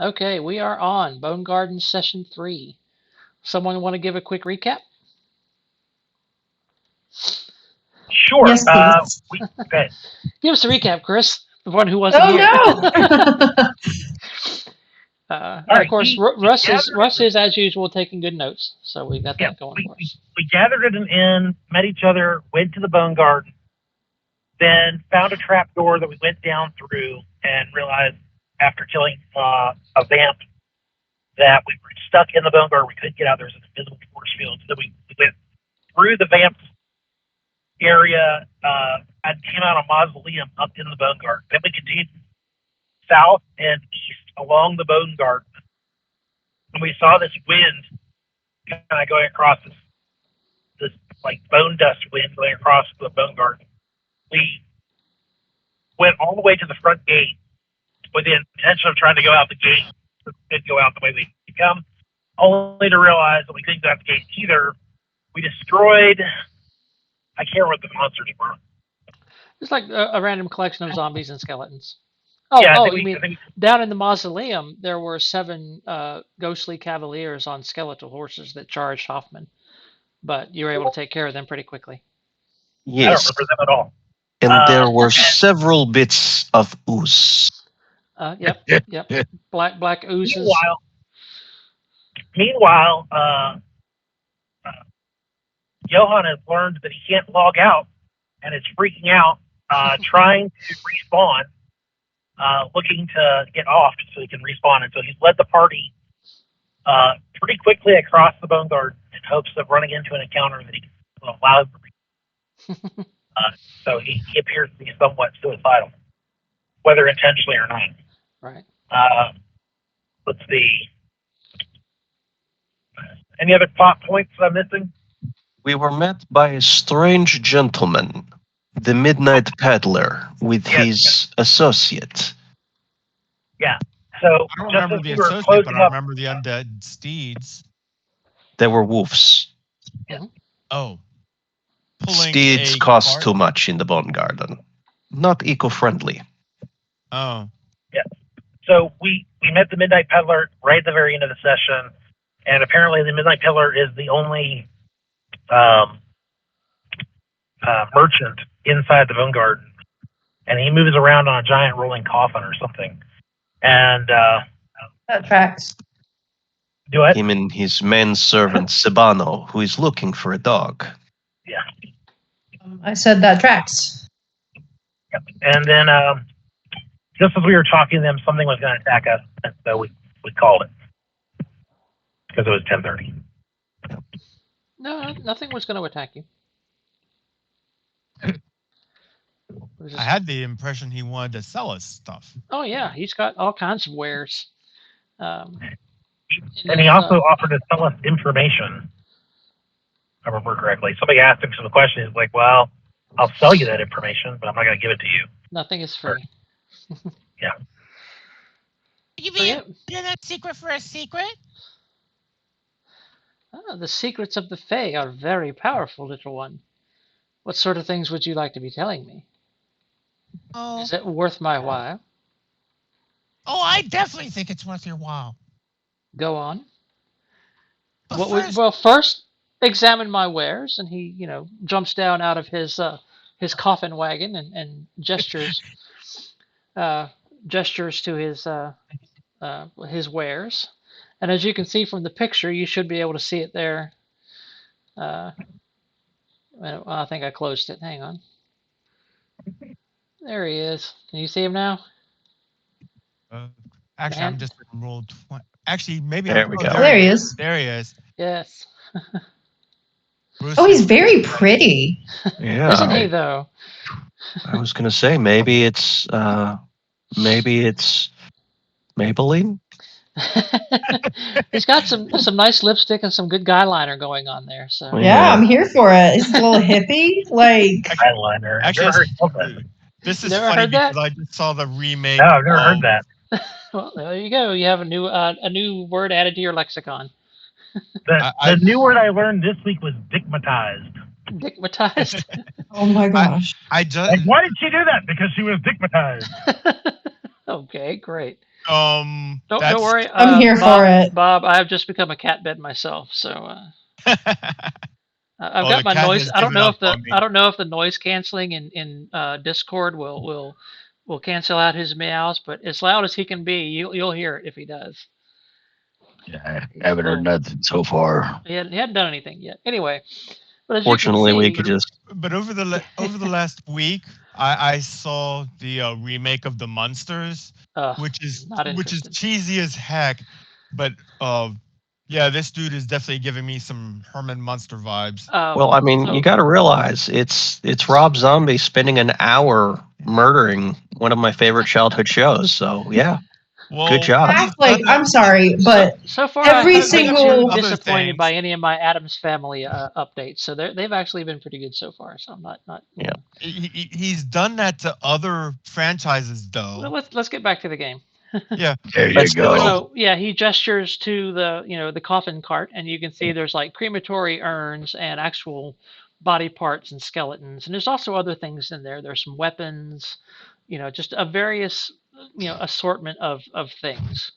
Okay, we are on Bonegarden Session 3. Someone want to give a quick recap? Sure. Yes, please. Okay. Give us a recap, Chris, the one who wasn't here. Oh no! And All of right. course, We Russ is as usual taking good notes, so we got yeah, that going we, for we, us. we gathered at an inn, met each other, went to the bone garden, then found a trap door that we went down through, and realized after killing a vamp that we were stuck in the bone garden. We couldn't get out. There was an invisible force field. So we went through the vamp area and came out a mausoleum up in the bone garden. Then we continued south and east along the bone garden, and we saw this wind kind of going across this like bone dust wind going across the bone garden. We went all the way to the front gate with the intention of trying to go out the gate. So we could go out the way we come, only to realize that we couldn't go out the gate either. We destroyed. I can't remember what the monsters were. It's like a random collection of zombies and skeletons. Yeah, Oh, you mean down in the mausoleum, there were 7 ghostly cavaliers on skeletal horses that charged Hoffman, but you were able to take care of them pretty quickly. I don't Yes. remember them at all. And there were several bits of ooze. Yep. Black oozes. Meanwhile, Johan has learned that he can't log out and is freaking out, trying to respawn, looking to get off so he can respawn. And so he's led the party pretty quickly across the bone garden in hopes of running into an encounter that he can allow him to respawn. So he appears to be somewhat suicidal, whether intentionally or not. Right. Let's see. Any other plot points that I'm missing? We were met by a strange gentleman, the Midnight Peddler, with his associate. Yeah. So I don't remember the associate, but I remember the undead steeds. They were wolves. Yeah. Oh. Steeds cost too much in the Bone Garden. Not eco-friendly. Oh. Yeah. So we met the Midnight Peddler right at the very end of the session, and apparently the Midnight Peddler is the only merchant inside the Bone Garden, and he moves around on a giant rolling coffin or something. And that tracks. Do it. Him and his manservant Sebano, who is looking for a dog. Yeah. I said that tracks. Yep. And then just as we were talking to them, something was going to attack us, and so we called it because it was 10:30. No, nothing was going to attack you. I had the impression he wanted to sell us stuff. Oh yeah, he's got all kinds of wares. And he also offered to sell us information. If I remember correctly. Somebody asked him some questions. He's like, "Well, I'll sell you that information, but I'm not going to give it to you." Nothing is free. Yeah. You mean a secret for a secret? The secrets of the Fae are very powerful, little one. What sort of things would you like to be telling me? Oh. Is it worth my while? Oh, I definitely think it's worth your while. Go on. But first, examine my wares, and he, jumps down out of his coffin wagon and gestures to his wares. And as you can see from the picture, you should be able to see it there. I think I closed it. Hang on. There he is. Can you see him now? Actually, I'm just in roll 20. Actually, maybe there we go. There he is. There he is. Yes. Oh, he's very pretty. Yeah. Isn't he though? I was gonna say maybe it's Maybelline. He's got some nice lipstick and some good guy liner going on there. So yeah, I'm here for it. He's a little hippie, like eyeliner. Actually, this is funny because I just saw the remake. No, I've never heard that. Well, there you go. You have a new word added to your lexicon. The new word I learned this week was dickmatized. Dickmatized? Oh my gosh. Why did she do that? Because she was dickmatized. Okay, great. Don't That's worry. I'm here Bob, for it. Bob, I have just become a cat bed myself, so I've Oh, got the my cat noise. has given up on me. I don't know if the noise canceling in Discord will cancel out his meows, but as loud as he can be, you'll hear it if he does. Yeah, I haven't heard nothing so far. He hadn't done anything yet. Anyway, but as Fortunately, you we can could see, just. But over the last week, I saw the remake of the Munsters, which is not interested. cheesy as heck, but yeah, this dude is definitely giving me some Herman Munster vibes. Well, I mean, you got to realize it's Rob Zombie spending an hour murdering one of my favorite childhood shows. So yeah, Well, good job. he's Like, done that. I'm sorry, but so far every I haven't single- been Other disappointed by things. any of my Adams Family updates. So they've actually been pretty good so far. So I'm not. Yeah. He's done that to other franchises, though. Well, let's get back to the game. Yeah. There you Let's do go. it. So yeah, he gestures to the coffin cart, and you can see there's like crematory urns and actual body parts and skeletons, and there's also other things in there. There's some weapons, just a various assortment of things.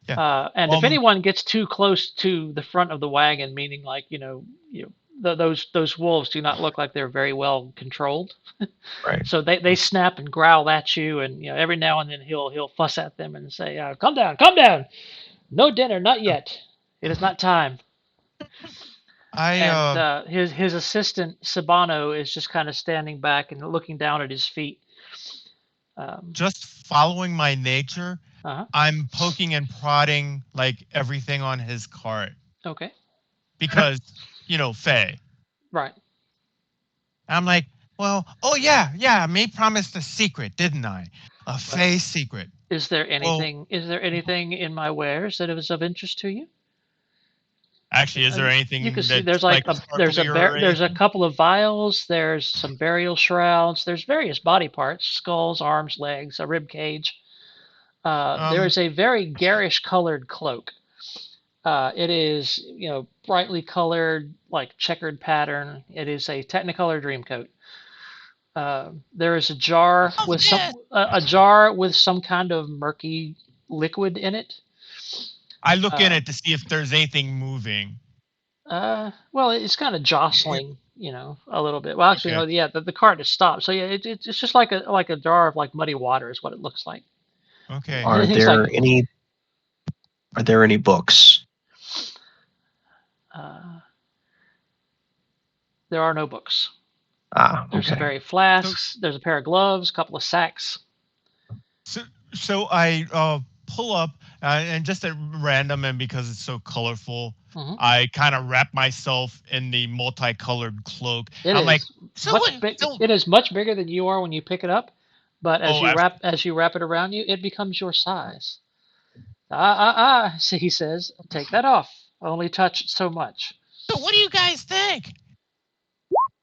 Yeah. And if anyone gets too close to the front of the wagon, meaning like those wolves do not look like they're very well controlled. Right. So they snap and growl at you, and every now and then he'll fuss at them and say, "Calm down, no dinner, not yet. It is not time." And his assistant Sabano is just kind of standing back and looking down at his feet. Just following my nature, I'm poking and prodding like everything on his cart. Okay. Because Faye. Right. I'm like, well, oh yeah, I promised a secret, didn't I? A Faye secret. Is there anything? Is there anything in my wares that is of interest to you? Actually, is there anything you can see? that's There's a couple of vials. There's some burial shrouds. There's various body parts: skulls, arms, legs, a rib cage. There is a very garish colored cloak. It is brightly colored, like checkered pattern. It is a Technicolor Dreamcoat. There is a jar with some kind of murky liquid in it. I look in it to see if there's anything moving. Well, it's kind of jostling, a little bit. Well, actually, no, yeah, the cart has stopped. So yeah, it's just like a jar of like muddy water is what it looks like. Okay. Are there any books? There are no books. There's Okay. some very flasks. There's a pair of gloves, a couple of sacks. So I pull up and just at random, and because it's so colorful, I kind of wrap myself in the multicolored cloak. It is much bigger than you are when you pick it up, but as you wrap it around you, it becomes your size. He says, take that off. Only touch so much. So what do you guys think?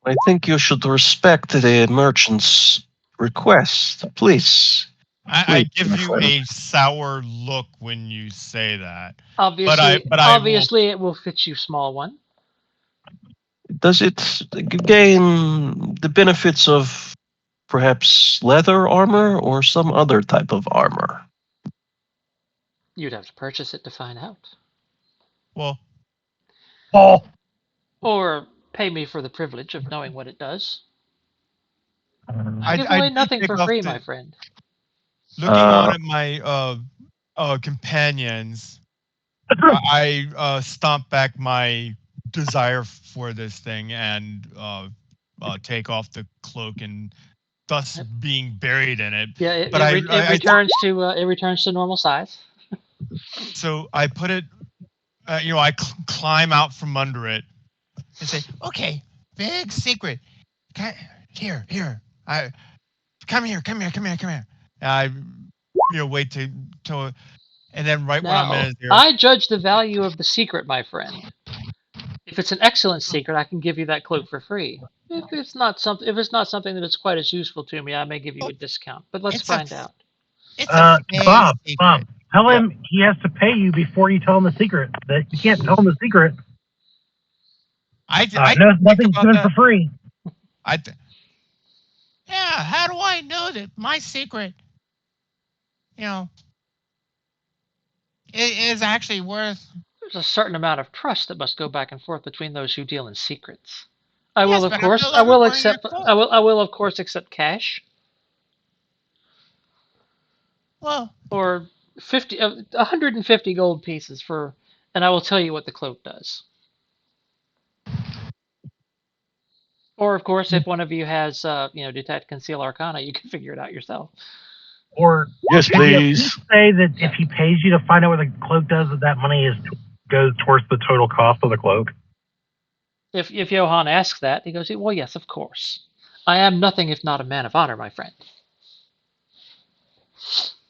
I think you should respect the merchant's request, please. I give you a sour look when you say that. Obviously, it will fit you, small one. Does it gain the benefits of perhaps leather armor or some other type of armor? You'd have to purchase it to find out. Well, or pay me for the privilege of knowing what it does. I give away nothing for free, my friend. Looking on at my companions, I stomp back my desire for this thing and take off the cloak, and thus being buried in it. Yeah, it returns to normal size. So I put it, I climb out from under it and say, "Okay, big secret. Here. Come here. And I, wait till, and then when I'm in there, I judge the value of the secret, my friend. If it's an excellent secret, I can give you that cloak for free. If it's not something that is quite as useful to me, I may give you a discount. But let's find out. Bob, tell him he has to pay you before you tell him the secret. That you can't tell him the secret. Nothing's done for free. Yeah, how do I know that my secret, is actually worth. There's a certain amount of trust that must go back and forth between those who deal in secrets. I Yes, will, of but I'm course, no I longer will wearing your accept. cloak. I will, of course, accept cash. Well, or 150 gold pieces for, and I will tell you what the cloak does. Or of course, if one of you has, detect, conceal, arcana, you can figure it out yourself. Or Yes, could you at please. least say that if he pays you to find out what the cloak does, that money goes towards the total cost of the cloak? If Johann asks that, he goes, "Well, yes, of course. I am nothing if not a man of honor, my friend."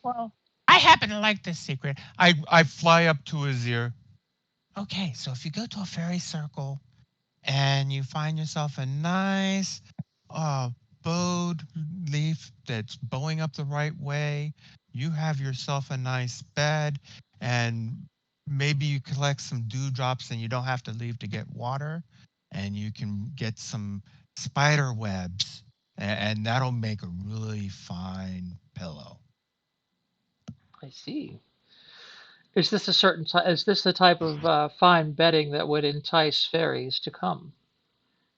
well, I happen to like this secret. I fly up to his ear. Okay, so if you go to a fairy circle and you find yourself a nice bowed leaf that's bowing up the right way, you have yourself a nice bed, and maybe you collect some dewdrops and you don't have to leave to get water, and you can get some spider webs, and that'll make a really fine pillow. I see. Is this Is this the type of fine bedding that would entice fairies to come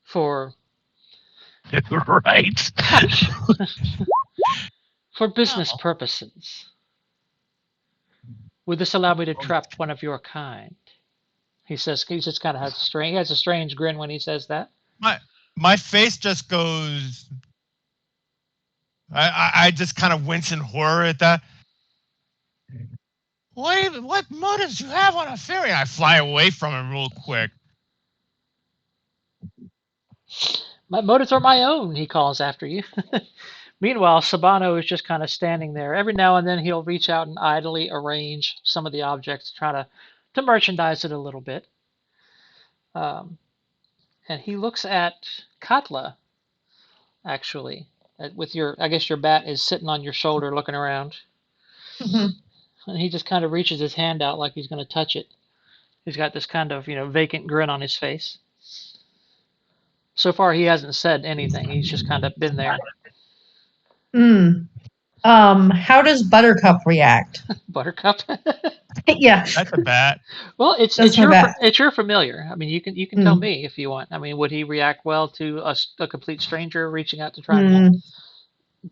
for Right. cash, for business No. purposes? Would this allow me to trap one of your kind? He says he just kind of has a strange grin when he says that. My face just goes. I just kind of wince in horror at that. What motives you have on a fairy? I fly away from him real quick. My motives are my own, he calls after you. Meanwhile, Sabano is just kind of standing there. Every now and then he'll reach out and idly arrange some of the objects, try to merchandise it a little bit. Um, and he looks at Katla, actually, with I guess your bat is sitting on your shoulder looking around. Mhm. And he just kind of reaches his hand out like he's going to touch it. He's got this kind of, vacant grin on his face. So far, he hasn't said anything. He's just kind of been there. Mm. How does Buttercup react? Buttercup. Yeah, That's a bat. Well, that's my bat. it's your familiar. I mean, you can tell me if you want. I mean, would he react well to a complete stranger reaching out to try and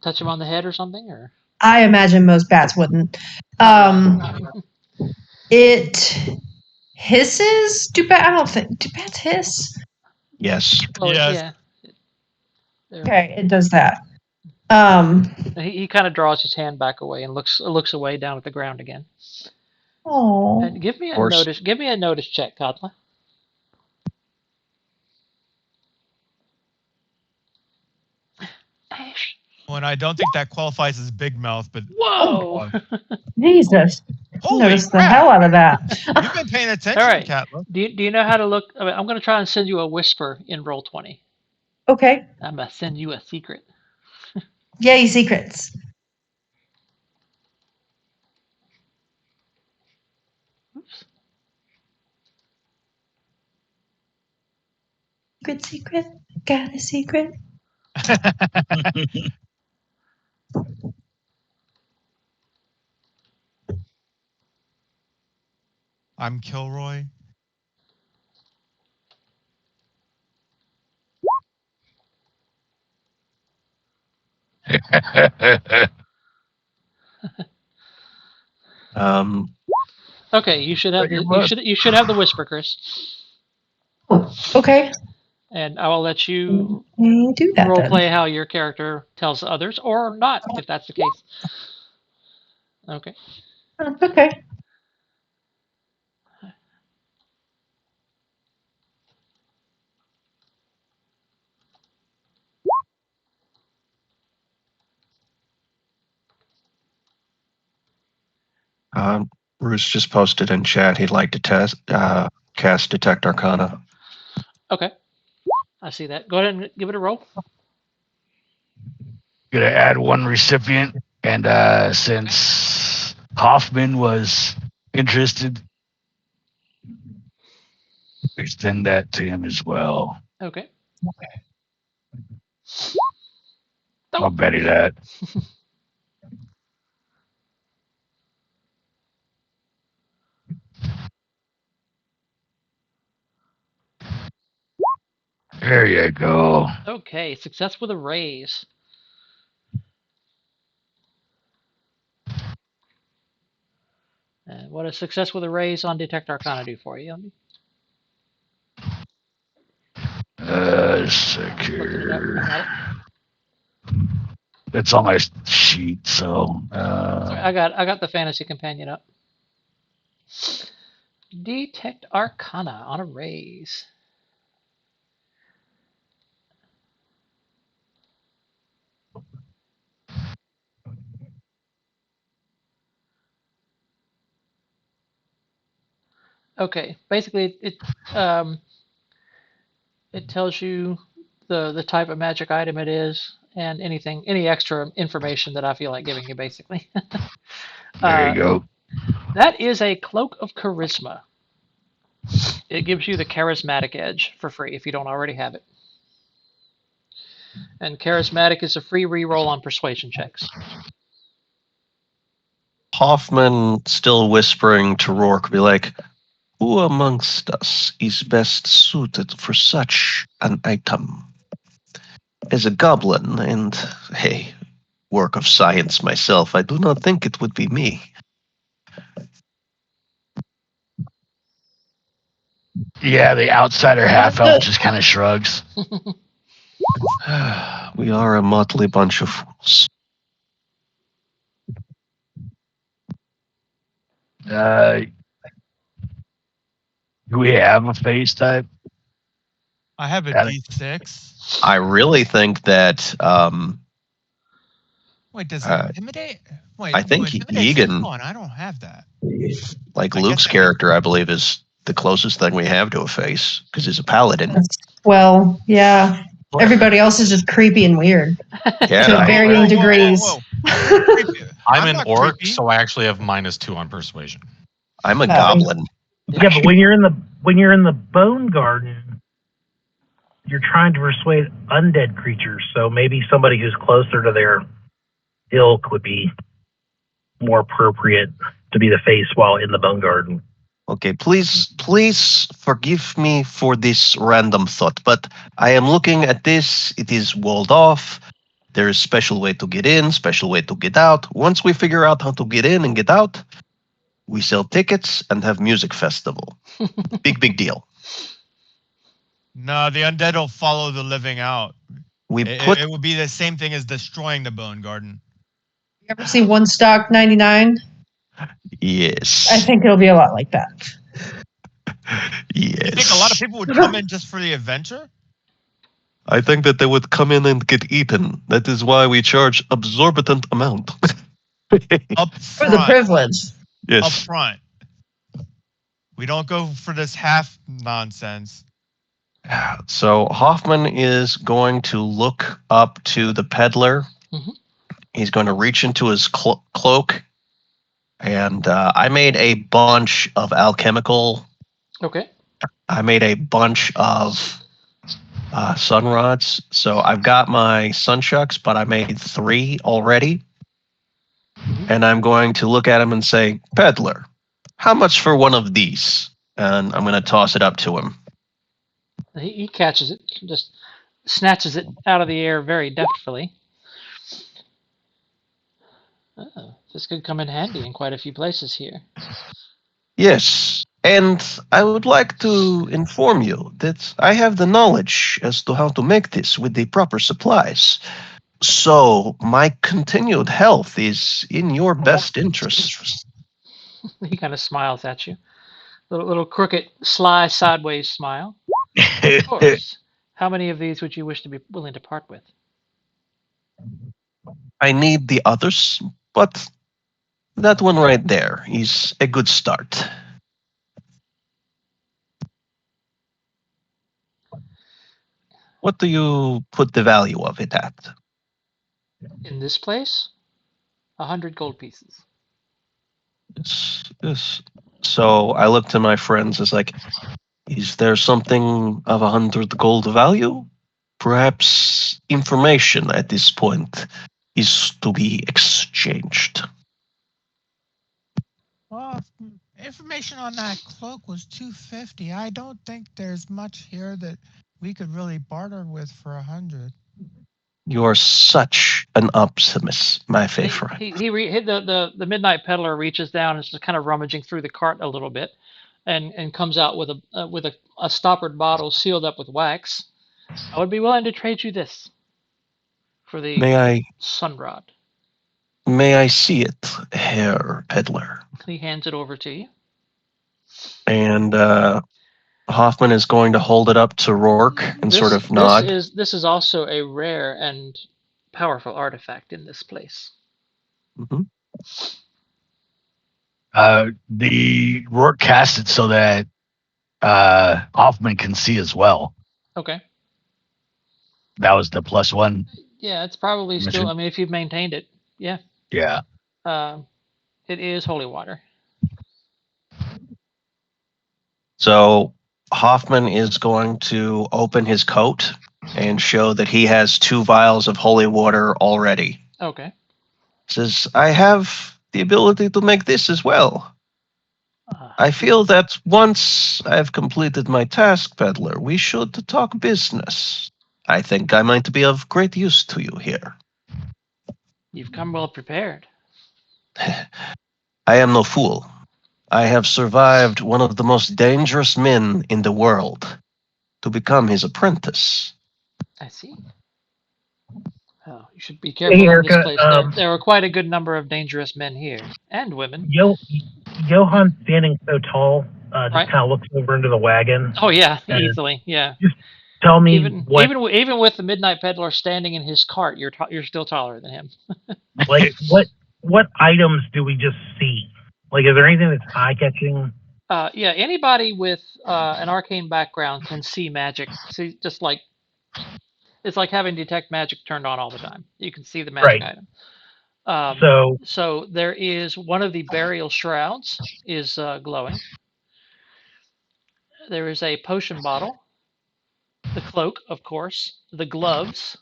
touch him on the head or something? Or I imagine most bats wouldn't. It hisses. I don't think. Do bats hiss? Yes. well, Yes. yeah. Okay, it does that. He kind of draws his hand back away and looks away down at the ground again. Oh. And give me a course. notice. Give me a notice check, Katla. Ash. Well, I don't think that qualifies as big mouth, but Whoa! Jesus. holy Noticed the crap! hell out of that. You've been paying attention, All right. Katla. Do you know how to look? I mean, I'm going to try and send you a whisper in Roll20. Okay. I'm going to send you a secret. Yay, secrets. Oops. Secret. Got a secret. I'm Kilroy. Okay, you should have the whisper, Chris. Oh, okay. And I will let you Let me do that role then. play how your character tells others, or not, if that's the case. Okay. Okay. Bruce just posted in chat he'd like to cast Detect Arcana. Okay. I see that. Go ahead and give it a roll. Gonna add one recipient, and since Hoffman was interested, extend that to him as well. Okay. I'll bet you that. There you go. Okay, success with a raise. What does success with a raise on Detect Arcana do for you? Looking it up. I got it. It's on my sheet, so. Sorry, I got the Fantasy Companion up. Detect Arcana on a raise. Okay, basically it tells you the type of magic item it is and any extra information that I feel like giving you, basically. There you go. That is a Cloak of Charisma. It gives you the charismatic edge for free if you don't already have it. And charismatic is a free reroll on persuasion checks. Hoffman, still whispering to Rourke, be like, who amongst us is best suited for such an item? As a goblin, and hey, work of science myself, I do not think it would be me. Yeah, the outsider half elf just kind of shrugs. We are a motley bunch of fools. Do we have a face type? I have a Got it. D6. I really think that Wait, does it intimidate? Wait, I think intimidate's Egan, fun. I don't have that. like I Luke's guess character, I believe, is the closest thing we have to a face because he's a paladin. Well, yeah. Everybody else is just creepy and weird Yeah, to varying degrees. Whoa. Creepy. I'm an not orc, creepy. so I actually have -2 on persuasion. I'm a goblin. Yeah, but when you're in the Bone Garden, you're trying to persuade undead creatures. So maybe somebody who's closer to their ilk would be more appropriate to be the face while in the Bone Garden. Okay, please forgive me for this random thought, but I am looking at this. It is walled off. There is special way to get in, special way to get out. Once we figure out how to get in and get out, we sell tickets and have music festival. Big deal. No, the undead will follow the living out. It would be the same thing as destroying the Bone Garden. You ever see One Stock 99? Yes. I think it'll be a lot like that. Yes. You think a lot of people would come in just for the adventure? I think that they would come in and get eaten. That is why we charge absorbent amount. Up front. For the privilege. Yes. Up front. We don't go for this half nonsense. So Hoffman is going to look up to the peddler. Mm-hmm. He's going to reach into his cloak. And I made a bunch of alchemical. Okay. I made a bunch of sun rods. So I've got my sunchucks, but I made 3 already. Mm-hmm. And I'm going to look at him and say, peddler, how much for one of these? And I'm going to toss it up to him. He catches it, just snatches it out of the air very deftly. Oh, this could come in handy in quite a few places here. Yes, and I would like to inform you that I have the knowledge as to how to make this with the proper supplies. So my continued health is in your best interest. He kind of smiles at you. Little crooked, sly, sideways smile. Of course. How many of these would you wish to be willing to part with? I need the others, but that one right there is a good start. What do you put the value of it at? In this place, 100 gold pieces. Yes. So I look to my friends as like, is there something of 100 gold value? Perhaps information at this point is to be exchanged. Well, information on that cloak was 250. I don't think there's much here that we could really barter with for 100. You're such an optimist, my favorite. The midnight peddler reaches down and is just kind of rummaging through the cart a little bit, and comes out with a stoppered bottle sealed up with wax. I would be willing to trade you this for the sunrod. May I see it, Herr Peddler? He hands it over to you. And Hoffman is going to hold it up to Rourke and sort of nod. This is also a rare and powerful artifact in this place. Mm-hmm. The Rourke cast it so that Hoffman can see as well. Okay. That was the +1. Yeah, it's probably mission. Still. I mean, if you've maintained it, yeah. Yeah. It is holy water. So Hoffman is going to open his coat and show that he has 2 vials of holy water already. Okay. Says, I have the ability to make this as well. I feel that once I've completed my task, Peddler, we should talk business. I think I might be of great use to you here. You've come well prepared. I am no fool. I have survived one of the most dangerous men in the world to become his apprentice. I see. Oh, you should be careful in this place. There are quite a good number of dangerous men here, and women. Johann, standing so tall, just kind of looks over into the wagon. Oh yeah, easily, yeah. Just tell me even with the midnight peddler standing in his cart, you're still taller than him. Like what items do we just see? Like, is there anything that's eye catching? Yeah, anybody with an arcane background can see magic. See, just like it's like having detect magic turned on all the time. You can see the magic item. So there is one of the burial shrouds is glowing. There is a potion bottle, the cloak, of course, the gloves,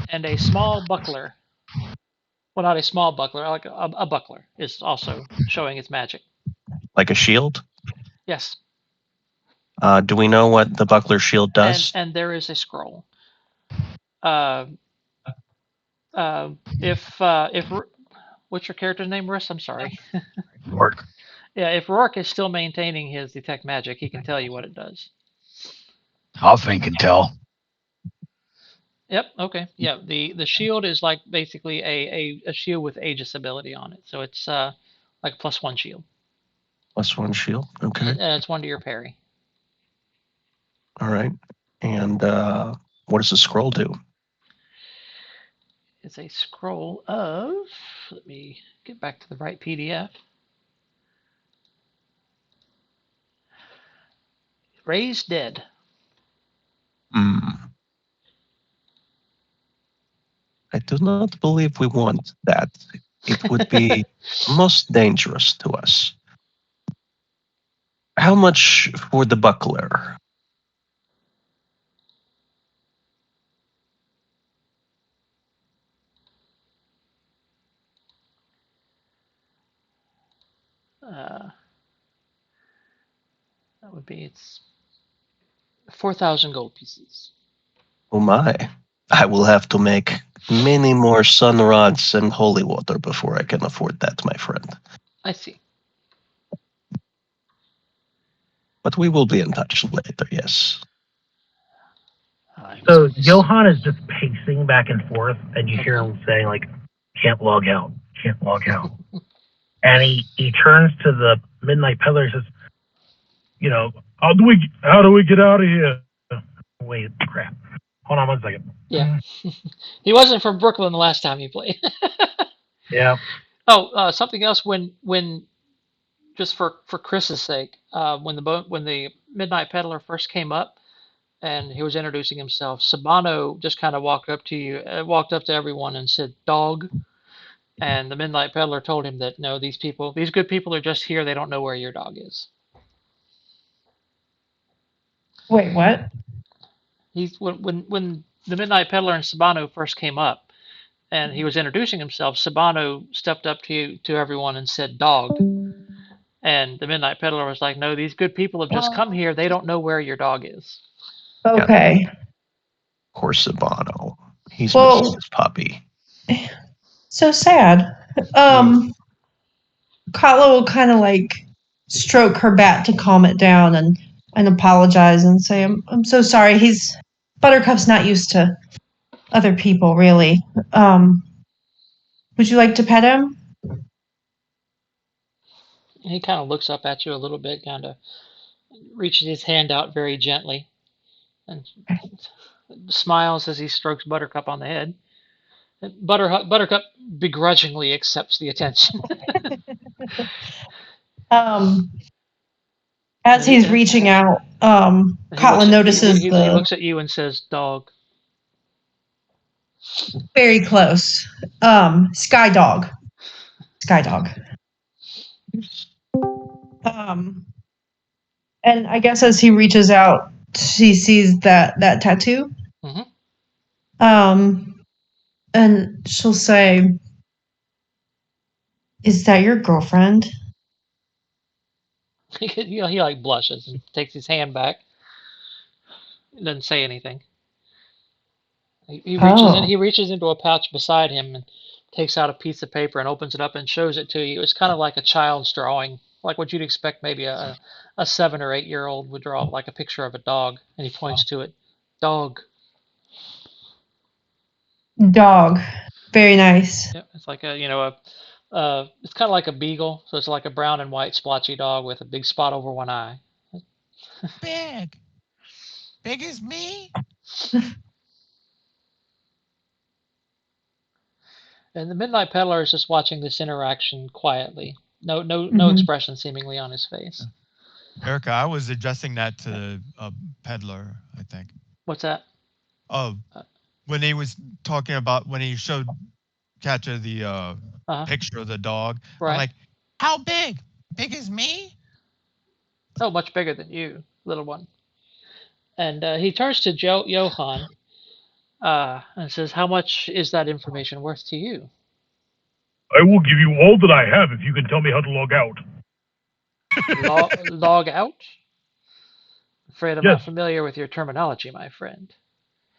and a small buckler. Well, not a small buckler, like a buckler is also showing its magic. Like a shield? Yes. Do we know what the buckler shield does? And there is a scroll. If what's your character's name, Russ? I'm sorry. Rourke. Yeah, if Rourke is still maintaining his detect magic, he can tell you what it does. Hoffman can tell. Yep. Okay. Yeah. The shield is like basically a shield with Aegis ability on it, so it's like a +1 shield. +1 shield. Okay. And it's 1 to your parry. All right. And what does the scroll do? It's a scroll of. Let me get back to the right PDF. Raise dead. I do not believe we want that. It would be most dangerous to us. How much for the buckler? That would be it's 4,000 gold pieces. Oh my. I will have to make many more sun rods and holy water before I can afford that, my friend. I see. But we will be in touch later, yes. So Johann is just pacing back and forth, and you hear him saying, like, can't log out. And he turns to the midnight peddler and says, you know, how do we get out of here? Wait, crap. Hold on 1 second. Yeah. He wasn't from Brooklyn the last time he played. Yeah. Oh, something else when just for Chris's sake, when the midnight peddler first came up and he was introducing himself, Sabano just kind of walked up to everyone and said, "Dog." And the midnight peddler told him that no, these good people are just here. They don't know where your dog is. Wait, what? When the midnight peddler and Sabano first came up, and he was introducing himself, Sabano stepped up to everyone and said, "Dog." And the midnight peddler was like, "No, these good people have just come here. They don't know where your dog is." Okay. Poor Sabano. He's Well- missing his puppy. So sad. Katla will kind of like stroke her back to calm it down and apologize and say, I'm so sorry. Buttercup's not used to other people, really. Would you like to pet him? He kind of looks up at you a little bit, kind of reaches his hand out very gently, and smiles as he strokes Buttercup on the head. Buttercup begrudgingly accepts the attention. As he's reaching out, Katla notices he looks at you and says, "Dog." Very close. Sky Dog. Sky Dog. And I guess as he reaches out, she sees that tattoo. Mm-hmm. And she'll say, "Is that your girlfriend?" he like blushes and takes his hand back. Doesn't say anything. He reaches into a pouch beside him and takes out a piece of paper and opens it up and shows it to you. It's kind of like a child's drawing, like what you'd expect maybe a 7 or 8 year old would draw, like a picture of a dog. And he points to it. Dog. Dog. Very nice. Yep, it's like it's kind of like a beagle, so it's like a brown and white splotchy dog with a big spot over one eye. Big as me. And the Midnight Peddler is just watching this interaction quietly. No expression seemingly on his face. Erica, I was adjusting that to a peddler, I think. What's that? Oh, when he was talking about when he showed Katja the picture of the dog. Right. I'm like, how big? Big as me? Oh, much bigger than you, little one. And he turns to Johan and says, "How much is that information worth to you?" I will give you all that I have if you can tell me how to log out. Log out? Afraid I'm Yes. not familiar with your terminology, my friend.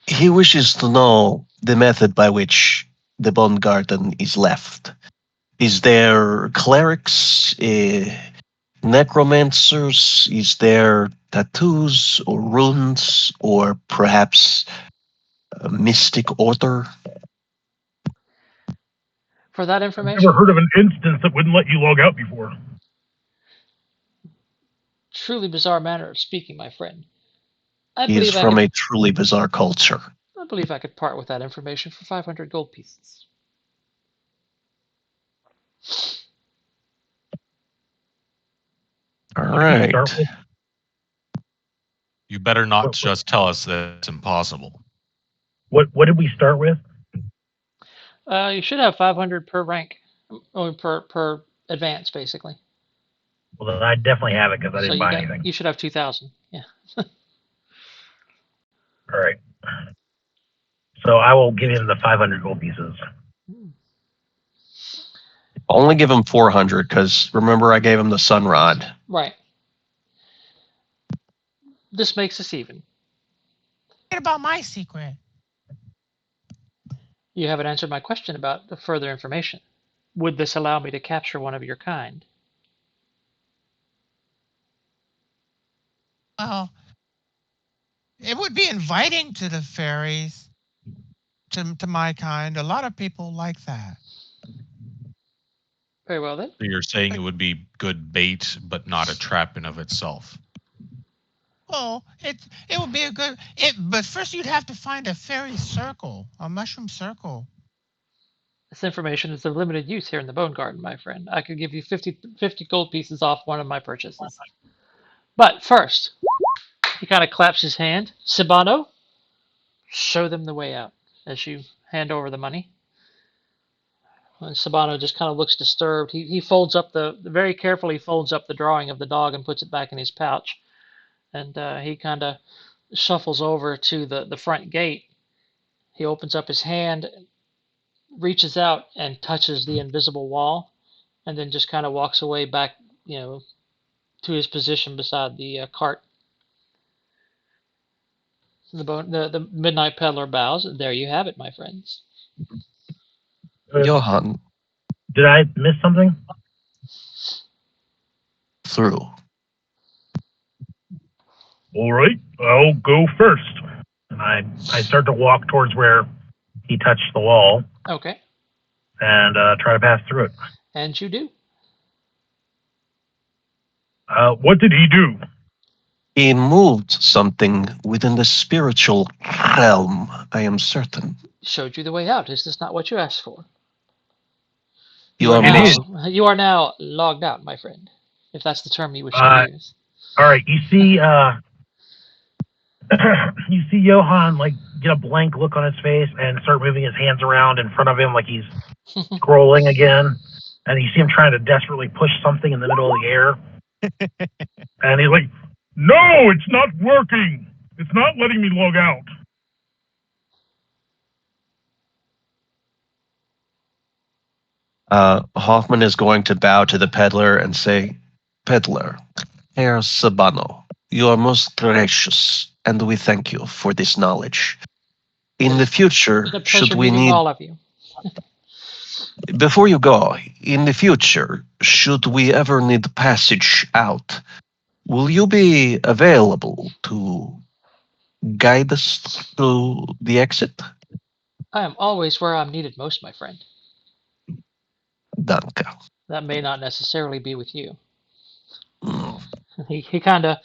He wishes to know the method by which the Bonegarden is left. Is there clerics, necromancers? Is there tattoos or runes, or perhaps a mystic order? For that I've information? never heard of an instance that wouldn't let you log out before. Truly bizarre manner of speaking, my friend. He is from a truly bizarre culture. I believe I could part with that information for 500 gold pieces. All right. You better not just tell us that it's impossible. What did we start with? You should have 500 per rank, or per advance, basically. Well, then I definitely have it because I didn't buy anything. You should have 2,000. Yeah. All right. So I will give him the 500 gold pieces. Only give him 400 because remember I gave him the sun rod. Right. This makes us even. What about my secret? You haven't answered my question about the further information. Would this allow me to capture one of your kind? Well, it would be inviting to the fairies, to my kind. A lot of people like that. Very well then. So you're saying it would be good bait, but not a trap in of itself. Well, it would be a good. But first you'd have to find a fairy circle, a mushroom circle. This information is of limited use here in the Bonegarden, my friend. I could give you 50 gold pieces off one of my purchases. But first, he kind of claps his hand. Sibano, show them the way out as you hand over the money. And Sabano just kind of looks disturbed. He folds up very carefully folds up the drawing of the dog and puts it back in his pouch. And he kind of shuffles over to the front gate. He opens up his hand, reaches out and touches the invisible wall, and then just kind of walks away back, to his position beside the cart. The Midnight Peddler bows. There you have it, my friends. Johann, Did I miss something? through. All right, I'll go first. And I start to walk towards where he touched the wall Okay. and try to pass through it. And you do. What did he do? He moved something within the spiritual realm, I am certain. Showed you the way out. Is this not what you asked for? You are You are now logged out, my friend, if that's the term you wish to use. All right, you see, you see Johann like get a blank look on his face and start moving his hands around in front of him like he's scrolling again, and you see him trying to desperately push something in the middle of the air, and he's like, "No, it's not working. It's not letting me log out." Hoffman is going to bow to the peddler and say, Peddler, Herr Sabano, you are most gracious, and we thank you for this knowledge. In the future, It's a should pleasure we meeting need... all of you. Before you go, in the future, should we ever need passage out, will you be available to guide us to the exit? I am always where I'm needed most, my friend. Danke. That may not necessarily be with you. Mm. He kind of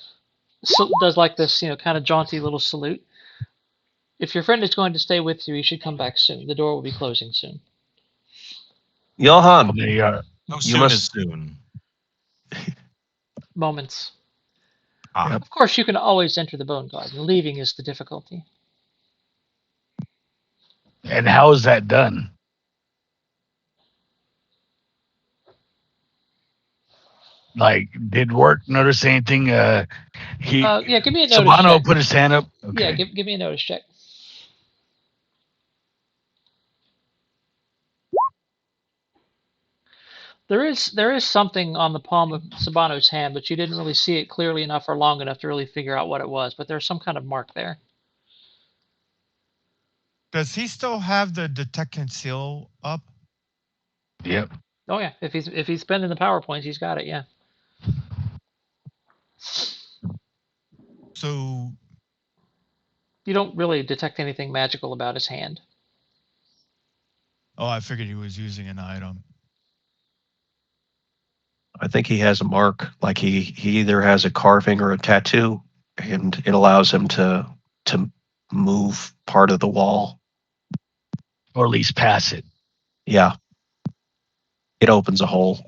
does like this, kind of jaunty little salute. If your friend is going to stay with you, he should come back soon. The door will be closing soon. Johann, There you are. No You soon must- is soon. Moments. Ah, Of course, you can always enter the Bonegarden. Leaving is the difficulty. And how is that done? Like, did work notice anything? Yeah, give me a notice Sabano check. put his hand up. Okay. Yeah, give me a notice check. There is something on the palm of Sabano's hand, but you didn't really see it clearly enough or long enough to really figure out what it was. But there's some kind of mark there. Does he still have the detect conceal up? Yep. Oh yeah, if he's spending the PowerPoints, he's got it. Yeah. So You don't really detect anything magical about his hand. I figured he was using an item. I think he has a mark, like he either has a carving or a tattoo, and it allows him to move part of the wall. Or at least pass it. Yeah. It opens a hole.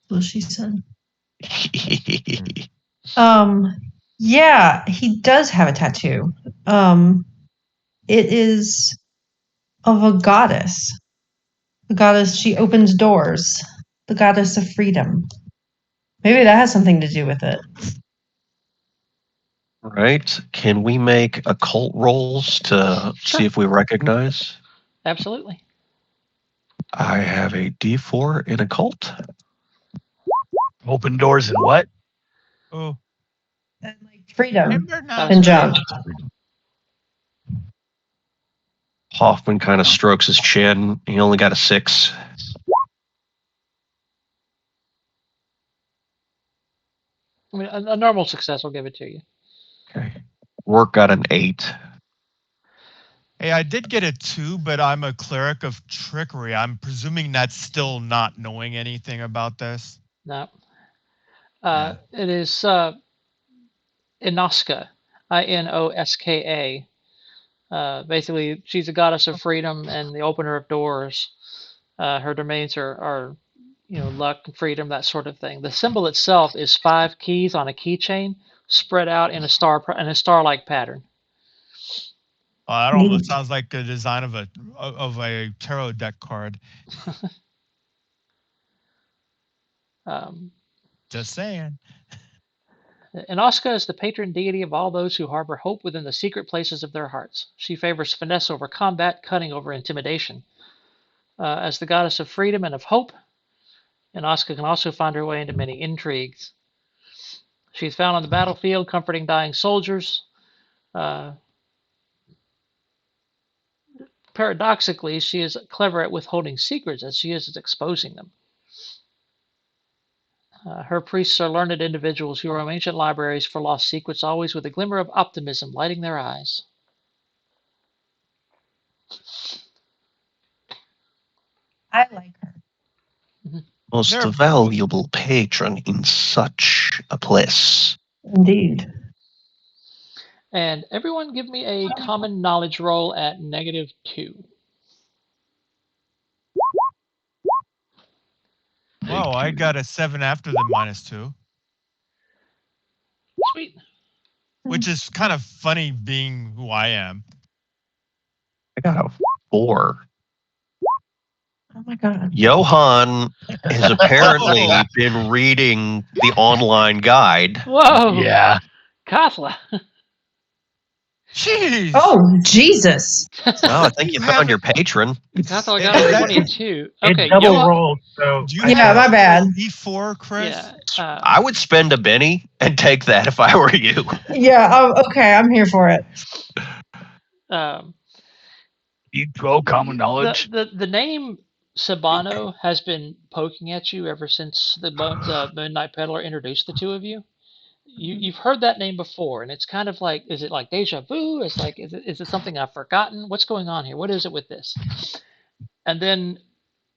What she said. Yeah, he does have a tattoo. It is of a goddess. The goddess, she opens doors. The goddess of freedom. Maybe that has something to do with it. Right? Can we make occult rolls to Sure. see if we recognize? Absolutely. I have a D4 in occult. Open doors and what? Oh, And like freedom remember now. and jump. Hoffman kind of strokes his chin. He only got a 6. I mean, a normal success will give it to you. Okay. Work got an 8. Hey, I did get a 2, but I'm a cleric of trickery. I'm presuming that's still not knowing anything about this. No. Yeah. It is Inoska, Inoska. Basically, she's a goddess of freedom and the opener of doors. Her domains are luck, freedom, that sort of thing. The symbol itself is 5 keys on a keychain spread out in a star-like pattern. That almost sounds like a design of a tarot deck card. Just saying. Inoska is the patron deity of all those who harbor hope within the secret places of their hearts. She favors finesse over combat, cunning over intimidation. As the goddess of freedom and of hope, Inoska can also find her way into many intrigues. She's found on the battlefield, comforting dying soldiers. Paradoxically, she is clever at withholding secrets as she is at exposing them. Her priests are learned individuals who roam ancient libraries for lost secrets, always with a glimmer of optimism lighting their eyes. I like her. Most They're- valuable patron in such a place. Indeed. And everyone give me a common knowledge roll at -2. Whoa, I got a 7 after the -2. Sweet. Which is kind of funny being who I am. I got a 4. Oh my god. Johan has apparently been reading the online guide. Whoa. Yeah. Katla. Jeez. Oh, Jesus. Well, I think you You found have your patron. Katla Is got a that- 22. It Okay, double Johan. rolled, so Do you Yeah, have my a bad. E4, Chris? Yeah. I would spend a Benny and take that if I were you. Yeah, okay, I'm here for it. E12 common knowledge. The name Sabano has been poking at you ever since the Midnight Peddler introduced the two of you. You've heard that name before, and it's kind of like, is it like deja vu? It's like, is it something I've forgotten? What's going on here? What is it with this? And then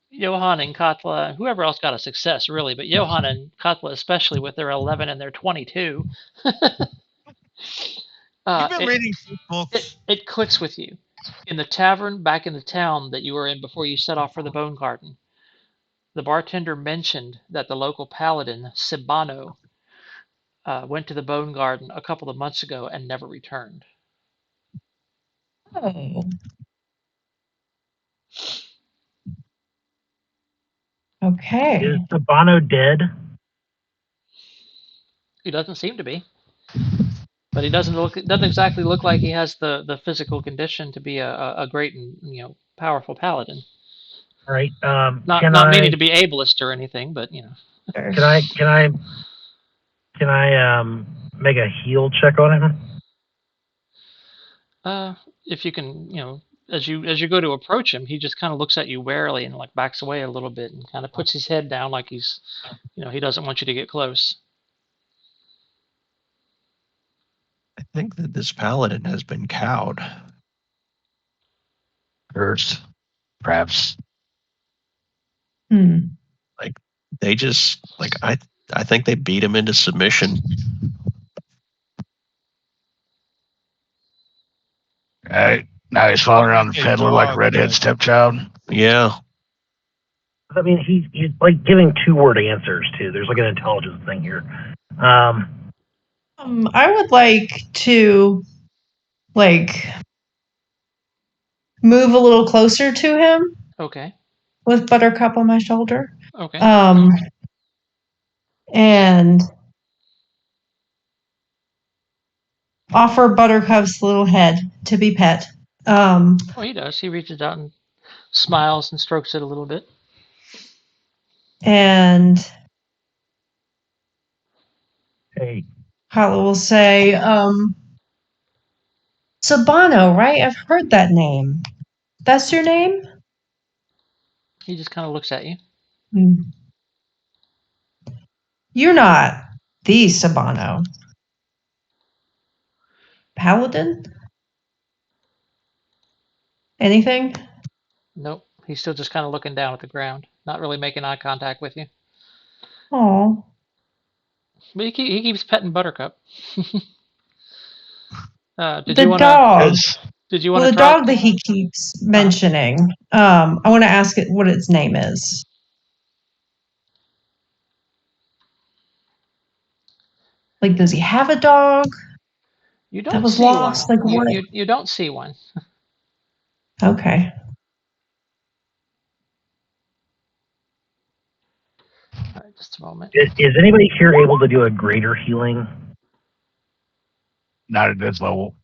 Johan and Katla, whoever else got a success, really, but Johan and Katla, especially with their 11 and their 22, You've been reading books. it clicks with you. In the tavern back in the town that you were in before you set off for the Bonegarden, the bartender mentioned that the local paladin, Sabano, went to the Bonegarden a couple of months ago and never returned. Oh. Okay. is Sabano dead? He doesn't seem to be, but he doesn't exactly look like he has the physical condition to be a great and powerful paladin. All right. Not meaning to be ableist or anything, but Can I make a heal check on him? if you can, as you go to approach him, he just kind of looks at you warily and like backs away a little bit and kind of puts his head down like he's, he doesn't want you to get close. I think that this paladin has been cowed. Cursed. Perhaps. They just I think they beat him into submission. Right. Now he's following around the Like a peddler like a dog, redhead but- stepchild. Yeah. I mean, he's like giving 2-word answers too. There's like an intelligence thing here. I would like to move a little closer to him Okay. with Buttercup on my shoulder. Okay. And offer Buttercup's little head to be pet. Oh, he does. He reaches out and smiles and strokes it a little bit. And Hey, Carla will say, Sabano, right? I've heard that name. That's your name? He just kind of looks at you. You're not the Sabano. Paladin? Anything? Nope. He's still just kind of looking down at the ground, not really making eye contact with you. Oh. But he keeps petting Buttercup. Did The you want dog. Did you want Well, to the dog that he keeps mentioning, I want to ask it what its name is. Like, does he have a dog? You don't that was see lost? one. Like, what? You don't see one. Okay. All right, just a moment. is anybody here able to do a greater healing? Not at this level.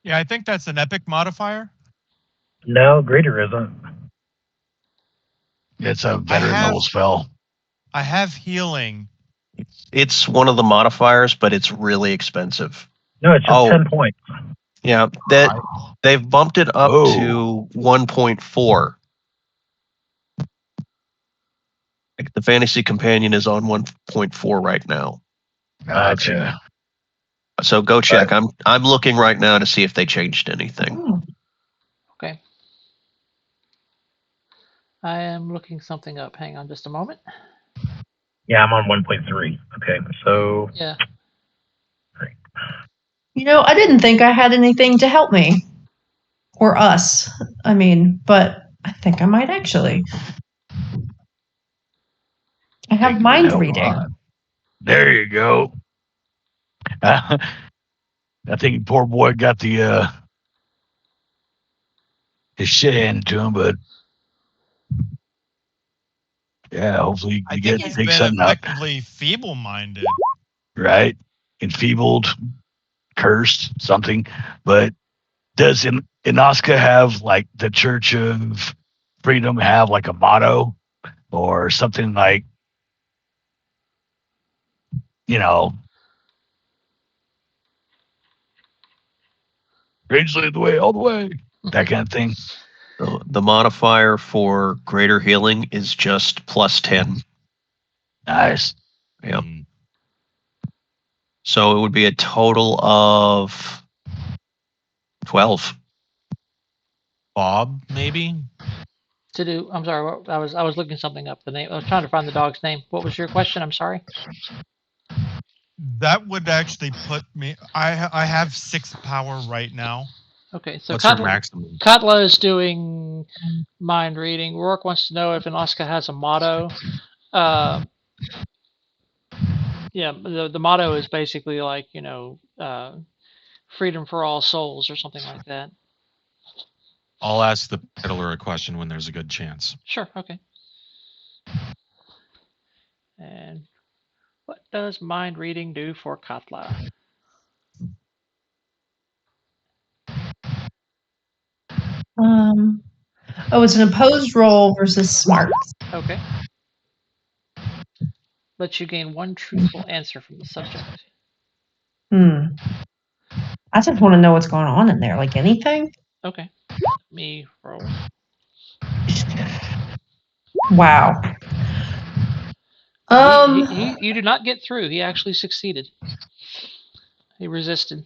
Yeah, I think that's an epic modifier. No, greater isn't. It's a veteran level spell. I have healing. It's one of the modifiers, but it's really expensive. No, it's just 10 points. Yeah, they've bumped it up to 1.4. Like the Fantasy Companion is on 1.4 right now. Gotcha. So go check. I'm looking right now to see if they changed anything. Oh, Okay. I am looking something up. Hang on just a moment. Yeah, I'm on 1.3. Okay, so Yeah. I didn't think I had anything to help me. Or us. I mean, but I think I might actually. I have Take mind the hell reading. on. There you go. I think poor boy got the his shit handed to him, but yeah, hopefully I you think get he's take been something out, effectively feeble-minded. right? Enfeebled, cursed, something. But does Inoska have like the Church of Freedom have like a motto or something like, Rage lead the way all the way, that kind of thing? The modifier for greater healing is just plus 10. Nice. Yep. So it would be a total of 12. Bob, maybe? I'm sorry. I was looking something up. The name. I was trying to find the dog's name. What was your question? I'm sorry. That would actually put me. I have 6 power right now. Okay, so What's your maximum? Katla is doing mind reading. Rourke wants to know if Inoska has a motto. Yeah, the motto is basically like, freedom for all souls or something like that. I'll ask the peddler a question when there's a good chance. Sure, okay. And what does mind reading do for Katla? It's an opposed roll versus smarts. Okay. Lets you gain one truthful answer from the subject. I just want to know what's going on in there. Like anything? Okay. Me roll. Wow. You did not get through. He actually succeeded. He resisted.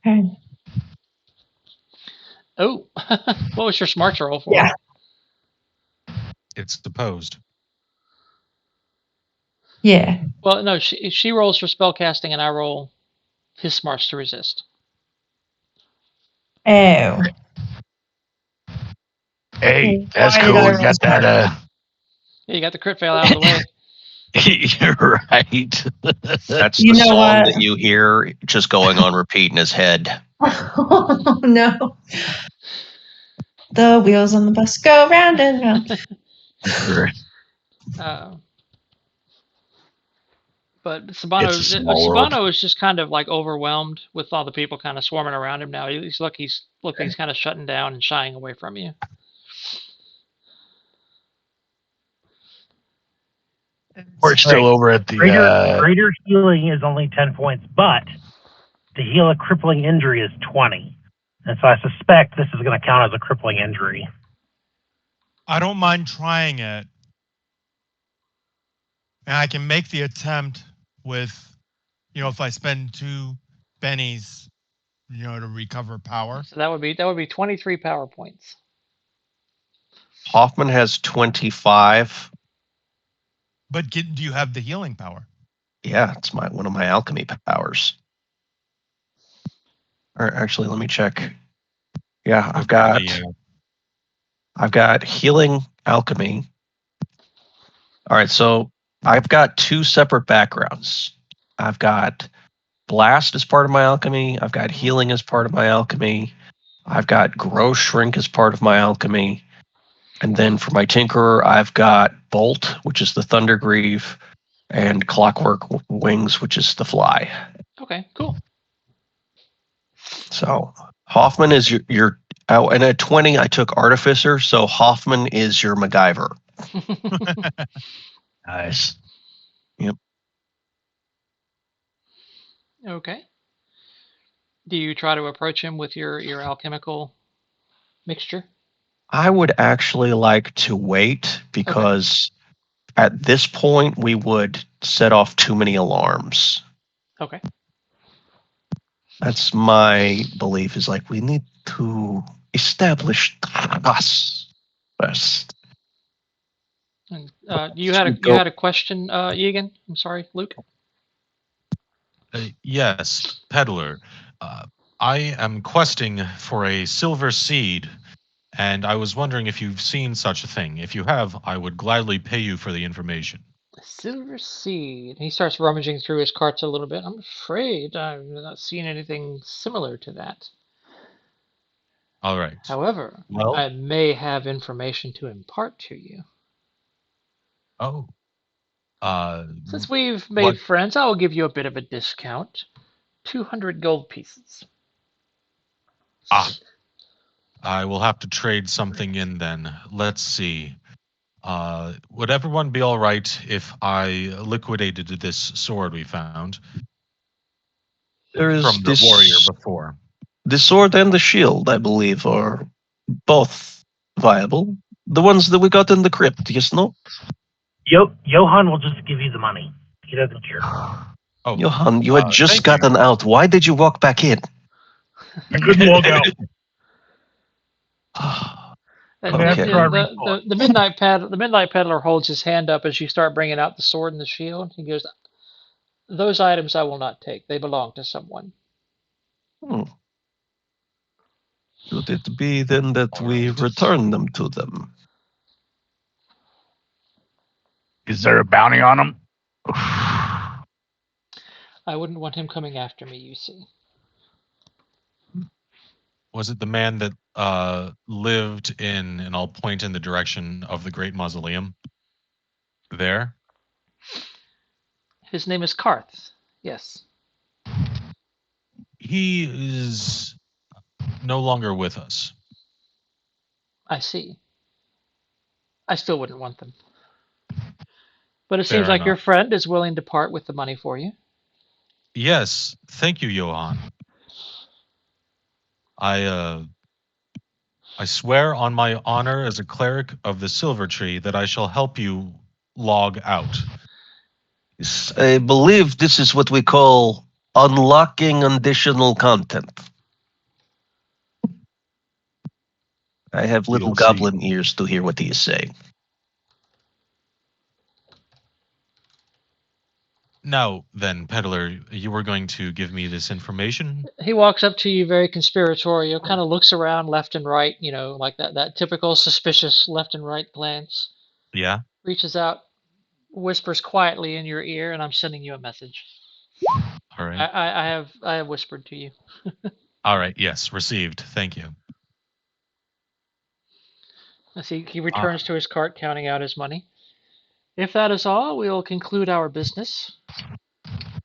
Okay. Oh, what was your smarts roll for? Yeah. It's opposed. Yeah. Well, no, she rolls for spellcasting, and I roll his smarts to resist. Oh. Hey, that's Why did cool. I You roll got that. Yeah, you got the crit fail out of the way. You're right. That's You the know song what? that you hear just going on repeat in his head. Oh, no. The wheels on the bus go round and round. But It's a small world. Sabano is just kind of like overwhelmed with all the people kind of swarming around him now. He's kind of shutting down and shying away from you. We're still over at the greater healing is only 10 points, but to heal a crippling injury is 20. And so I suspect this is going to count as a crippling injury. I don't mind trying it. And I can make the attempt with, if I spend 2 bennies, to recover power. So that would be 23 power points. Hoffman has 25. But do you have the healing power? Yeah, it's one of my alchemy powers. Or actually, let me check. Yeah, I've got healing alchemy. All right, so I've got 2 separate backgrounds. I've got blast as part of my alchemy. I've got healing as part of my alchemy. I've got grow shrink as part of my alchemy. And then for my tinkerer, I've got bolt, which is the thundergreave, and clockwork wings, which is the fly. Okay, cool. So Hoffman is your and at 20 I took artificer, so Hoffman is your MacGyver. nice. Yep. Okay. Do you try to approach him with your alchemical mixture? I would actually like to wait because at this point we would set off too many alarms. Okay. That's my belief. Is like we need to establish us first. And So we go. you had a question, Egan? I'm sorry, Luke. Yes, peddler. Uh, I am questing for a silver seed, and I was wondering if you've seen such a thing. If you have, I would gladly pay you for the information. Silver seed. He starts rummaging through his carts a little bit. I'm afraid I've not seen anything similar to that. All right. However, Well, I may have information to impart to you. oh, uh, Since we've what? made friends, I will give you a bit of a discount. 200 gold pieces. Ah, I will have to trade something in then. Let's see. Would everyone be all right if I liquidated this sword we found There is from the warrior this. before? The sword and the shield, I believe, are both viable. The ones that we got in the crypt, yes, no? Johann will just give you the money. He doesn't care. Oh, Johan, you had just thank you. gotten out. Why did you walk back in? I couldn't log out. And Okay. the midnight peddler holds his hand up as you start bringing out the sword and the shield. He goes, "Those items I will not take. They belong to someone." Hmm. Could it be then that All we right. return them to them? Is there a bounty on them? I wouldn't want him coming after me, you see. Was it the man that lived in, and I'll point in the direction of the Great Mausoleum? There? His name is Karth. Yes. He is no longer with us. I see. I still wouldn't want them. But it Fair seems like your enough. friend is willing to part with the money for you. Yes, thank you, Johann. I swear on my honor as a cleric of the Silver Tree that I shall help you log out. Yes, I believe this is what we call unlocking additional content. I have little DLC. goblin ears to hear what he is saying. Now then, peddler, you were going to give me this information? He walks up to you very conspiratorial, kind of looks around left and right, like that typical suspicious left and right glance. Yeah? Reaches out, whispers quietly in your ear, and I'm sending you a message. All right. I have whispered to you. All right, yes, received. Thank you. As he returns to his cart, counting out his money. If that is all, we will conclude our business,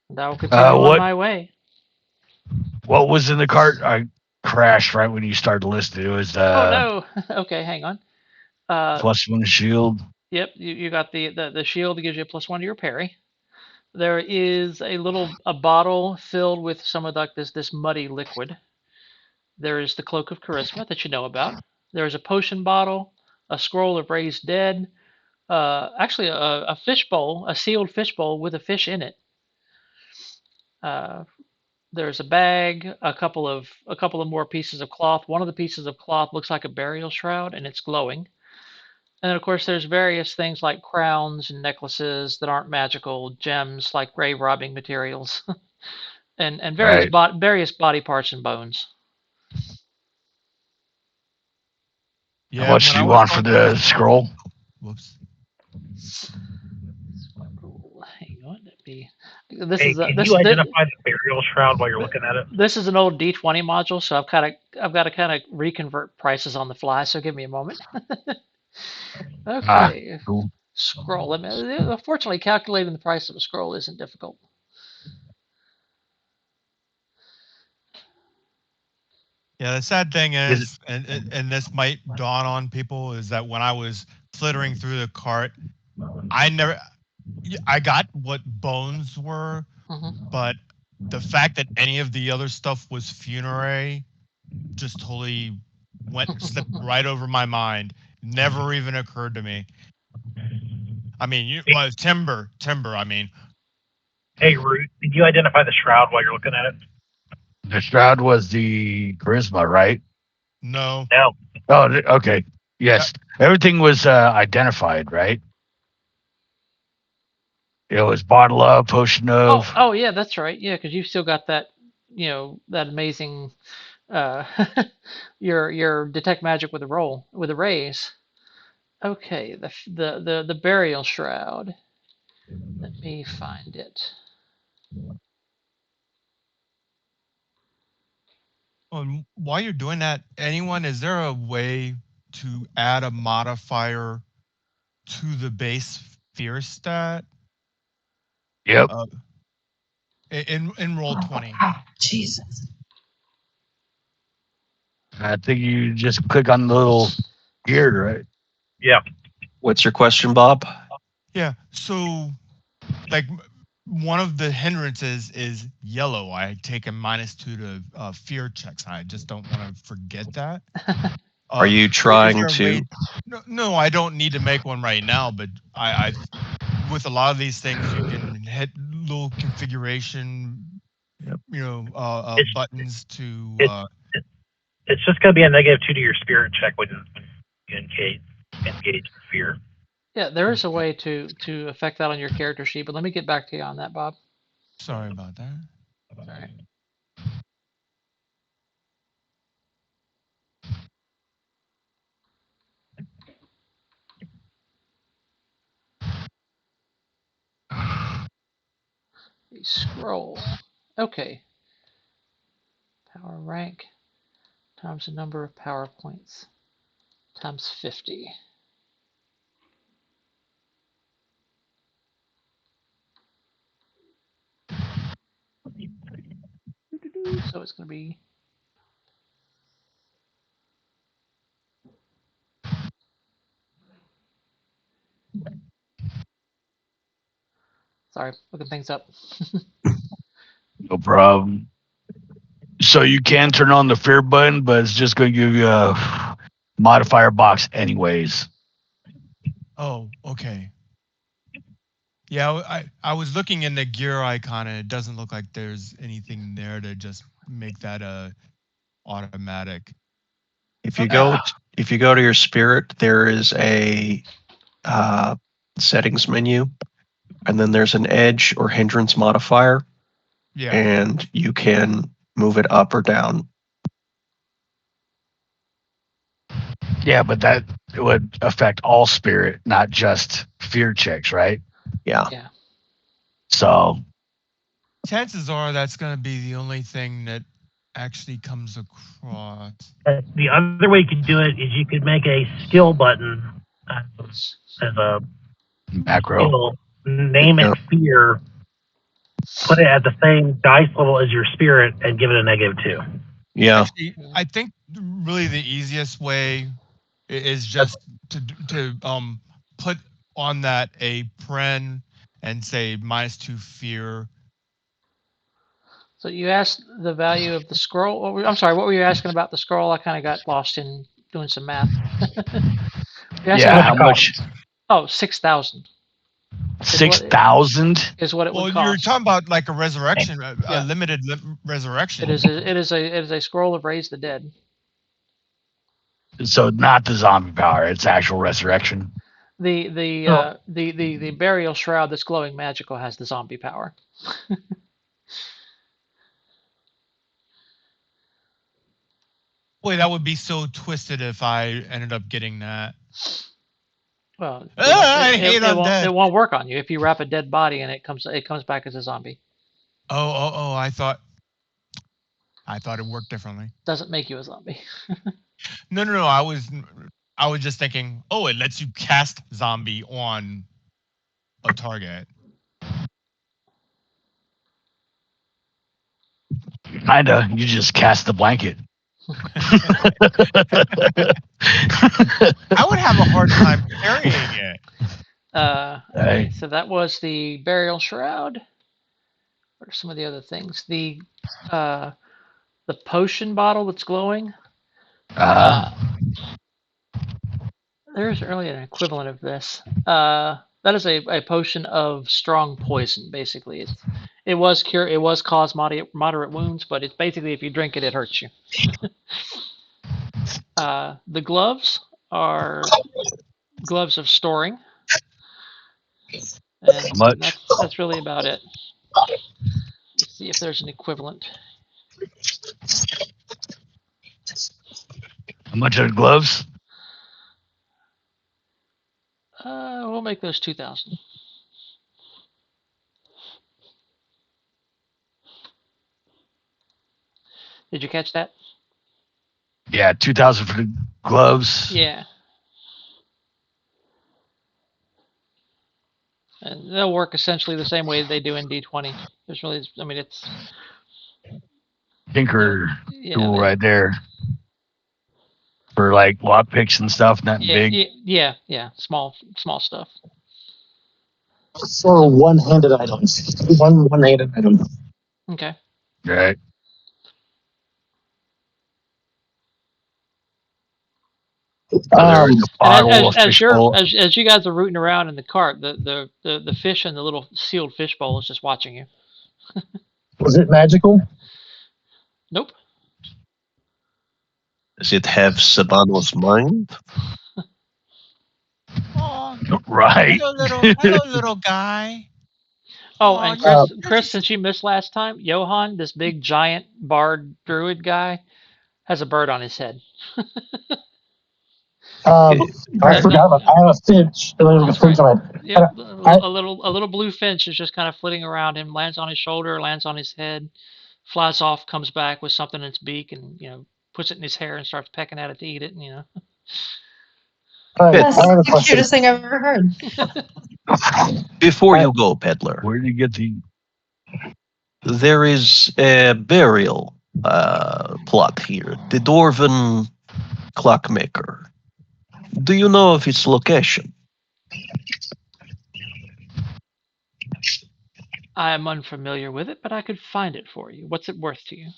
and I will continue on my way. What was in the cart? I crashed right when you started listening. It was Oh no! Okay, hang on. +1 shield. Yep, you got the shield that gives you a +1 to your parry. There is a bottle filled with some of this muddy liquid. There is the cloak of charisma that you know about. There is a potion bottle, a scroll of raised dead, actually a fish bowl, a sealed fish bowl with a fish in it. There's a bag, a couple of more pieces of cloth. One of the pieces of cloth looks like a burial shroud, and it's glowing. And then, of course, there's various things like crowns and necklaces that aren't magical, gems like grave robbing materials, and various various body parts and bones. Yeah, how much do you want for the scroll? Whoops. Hang on, Can you identify the burial shroud while you're looking at it? This is an old D20 module, so I've got to kind of reconvert prices on the fly. So give me a moment. Okay. Cool. Scroll. Fortunately, calculating the price of a scroll isn't difficult. Yeah, the sad thing is, and this might dawn on people, is that when I was flittering through the cart, I got what bones were, but the fact that any of the other stuff was funerary just totally slipped right over my mind. Never even occurred to me. I mean, timber. I mean, Hey, Root, did you identify the shroud while you're looking at it? The shroud was the charisma, right? no. No. Oh, okay. Yes. Everything was identified, right? It was bottle of, potion of. Oh, yeah, that's right. Yeah, because you've still got that, that amazing, uh, your detect magic with the raise. Okay, the burial shroud. Let me find it. While you're doing that, is there a way to add a modifier to the base fear stat? Yep. In roll 20. Jesus. I think you just click on the little gear, right? Yeah. What's your question, Bob? Yeah. So, like, one of the hindrances is yellow. I take a -2 to fear checks. I just don't want to forget that. Are you Is trying there a to? way? No, I don't need to make one right now. But I with a lot of these things, you can hit little configuration, Yep. buttons to. It's just going to be a -2 to your spirit check when you engage fear. Yeah, there is a way to affect that on your character sheet, but let me get back to you on that, Bob. Sorry about that. All right. Scroll. Okay. Power rank times the number of power points times 50. So it's going to be. Sorry, looking things up. No problem. So you can turn on the fear button, but it's just going to give you a modifier box anyways. Oh, okay. Yeah, I was looking in the gear icon, and it doesn't look like there's anything there to just make that automatic. If you go to your spirit, there is a settings menu, and then there's an edge or hindrance modifier. Yeah. And you can move it up or down. Yeah, but that would affect all spirit, not just fear checks, right? Yeah. Yeah. So Chances are that's going to be the only thing that actually comes across. The other way you could do it is you could make a skill button as a macro. skill, name it fear, put it at the same dice level as your spirit, and give it a -2. Yeah. Actually, I think really the easiest way is just to put on that a pren and say -2 fear. So you asked the value of the scroll. I'm sorry, what were you asking about the scroll? I kind of got lost in doing some math. Yeah, how much? Oh, 6,000. 6,000 is what it would cost. Well, you're talking about like a resurrection, a limited resurrection. It is a scroll of raise the dead. So not the zombie power; it's actual resurrection. The burial shroud that's glowing magical has the zombie power. Boy, that would be so twisted if I ended up getting that. Well, it won't work on you if you wrap a dead body and it comes back as a zombie. Oh! I thought it worked differently. Doesn't make you a zombie. No. I was just thinking. Oh, it lets you cast zombie on a target. Kinda. You just cast the blanket. I would have a hard time carrying it. Okay, so that was the burial shroud. What are some of the other things? The potion bottle that's glowing. There's really an equivalent of this. That is a potion of strong poison. Basically, it was cause moderate wounds, but it's basically if you drink it, it hurts you. The gloves are gloves of storing, and How much? that's really about it. Let's see if there's an equivalent. How much are the gloves? We'll make those 2,000. Did you catch that? Yeah, 2,000 for the gloves. Yeah. And they'll work essentially the same way they do in D20. There's really, I mean, it's Tinker yeah, tool right there for like lock picks and stuff. Not big. yeah, small stuff. For one-handed items. One-handed item. Okay. Right. And bottle, fishbowl. as you guys are rooting around in the cart, the fish in the little sealed fish bowl is just watching you. Was it magical? Nope. Does it have Sabano's mind? Oh, Right. hello, little guy. Oh, Aw, and you're Chris, just- since you missed last time, Johan, this big giant bard druid guy, has a bird on his head. I forgot about. I have a finch. That's right. On my head. Yep, a little blue finch is just kind of flitting around him, lands on his shoulder, lands on his head, flies off, comes back with something in its beak, and puts it in his hair and starts pecking at it to eat it. That's the cutest thing I've ever heard. Before you go, peddler, Where did you get the? there is a burial plot here. The Dwarven clockmaker. Do you know of its location? I am unfamiliar with it, but I could find it for you. What's it worth to you?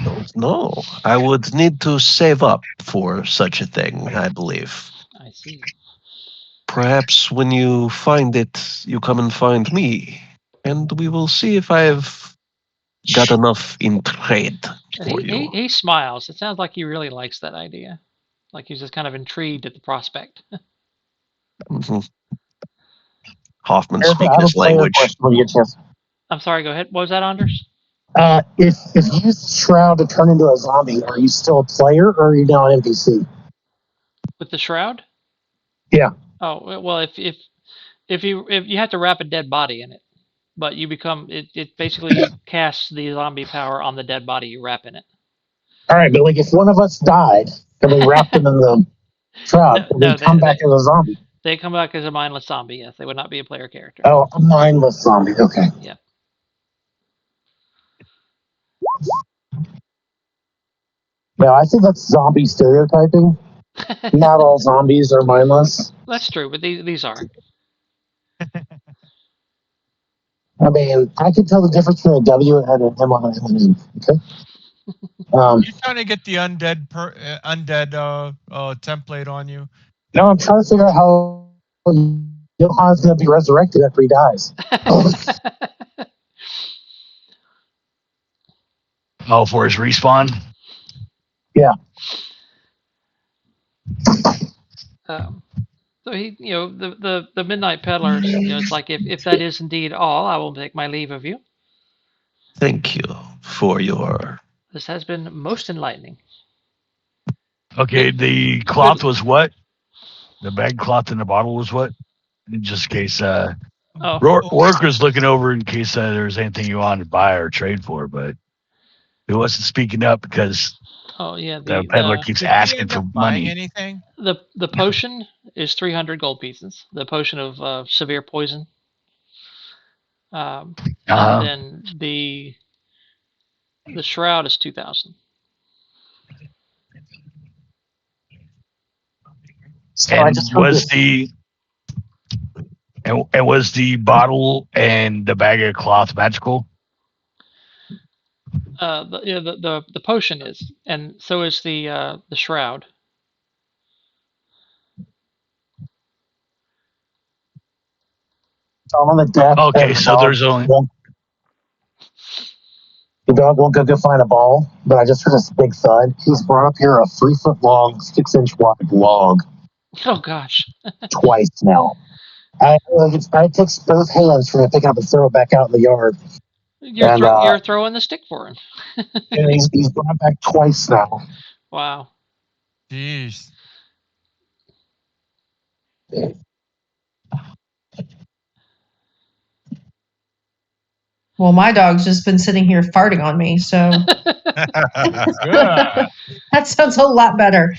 Don't know. I would need to save up for such a thing, I believe. I see. Perhaps when you find it, you come and find me, and we will see if I've got enough in trade for you. He smiles. It sounds like he really likes that idea. Like he's just kind of intrigued at the prospect. Mm-hmm. Hoffman speaking his language. I'm sorry, go ahead. What was that, Anders? If you use the shroud to turn into a zombie, are you still a player or are you now an NPC? With the shroud? Yeah. Oh well, if you have to wrap a dead body in it, but you become it basically casts the zombie power on the dead body you wrap in it. All right, but like if one of us died and we wrapped him in the shroud, we come back as a zombie. They come back as a mindless zombie. Yes, they would not be a player character. Oh, a mindless zombie. Okay. Yeah. No, I think that's zombie stereotyping. Not all zombies are mindless. That's true, but these are. I mean, I can tell the difference between a W and an M on an M. Okay. You're trying to get the undead template on you. No, I'm trying to figure out how Johan's going to be resurrected after he dies. Oh, for his respawn. Yeah. So he, the Midnight Peddler, it's like if that is indeed all, I will take my leave of you. Thank you for your. This has been most enlightening. Okay, the cloth was what? The bag cloth in the bottle was what? In just in case Rourke was looking over in case there's anything you wanted to buy or trade for, but he wasn't speaking up because the peddler keeps asking for money. Anything? The potion is 300 gold pieces. The potion of severe poison. And then the shroud is 2,000. And was the And was the bottle and the bag of cloth magical? The potion is, and so is the shroud. So I'm on the deck. Okay, so there's only. The dog won't go find a ball, but I just heard this big thud. He's brought up here a 3-foot long, 6-inch wide log Oh gosh. twice now. It takes both hands for me to pick it up and throw it back out in the yard. You're throwing the stick for him. And he's brought it back twice now. Wow. Jeez. Well, my dog's just been sitting here farting on me, so Yeah. that sounds a lot better.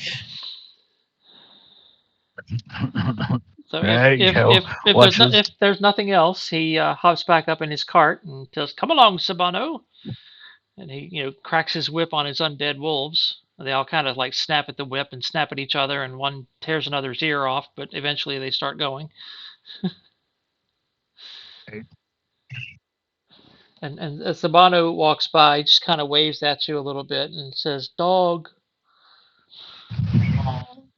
So There you go. if there's nothing else, he hops back up in his cart and says, "Come along, Sabano," and he cracks his whip on his undead wolves. They all kind of like snap at the whip and snap at each other, and one tears another's ear off, but eventually they start going. And as Sabano walks by, he just kind of waves at you a little bit and says, "Dog."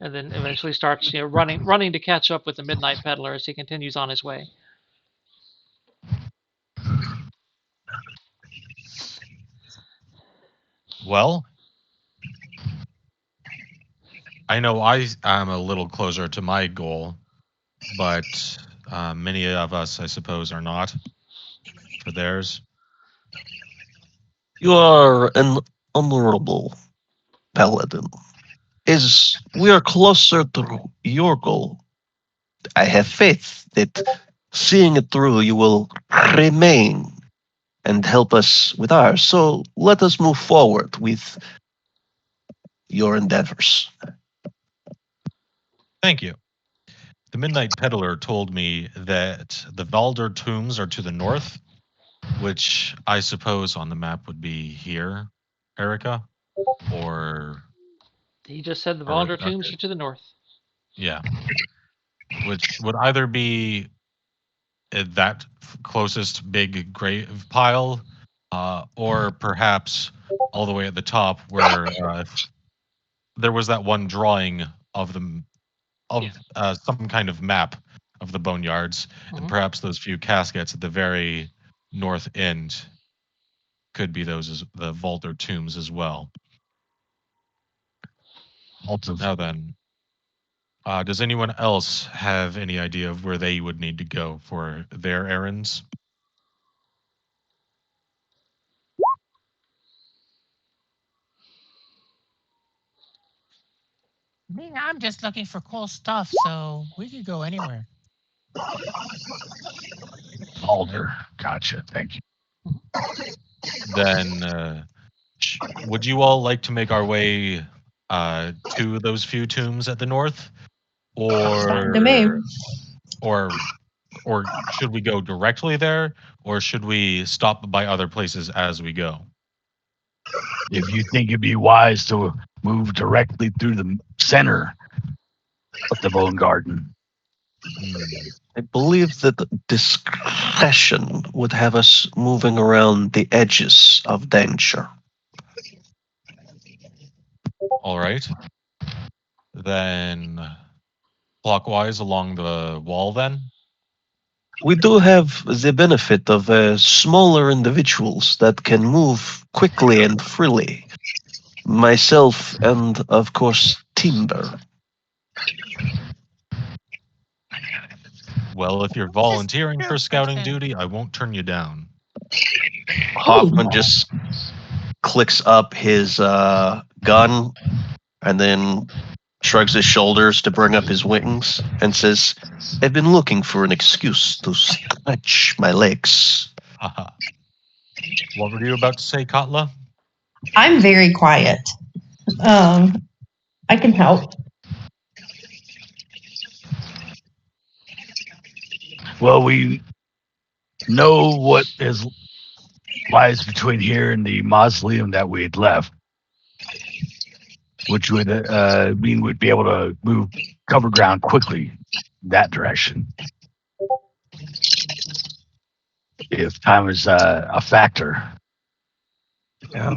And then eventually starts running to catch up with the Midnight Peddler as he continues on his way. Well, I know I am a little closer to my goal, but many of us, I suppose, are not for theirs. You are an honorable paladin. As we are closer to your goal, I have faith that seeing it through, you will remain and help us with ours. So let us move forward with your endeavors. Thank you. The Midnight Peddler told me that the Valder tombs are to the north, which I suppose on the map would be here, Erica, or He just said the Valder tombs are to the north. Yeah, which would either be that closest big grave pile, or perhaps all the way at the top where there was that one drawing of them of some kind of map of the boneyards, and perhaps those few caskets at the very north end could be those as the Valder tombs as well. Now then, does anyone else have any idea of where they would need to go for their errands? I'm just looking for cool stuff, so we could go anywhere. Alder. Gotcha. Thank you. Then, would you all like to make our way to those few tombs at the north, Fine to me. or should we go directly there, or should we stop by other places as we go? If you think it'd be wise to move directly through the center of the Bonegarden. I believe that discretion would have us moving around the edges of danger. All right. Then clockwise along the wall then? We do have the benefit of smaller individuals that can move quickly and freely. Myself and, of course, Timber. Well, if you're volunteering for scouting duty, I won't turn you down. Hoffman just clicks up his gun and then shrugs his shoulders to bring up his wings and says, I've been looking for an excuse to stretch my legs. What were you about to say, Katla? I'm very quiet. I can help. Well, we know what lies between here and the mausoleum that we had left, which would mean we'd be able to cover ground quickly that direction. if time is a factor. Yeah.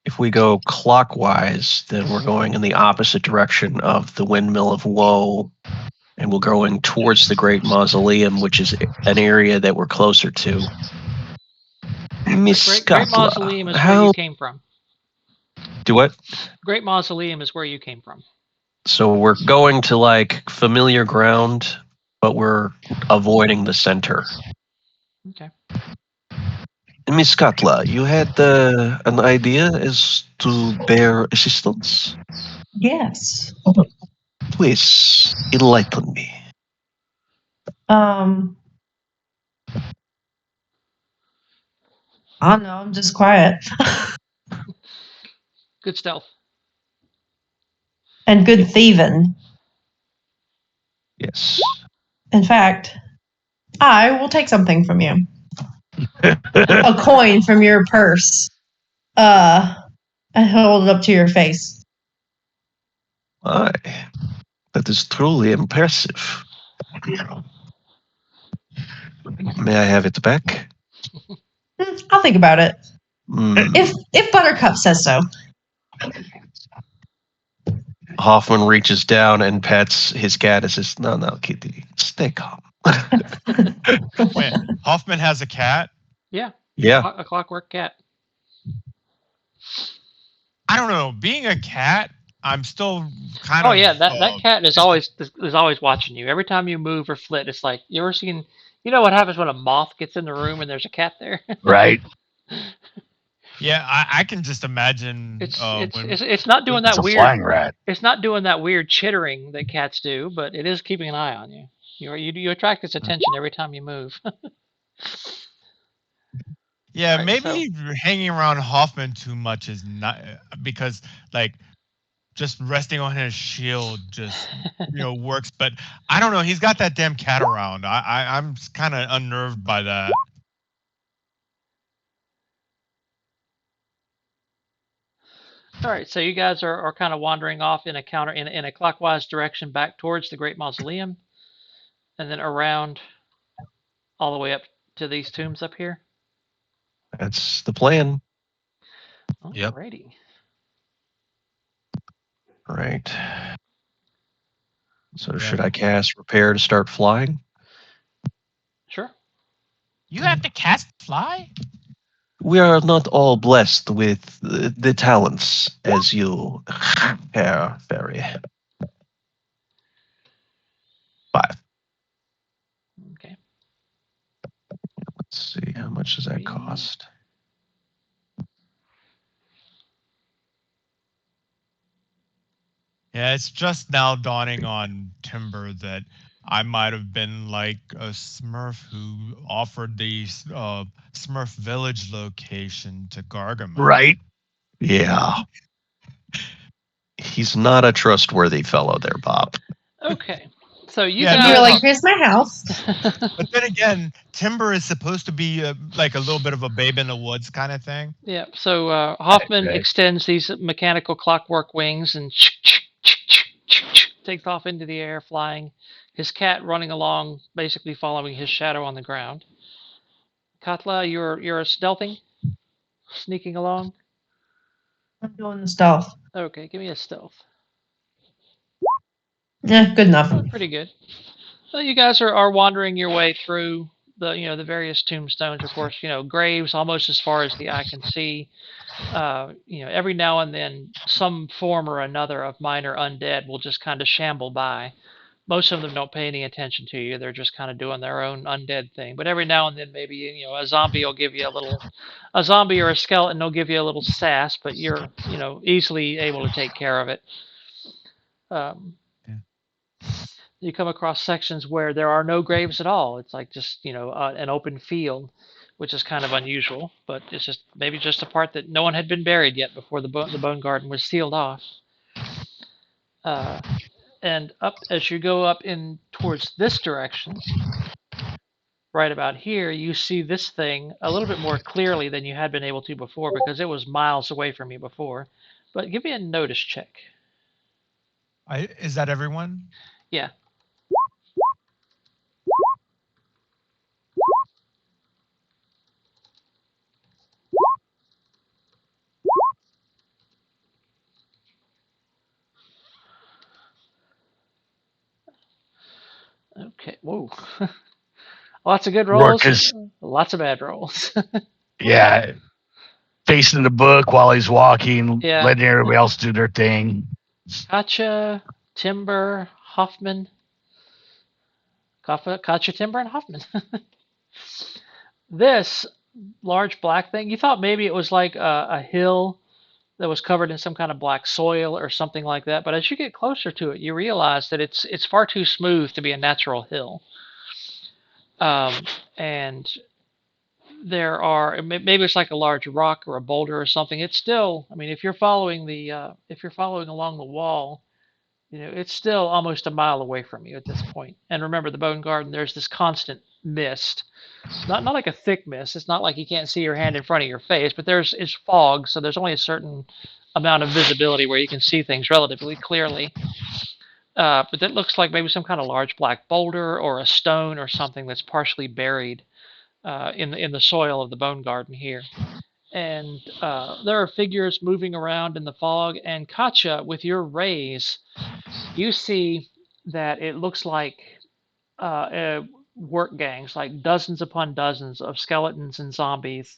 If we go clockwise, then we're going in the opposite direction of the Windmill of Woe, and we're going towards the Great Mausoleum, which is an area that we're closer to. Miss Great Scotla, Mausoleum is where you came from. Do what? Great Mausoleum is where you came from. So we're going to like familiar ground, but we're avoiding the center. Okay. Miss Katla, you had an idea as to their assistance? Yes. Please enlighten me. I don't know. I'm just quiet. Good stealth. And good thieving. Yes. In fact, I will take something from you. A coin from your purse. And hold it up to your face. Aye. That is truly impressive. May I have it back? I'll think about it. Mm. If Buttercup says so. Hoffman reaches down and pets his cat and says, No, Kitty, stay calm. Wait, Hoffman has a cat? Yeah. Yeah. A clockwork cat. I don't know. Being a cat, I'm still kind Oh of. yeah, that cat is always watching you. Every time you move or flit, it's like you ever seen. You know what happens when a moth gets in the room and there's a cat there? Right. Yeah, I can just imagine. It's not doing It's that a weird. flying rat. It's not doing that weird chittering that cats do, but it is keeping an eye on you. You attract its attention every time you move. Yeah, Right, maybe hanging around Hoffman too much is not because like just resting on his shield just works. But I don't know. He's got that damn cat around. I'm kind of unnerved by that. All right, so you guys are kind of wandering off in a clockwise direction back towards the Great Mausoleum, and then around all the way up to these tombs up here. That's the plan. Alrighty. Right. So should I cast Repair to start flying? Sure. You have to cast fly? We are not all blessed with the talents as you, Herr Fairy. 5. Okay. Let's see, how much does that cost? Yeah, it's just now dawning on Timber that I might have been like a Smurf who offered the Smurf Village location to Gargamel. Right. Yeah. He's not a trustworthy fellow there, Bob. Okay. So you Yeah, guys. You're like, here's my house. But then again, Timber is supposed to be like a little bit of a babe in the woods kind of thing. Yeah. So Hoffman Okay. extends these mechanical clockwork wings and takes off into the air, flying. His cat running along, basically following his shadow on the ground. Katla, you're stealthing, sneaking along. I'm doing the stealth. Okay, give me a stealth. Yeah, good enough. Oh, pretty good. So you guys are wandering your way through the various tombstones. Of course, graves almost as far as the eye can see. Every now and then some form or another of minor undead will just kind of shamble by. Most of them don't pay any attention to you. They're just kind of doing their own undead thing. But every now and then, maybe a zombie will give you a zombie or a skeleton will give you a little sass, but you're easily able to take care of it. You come across sections where there are no graves at all. It's like just an open field, which is kind of unusual. But it's just maybe just a part that no one had been buried yet before the bone garden was sealed off. And up as you go up in towards this direction, right about here, you see this thing a little bit more clearly than you had been able to before because it was miles away from you before. But give me a notice check. Is that everyone? Yeah. Okay. Whoa. Lots of good rolls. Rorkus, Lots of bad rolls. yeah, facing the book while he's walking, Yeah. letting everybody else do their thing. Katja, Timber, Hoffman. Katja, Timber, and Hoffman. This large black thing, you thought maybe it was like a hill that was covered in some kind of black soil or something like that. But as you get closer to it, you realize that it's far too smooth to be a natural hill. And there are maybe it's like a large rock or a boulder or something. It's still, I mean, if you're following along the wall, it's still almost a mile away from you at this point. And remember, the Bonegarden, there's this constant mist. Not like a thick mist. It's not like you can't see your hand in front of your face, but it's fog, so there's only a certain amount of visibility where you can see things relatively clearly. But that looks like maybe some kind of large black boulder or a stone or something that's partially buried in the soil of the Bonegarden here. And there are figures moving around in the fog. And Katja, with your rays, you see that it looks like work gangs, like dozens upon dozens of skeletons and zombies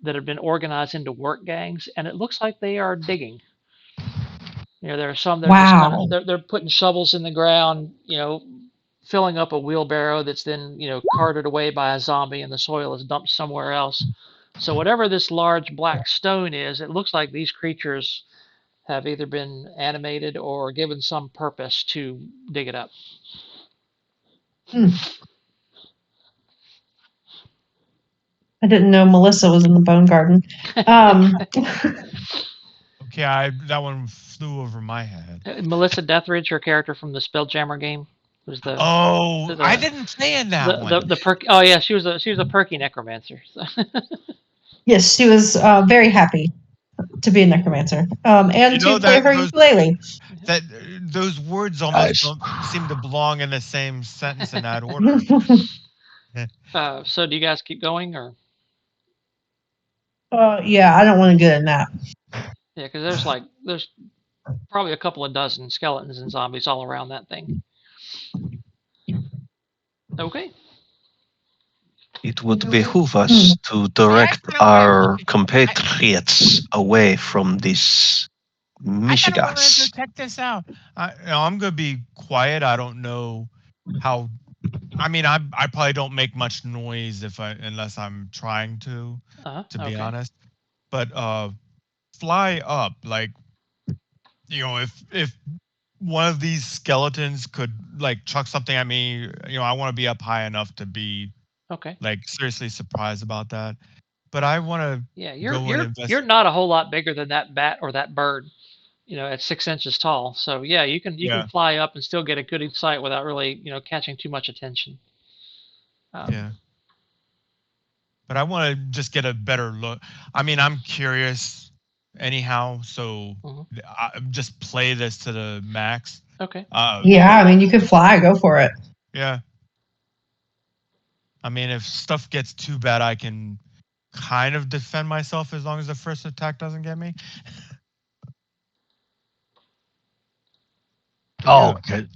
that have been organized into work gangs, and it looks like they are digging. There are some that are just kind of Wow. they're putting shovels in the ground, filling up a wheelbarrow that's then carted away by a zombie, and the soil is dumped somewhere else. So whatever this large black stone is, it looks like these creatures have either been animated or given some purpose to dig it up. Hmm. I didn't know Melissa was in the Bonegarden. Okay, that one flew over my head. Melissa Deathridge, her character from the Spelljammer game, was the Oh, I didn't say in that one. the perk. Oh yeah, she was a perky necromancer. So. Yes, she was very happy to be a necromancer, and to play her ukulele. Those words almost don't seem to belong in the same sentence in that order. So do you guys keep going or? Yeah, I don't want to get in that. Yeah, because there's probably a couple of dozen skeletons and zombies all around that thing. Okay. It would behoove us to direct our compatriots away from this I want to Michigas. go check this out. I'm going to be quiet. I don't know how. I mean, I probably don't make much noise unless I'm trying to be honest. But fly up, like, if one of these skeletons could like chuck something at me, I want to be up high enough to be like seriously surprised about that. But I want to you're not a whole lot bigger than that bat or that bird, at 6 inches tall. So yeah, you can fly up and still get a good sight without really catching too much attention. Yeah. But I want to just get a better look. I mean, I'm curious anyhow, so I just play this to the max. Okay. Yeah, I mean, you could fly. Go for it. Yeah. I mean, if stuff gets too bad, I can kind of defend myself as long as the first attack doesn't get me. Oh, okay.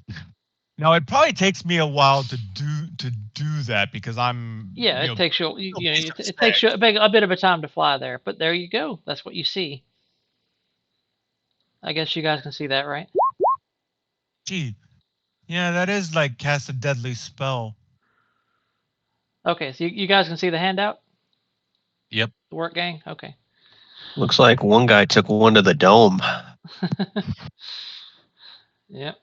Now it probably takes me a while to do that because I'm it takes you it takes you a bit of a time to fly there, but there you go. That's what you see. I guess you guys can see that, right? Gee, yeah, that is like cast a deadly spell. Okay, so you guys can see the handout? Yep. The work gang? Okay. Looks like one guy took one to the dome. Yep.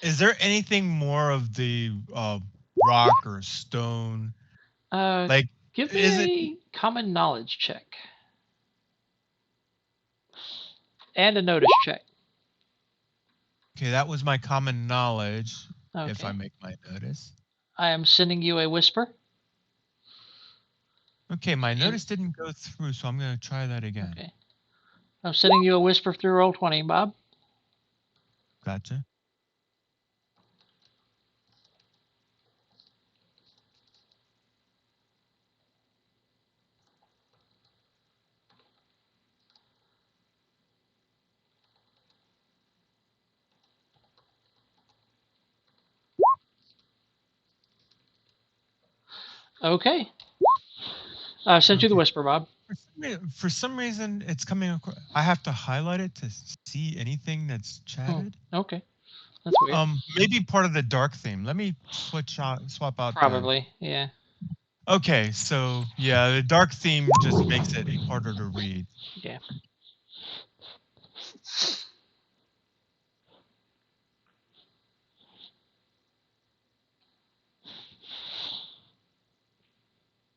Is there anything more of the rock or stone? Give me a common knowledge check. And a notice check. Okay, that was my common knowledge. Okay. If I make my notice. I am sending you a whisper. Okay, my notice didn't go through, so I'm going to try that again. Okay. I'm sending you a whisper through Roll20, Bob. Gotcha. Okay. I sent you the whisper, Bob. For some reason, it's coming across. I have to highlight it to see anything that's chatted. Okay. That's weird. Maybe part of the dark theme. Let me swap out Probably, yeah. Okay, so yeah, the dark theme just makes it harder to read. Yeah.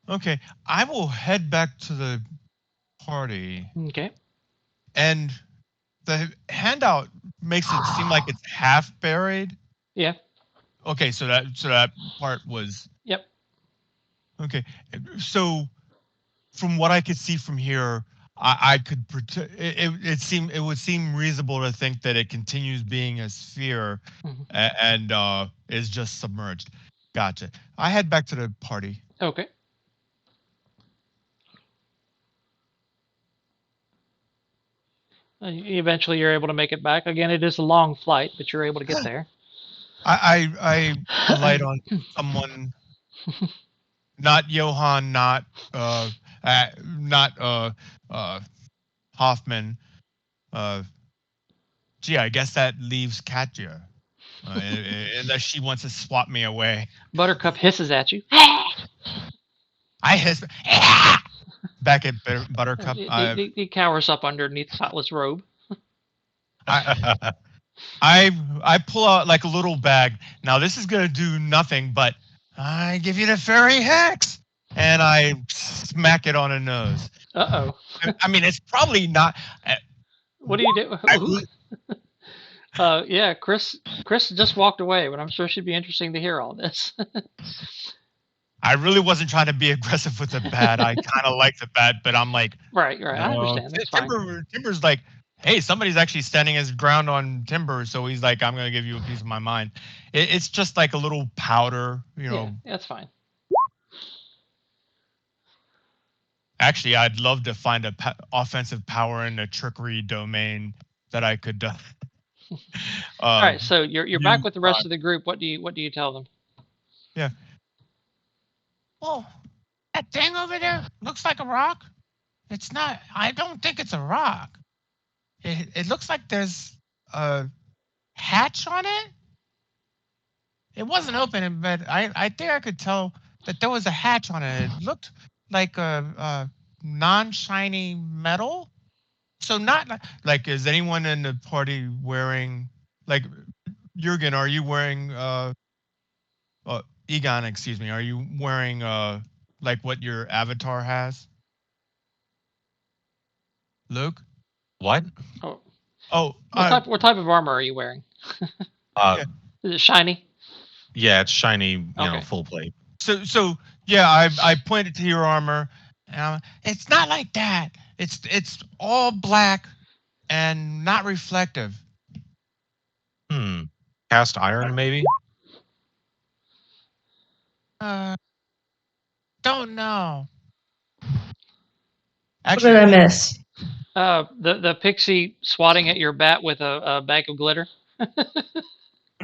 Okay, I will head back to the party. Okay. And the handout makes it seem like it's half buried. Yeah. Okay, so that part was. Yep. Okay, so from what I could see from here, I could it would seem reasonable to think that it continues being a sphere and is just submerged. Gotcha. I head back to the party. Okay. Eventually, you're able to make it back. Again, it is a long flight, but you're able to get there. I alight on someone, not Johann, not Hoffman. Gee, I guess that leaves Katya, unless she wants to swap me away. Buttercup hisses at you. I hiss back at Buttercup. He cowers up underneath Spotless robe. I pull out like a little bag. Now this is gonna do nothing, but I give you the fairy hex, and I smack it on the nose. Uh-oh. I mean, it's probably not. What do you do? Yeah, Chris just walked away, but I'm sure she'd be interesting to hear all this. I really wasn't trying to be aggressive with the bat. I kind of like the bat, but I'm like, right. No, I understand. That's fine. Timber's like, hey, somebody's actually standing his ground on Timber, so he's like, I'm gonna give you a piece of my mind. It's just like a little powder, Yeah, that's fine. Actually, I'd love to find a offensive power in the trickery domain that I could. All right, so you're back with the rest of the group. What do you tell them? Yeah. Well, that thing over there looks like a rock. It's not. I don't think it's a rock. It looks like there's a hatch on it. It wasn't open, but I think I could tell that there was a hatch on it. It looked like a non-shiny metal. So not like, is anyone in the party wearing, like, Jürgen, are you wearing Egon, excuse me, are you wearing like what your avatar has? Luke? What? Oh, what type of armor are you wearing? Yeah. Is it shiny? Yeah, it's shiny, you know, full plate. So yeah, I pointed to your armor. And it's not like that. It's all black and not reflective. Cast iron, maybe? Don't know. Actually, what did I miss? The pixie swatting at your bat with a bag of glitter.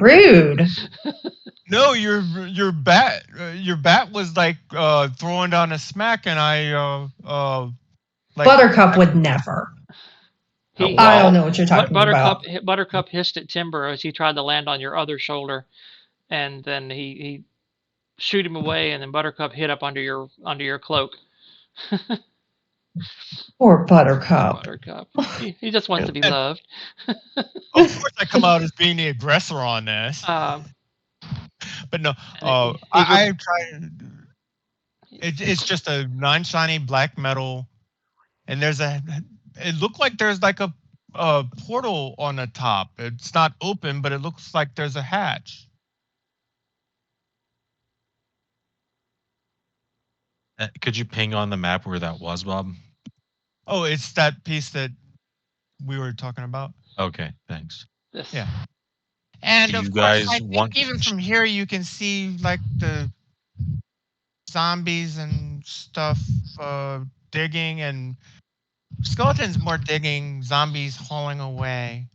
Rude. No, your bat was like throwing down a smack, and I like, Buttercup would never. I don't know what you're talking about. Buttercup hissed at Timber as he tried to land on your other shoulder, and then he shoot him away, and then Buttercup hid up under your cloak. Poor Buttercup. He just wants to be loved. Of course, I come out as being the aggressor on this. But no, I try. It's just a non-shiny black metal, and it looked like there's like a portal on the top. It's not open, but it looks like there's a hatch. Could you ping on the map where that was, Bob? Oh, it's that piece that we were talking about. Okay, thanks. Yes. Yeah. And of course, I think even from here you can see like the zombies and stuff digging, and skeletons more digging, zombies hauling away.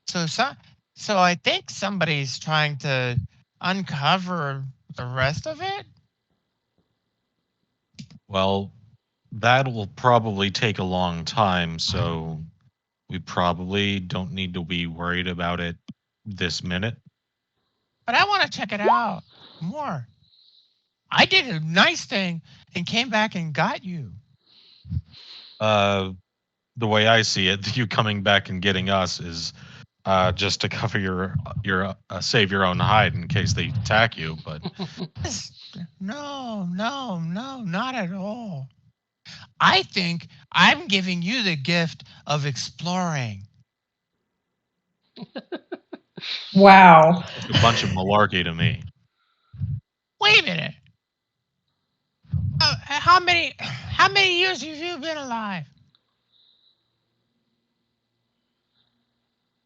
So I think somebody's trying to uncover the rest of it? Well, that will probably take a long time, so we probably don't need to be worried about it this minute. But I want to check it out more. I did a nice thing and came back and got you. The way I see it, you coming back and getting us is just to cover your save your own hide in case they attack you. But No, not at all. I think I'm giving you the gift of exploring. Wow. it's a bunch of malarkey to me. Wait a minute. How many years have you been alive?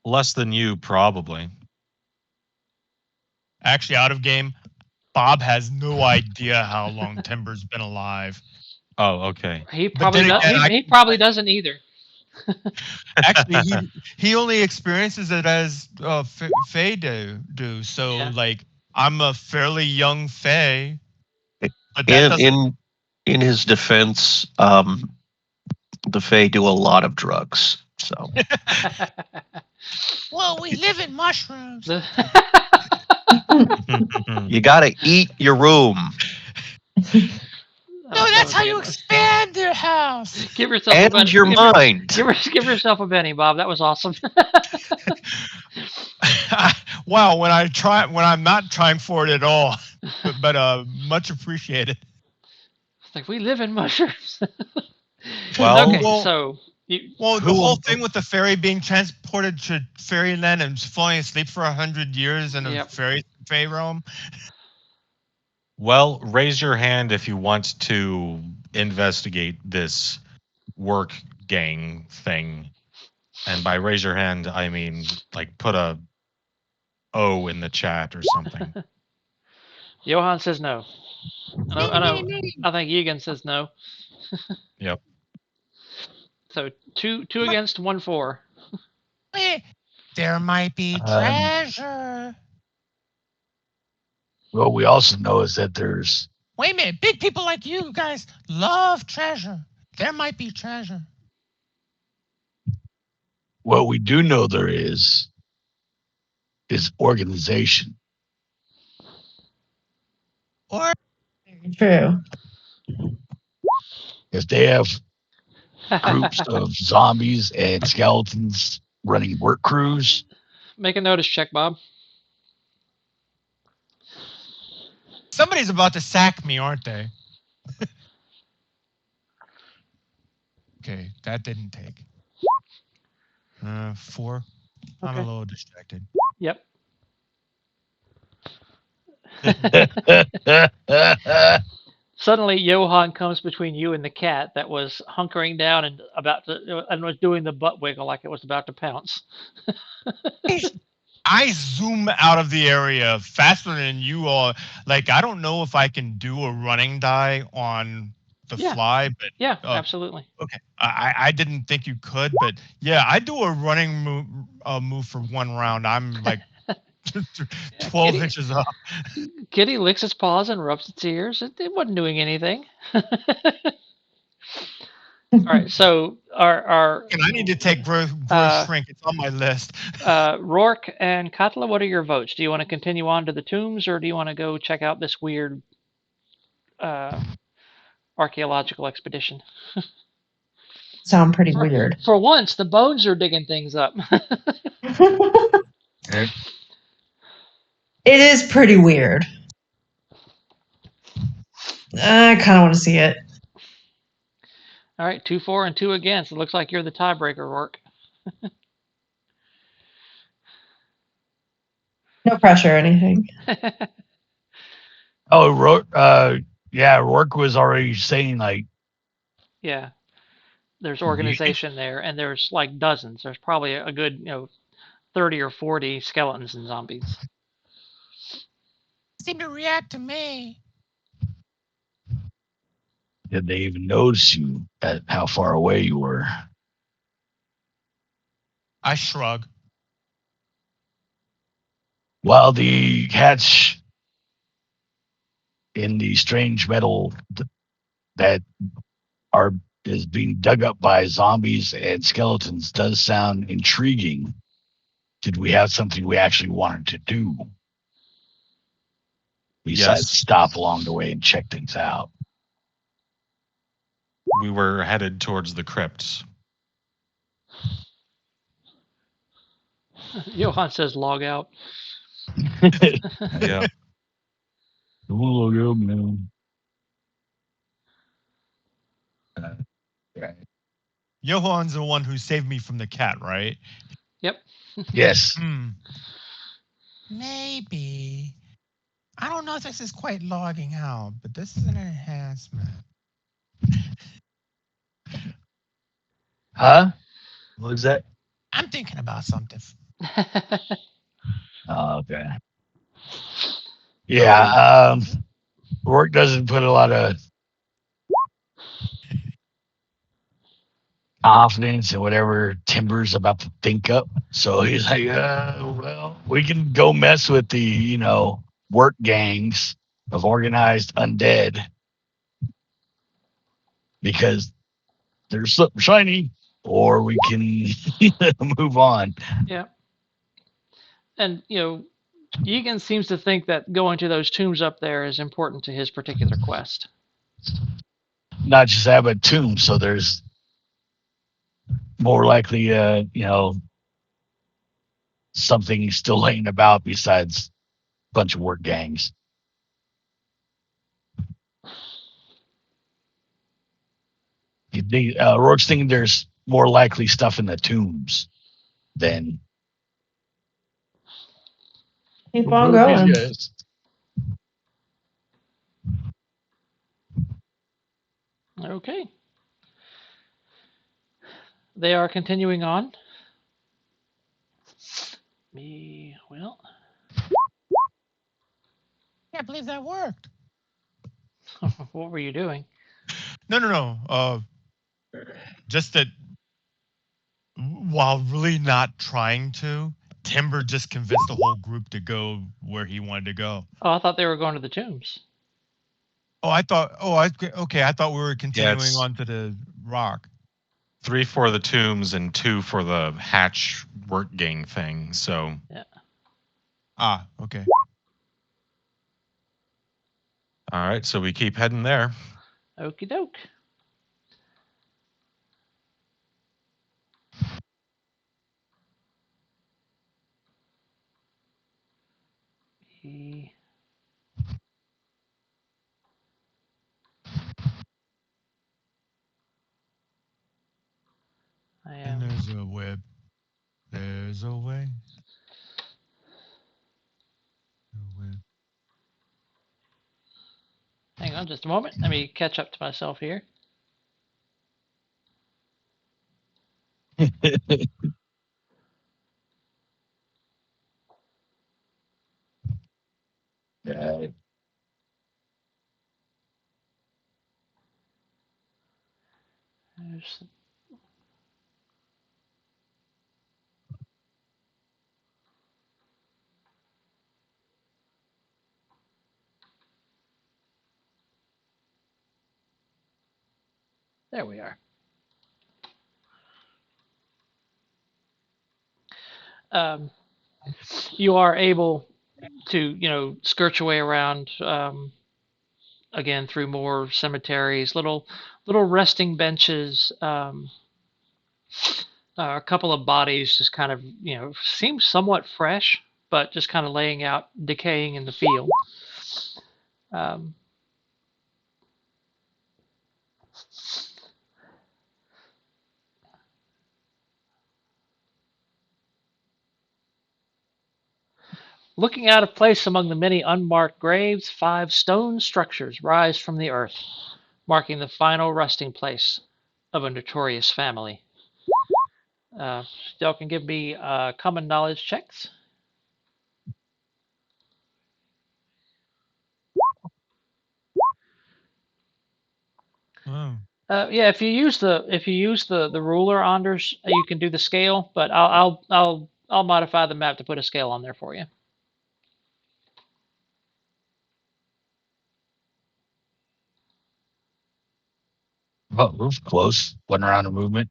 Less than you, probably. Actually, out of game, Bob has no idea how long Timber's been alive. Oh, okay. He But probably then again, he probably doesn't either. actually, he only experiences it as Fae do. So, Yeah. like, I'm a fairly young Fae. But that In doesn't. in his defense, the Fae do a lot of drugs. So Well, we live in mushrooms. you gotta eat your room. No, that's how you expand their house. Give yourself a And Benny. your mind. Give yourself a Benny, Bob. That was awesome. Wow, when I'm not trying for it at all, but much appreciated. It's like we live in mushrooms. Well, okay, well- so Well, the whole thing with the fairy being transported to fairyland and falling asleep for 100 years in a Yep. fairy realm. well, raise your hand if you want to investigate this work gang thing. And by raise your hand, I mean like put a O in the chat or something. Johan says no. I know. I think Egan says no. Yep. So two against 1 for. There might be treasure. What we also know is that there's Wait a minute. Big people like you guys love treasure. There might be treasure. what we do know there is organization. Or True. If they have groups of zombies and skeletons running work crews, Make a notice check, Bob. Somebody's about to sack me, aren't they? Okay, that didn't take. 4. I'm a Okay. little distracted. Yep. Suddenly, Johan comes between you and the cat that was hunkering down and was doing the butt wiggle like it was about to pounce. I zoom out of the area faster than you all. Like, I don't know if I can do a running die on the fly, but Yeah, absolutely. okay. I didn't think you could, but yeah, I do a running move for 1 round. I'm like 12 inches up. Kitty licks its paws and rubs its ears. It wasn't doing anything. All right, so our And I need to take gross shrink. It's on my list. Rourke and Katla, what are your votes? Do you want to continue on to the tombs, or do you want to go check out this weird archaeological expedition? Sound pretty weird. For once, the bones are digging things up. It is pretty weird. I kind of want to see it. All right, 2 for and 2 against. It looks like you're the tiebreaker, Rourke. No pressure or anything. oh, Rourke, Rourke was already saying like, Yeah, there's organization there, and there's like dozens. There's probably a good 30 or 40 skeletons and zombies. seem to react to me. did they even notice you at how far away you were? I shrug. While the hatch in the strange metal that is being dug up by zombies and skeletons does sound intriguing. Did we have something we actually wanted to do besides Yes. stop along the way and check things out? We were headed towards the crypts. Johan says log out. Yeah. Johan's the one who saved me from the cat, right? Yep. Yes. Maybe. I don't know if this is quite logging out, but this is an enhancement. Huh? What was that? I'm thinking about something. Oh, okay. Yeah. Rourke doesn't put a lot of confidence in whatever Timber's about to think up. So he's like, well, we can go mess with the, work gangs of organized undead because there's something shiny, or we can move on. Yeah. And, Egan seems to think that going to those tombs up there is important to his particular quest. Not just have a tomb, so there's more likely, something still laying about besides a bunch of work gangs. Rourke's thinking there's more likely stuff in the tombs than. Keep on going. Yes. Okay. They are continuing on. Well. Can't believe that worked. What were you doing? No. Just that while really not trying to, Timber just convinced the whole group to go where he wanted to go. Oh, I thought they were going to the tombs. I thought we were continuing on to the rock. 3 for the tombs and 2 for the hatch work gang thing. So yeah. Okay. All right, so we keep heading there. Okie doke. And there's a web. There's a way. Hang on just a moment. Let me catch up to myself here. Right. There we are. You are able to, skirt your way around again through more cemeteries, little resting benches, a couple of bodies just kind of seem somewhat fresh, but just kind of laying out, decaying in the field. Looking out of place among the many unmarked graves, 5 stone structures rise from the earth, marking the final resting place of a notorious family. Y'all can give me common knowledge checks. Oh. Yeah, if you use the ruler, Anders, you can do the scale, but I'll modify the map to put a scale on there for you. Oh, roof close. Wasn't around the movement.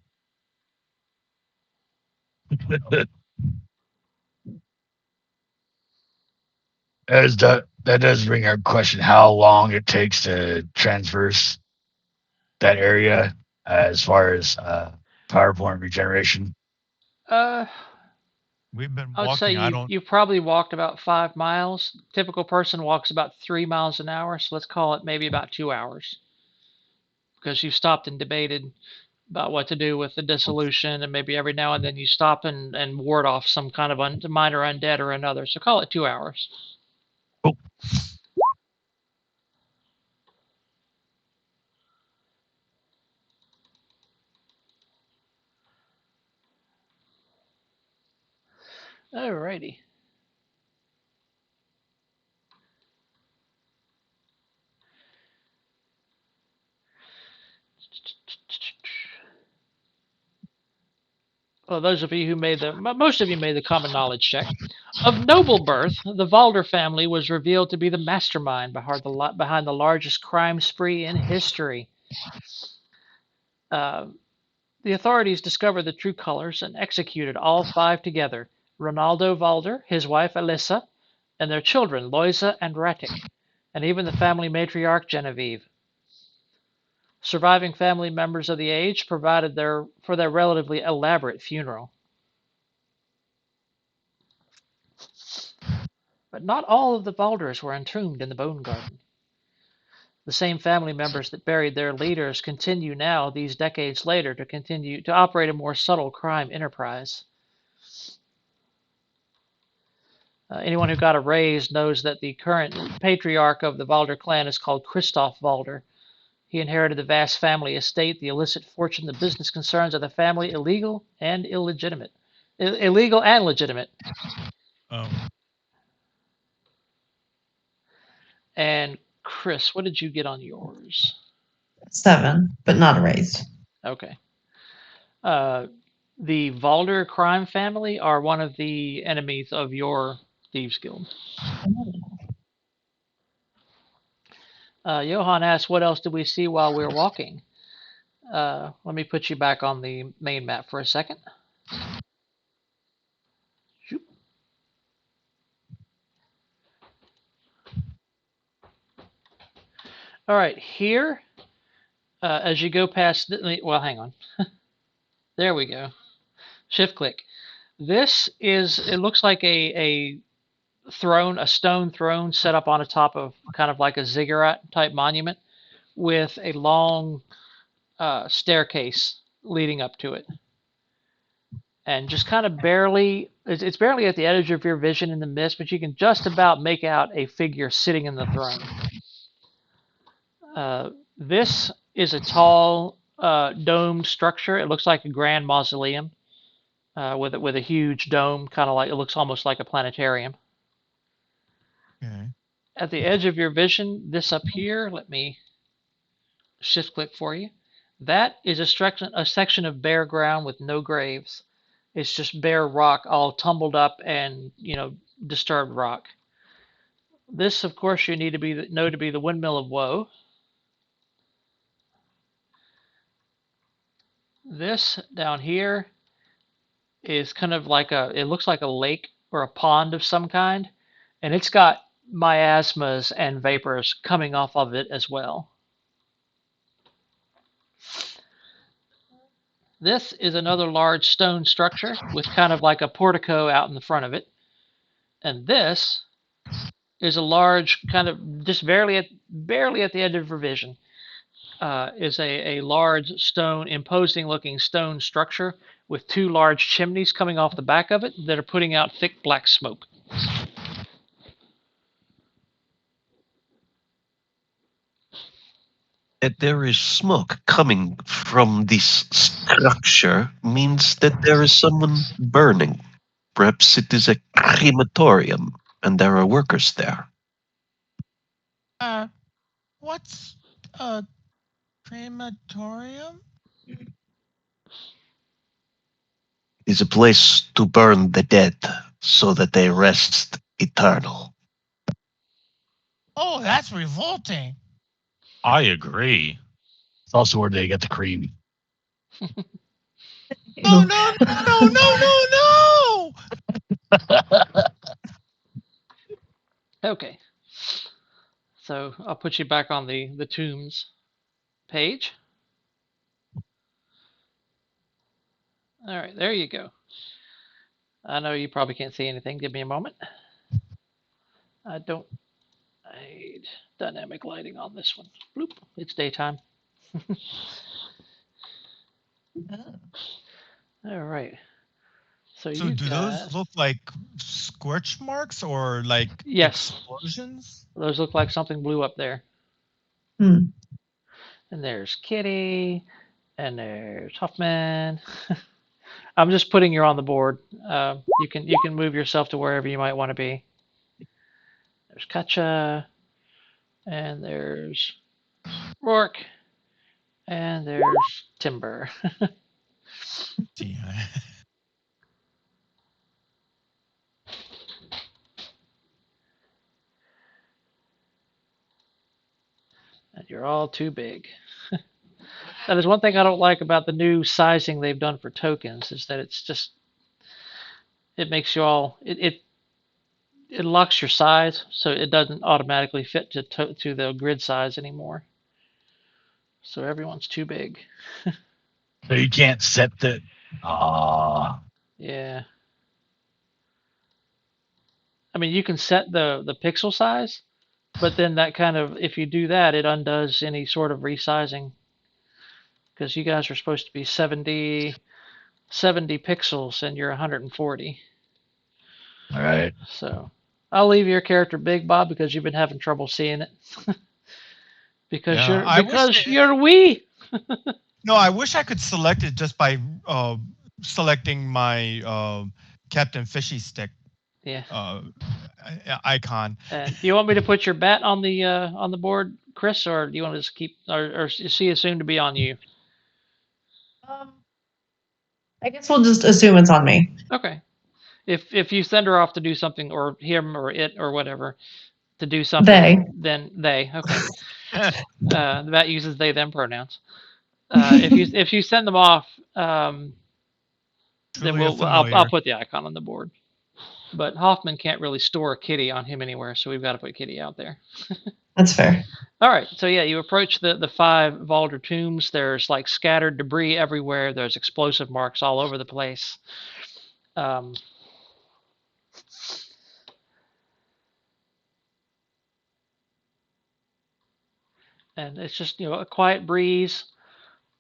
That does bring up a question how long it takes to transverse that area as far as PowerPoint regeneration. Uh, We've been I would say walking. I you don't. you probably walked about 5 miles. Typical person walks about 3 miles an hour, so let's call it maybe about 2 hours. Because you stopped and debated about what to do with the dissolution, and maybe every now and then you stop and ward off some kind of minor undead or another. So call it 2 hours. Oh, Alrighty. Well, those of you who most of you made the common knowledge check. Of noble birth, the Valder family was revealed to be the mastermind behind the largest crime spree in history. Uh, the authorities discovered the true colors and executed all five together: Ronaldo Valder, his wife Elissa, and their children Loisa and Ratic, and even the family matriarch Genevieve. Surviving family members of the age provided for their relatively elaborate funeral. But not all of the Valders were entombed in the Bonegarden. The same family members that buried their leaders continue now, these decades later, to operate a more subtle crime enterprise. Anyone who got a raise knows that the current patriarch of the Valder clan is called Christoph Valder. He inherited the vast family estate, the illicit fortune, the business concerns of the family, illegal and illegitimate. Illegal and legitimate. Oh, And Chris, what did you get on yours? 7, but not erased. Okay. The Valder crime family are one of the enemies of your Thieves Guild. Johan asks, what else did we see while we were walking? Let me put you back on the main map for a second. All right, here, as you go past, well, hang on. There we go. Shift click. This is, it looks like a throne, a stone throne set up on the top of kind of like a ziggurat type monument with a long staircase leading up to it. And just kind of barely, it's barely at the edge of your vision in the mist, but you can just about make out a figure sitting in the throne. This is a tall domed structure. It looks like a grand mausoleum with a huge dome, kind of like, it looks almost like a planetarium. okay. At the edge of your vision, this up here, let me shift click for you. That is a section of bare ground with no graves. It's just bare rock, all tumbled up and, disturbed rock. This, of course, you need to know to be the Windmill of Woe. This down here is kind of like it looks like a lake or a pond of some kind, and it's got miasmas and vapors coming off of it as well. This is another large stone structure with kind of like a portico out in the front of it. And this is a large, kind of just barely at the edge of your vision, is a large stone, imposing looking stone structure with two large chimneys coming off the back of it that are putting out thick black smoke. That there is smoke coming from this structure means that there is someone burning. Perhaps it is a crematorium and there are workers there. What's a crematorium? It is a place to burn the dead so that they rest eternal. Oh, that's revolting. I agree. It's also where they get the cream. No, no, no, no, no, no! Okay. So I'll put you back on the tombs page. All right, there you go. I know you probably can't see anything. Give me a moment. I need dynamic lighting on this one. Bloop. It's daytime. All right. So you do guys. those look like scorch marks or like Yes. explosions? Those look like something blew up there. Hmm. And there's Kitty, and there's Huffman. I'm just putting you on the board. You can move yourself to wherever you might want to be. There's Katcha, and there's Rourke, and there's Timber. Yeah. And you're all too big. That is one thing I don't like about the new sizing they've done for tokens is that it's just it makes you all it locks your size so it doesn't automatically fit to the grid size anymore. So everyone's too big. So you can't set the. Yeah. I mean, you can set the pixel size, but then that kind of if you do that, it undoes any sort of resizing because you guys are supposed to be 70 pixels and you're 140. All right. So I'll leave your character big, Bob, because you've been having trouble seeing it. because Yeah, you're wee. No, I wish I could select it just by selecting my Captain Fishy stick Yeah. icon. And do you want me to put your bat on the board, Chris, or do you want to just keep, or is she assumed to be on you? I guess we'll just assume it's on me. Okay. If you send her off to do something, or him, or it, or whatever, to do something, then they. Okay. The bat uses they them pronouns. If you send them off, then I'll put the icon on the board. But Hoffman can't really store Kitty on him anywhere, so we've got to put Kitty out there. That's fair. All right, so yeah, you approach the 5 Valder tombs. There's like scattered debris everywhere. There's explosive marks all over the place. And it's just a quiet breeze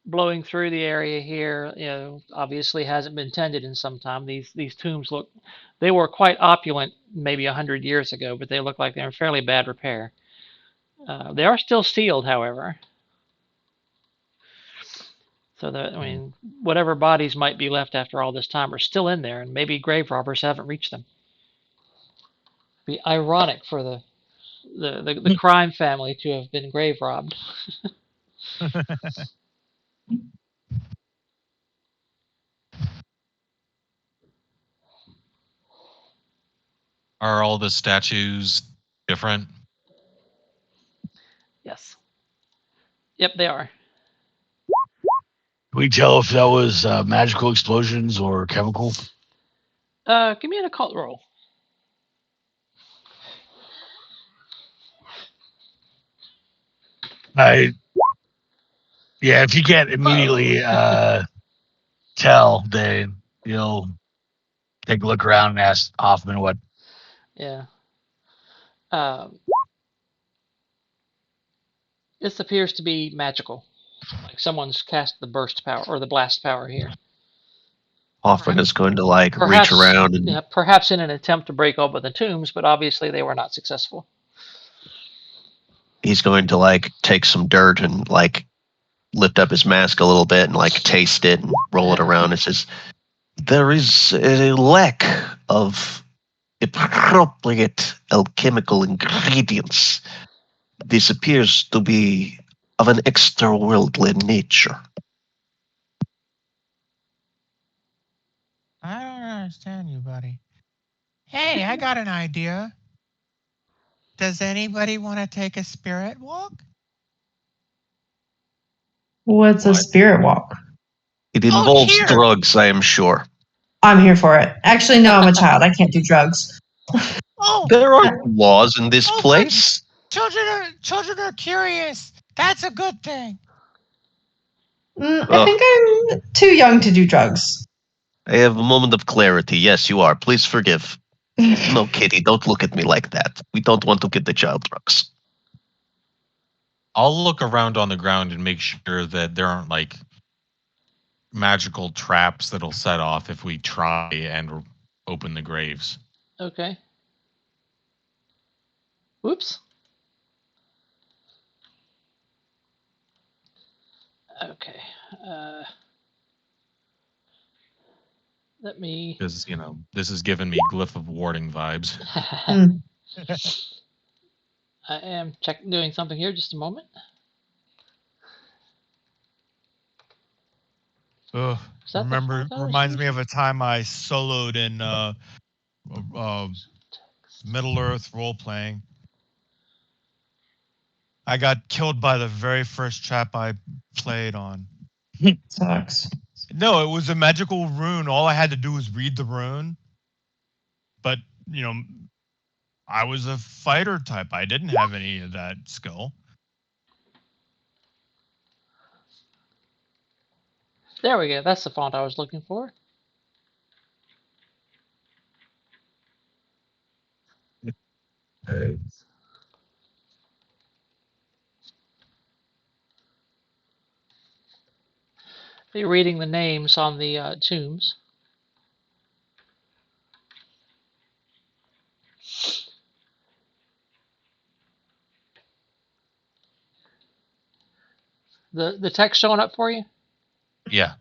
blowing through the area here. Obviously hasn't been tended in some time. These tombs they were quite opulent maybe 100 years ago, but they look like they're in fairly bad repair. They are still sealed, however. So that whatever bodies might be left after all this time are still in there, and maybe grave robbers haven't reached them. It'd be ironic for the crime family to have been grave robbed. Are all the statues different? Yes. Yep, they are. Can we tell if that was magical explosions or chemical? Give me an occult roll. Yeah, if you can't immediately tell, then you'll take a look around and ask Hoffman what. Yeah. This appears to be magical. Like someone's cast the burst power or the blast power here. Hoffman is going to Perhaps, reach around and perhaps in an attempt to break open the tombs, but obviously they were not successful. he's going to take some dirt and lift up his mask a little bit and taste it and roll it around. It says, there is a lack of appropriate alchemical ingredients. This appears to be of an extraworldly nature. I don't understand you, buddy. Hey, I got an idea. Does anybody want to take a spirit walk? What's a What? spirit walk? It involves here. drugs, I am sure. I'm here for it. Actually, no, I'm a child. I can't do drugs. Oh, There are laws in this place. children are curious. That's a good thing. I think I'm too young to do drugs. I have a moment of clarity. Yes, you are. Please forgive. No, Kitty, don't look at me like that. We don't want to get the child drugs. I'll look around on the ground and make sure that there aren't like magical traps that'll set off if we try and open the graves. Okay. Whoops. Okay. Let me. Because, this is giving me Glyph of Warding vibes. I am doing something here. Just a moment. Reminds me of a time I soloed in Middle Earth role playing. I got killed by the very first trap I played on. Sucks. No, it was a magical rune. All I had to do was read the rune. But, I was a fighter type. I didn't have any of that skill. There we go. That's the font I was looking for. Okay. Be reading the names on the tombs. The text showing up for you? Yeah.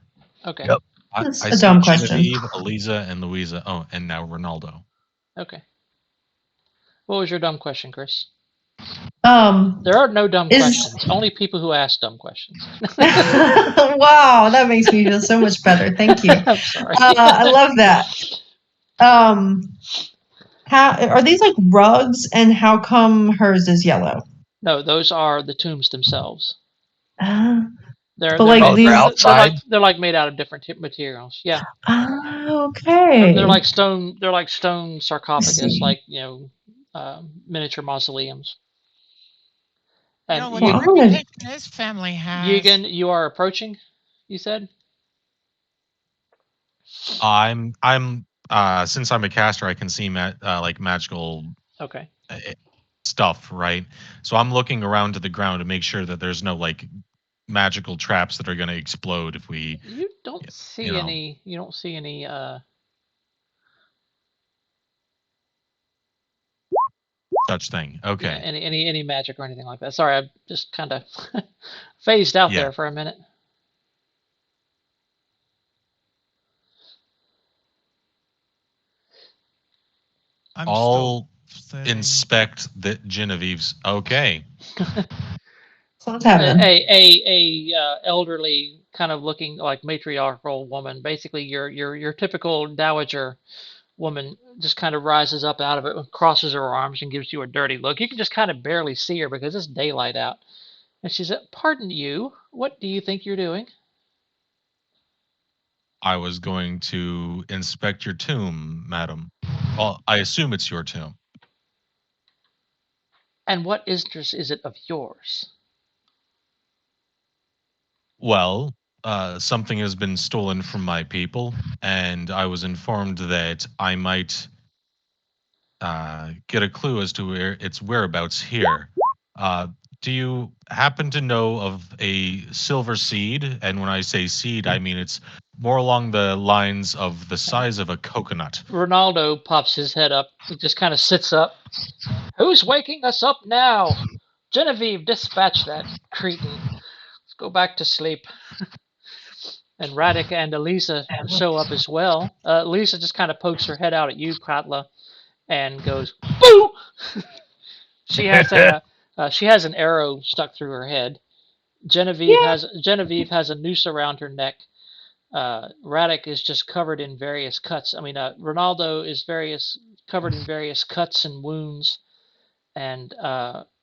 Okay. Yep. That's I a see dumb question. Genevieve, Eliza, and Louisa. Oh, and now Ronaldo. Okay. What was your dumb question, Chris? Um, There are no dumb questions. Only people who ask dumb questions. Wow, that makes me feel so much better. Thank you. I'm sorry. I love that. How are these like rugs, and how come hers is yellow? No, those are the tombs themselves. But They're like Oh, they're these, outside. they're like made out of different materials. Yeah. Okay. They're like stone. They're like stone sarcophagus, see. like miniature mausoleums. And What a Well, I'm gonna. reputation his family has. Eugen, you are approaching. You said. I'm since I'm a caster, I can see like magical Okay. stuff, right? So I'm looking around to the ground to make sure that there's no like magical traps that are going to explode if we. You don't see any. You don't see any. Such thing. Okay. Yeah, any magic or anything like that. Sorry, I just kind of phased out there for a minute. I'll inspect the Genevieve's. Okay. What's happening? A elderly kind of looking like matriarchal woman, basically your typical dowager woman, just kind of rises up out of it, crosses her arms, and gives you a dirty look. You can just kind of barely see her because it's daylight out. And she said, "Pardon you, what do you think you're doing?" I was going to inspect your tomb, madam. Well, I assume it's your tomb. And what interest is it of yours? Well, something has been stolen from my people, and I was informed that I might get a clue as to where its whereabouts here. Do you happen to know of a silver seed? And when I say seed, I mean it's more along the lines of the size of a coconut. Ronaldo pops his head up. He just kind of sits up. Who's waking us up now? Genevieve, dispatch that cretin. Let's go back to sleep. And Radek and Elisa show up as well. Elisa just kind of pokes her head out at you, Katla, and goes, "Boo!" She has an arrow stuck through her head. Genevieve has a noose around her neck. Radek is just covered in various cuts. I mean, Ronaldo is covered in various cuts and wounds, and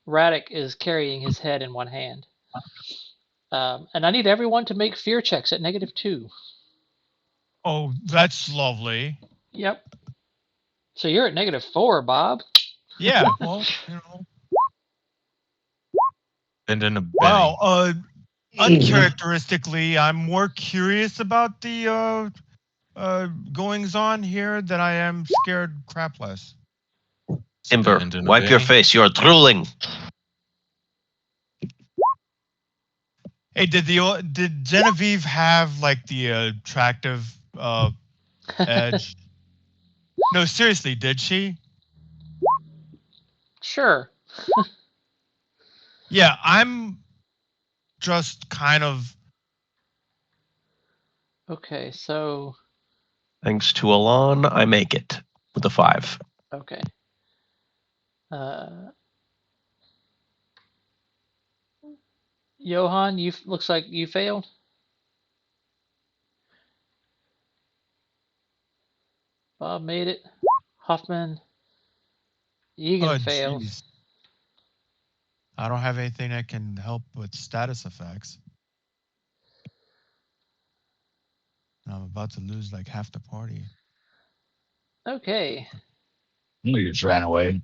Radek is carrying his head in one hand. And I need everyone to make fear checks at -2. Oh, that's lovely. Yep. So you're at -4, Bob. Yeah. Well, you know. And in a Wow. Benny. Uncharacteristically, I'm more curious about the goings on here than I am scared crapless. Timber, And in a wipe your Benny. face. You're drooling. Hey, did Genevieve have like the attractive edge? No, seriously, did she? Sure. Yeah, I'm just kind of. Okay, so Thanks to Alon, I make it with a 5. okay. Johan, you looks like you failed. Bob made it. Hoffman, Egan Oh, failed. jeez. I don't have anything that can help with status effects. And I'm about to lose like half the party. Okay. You just ran away.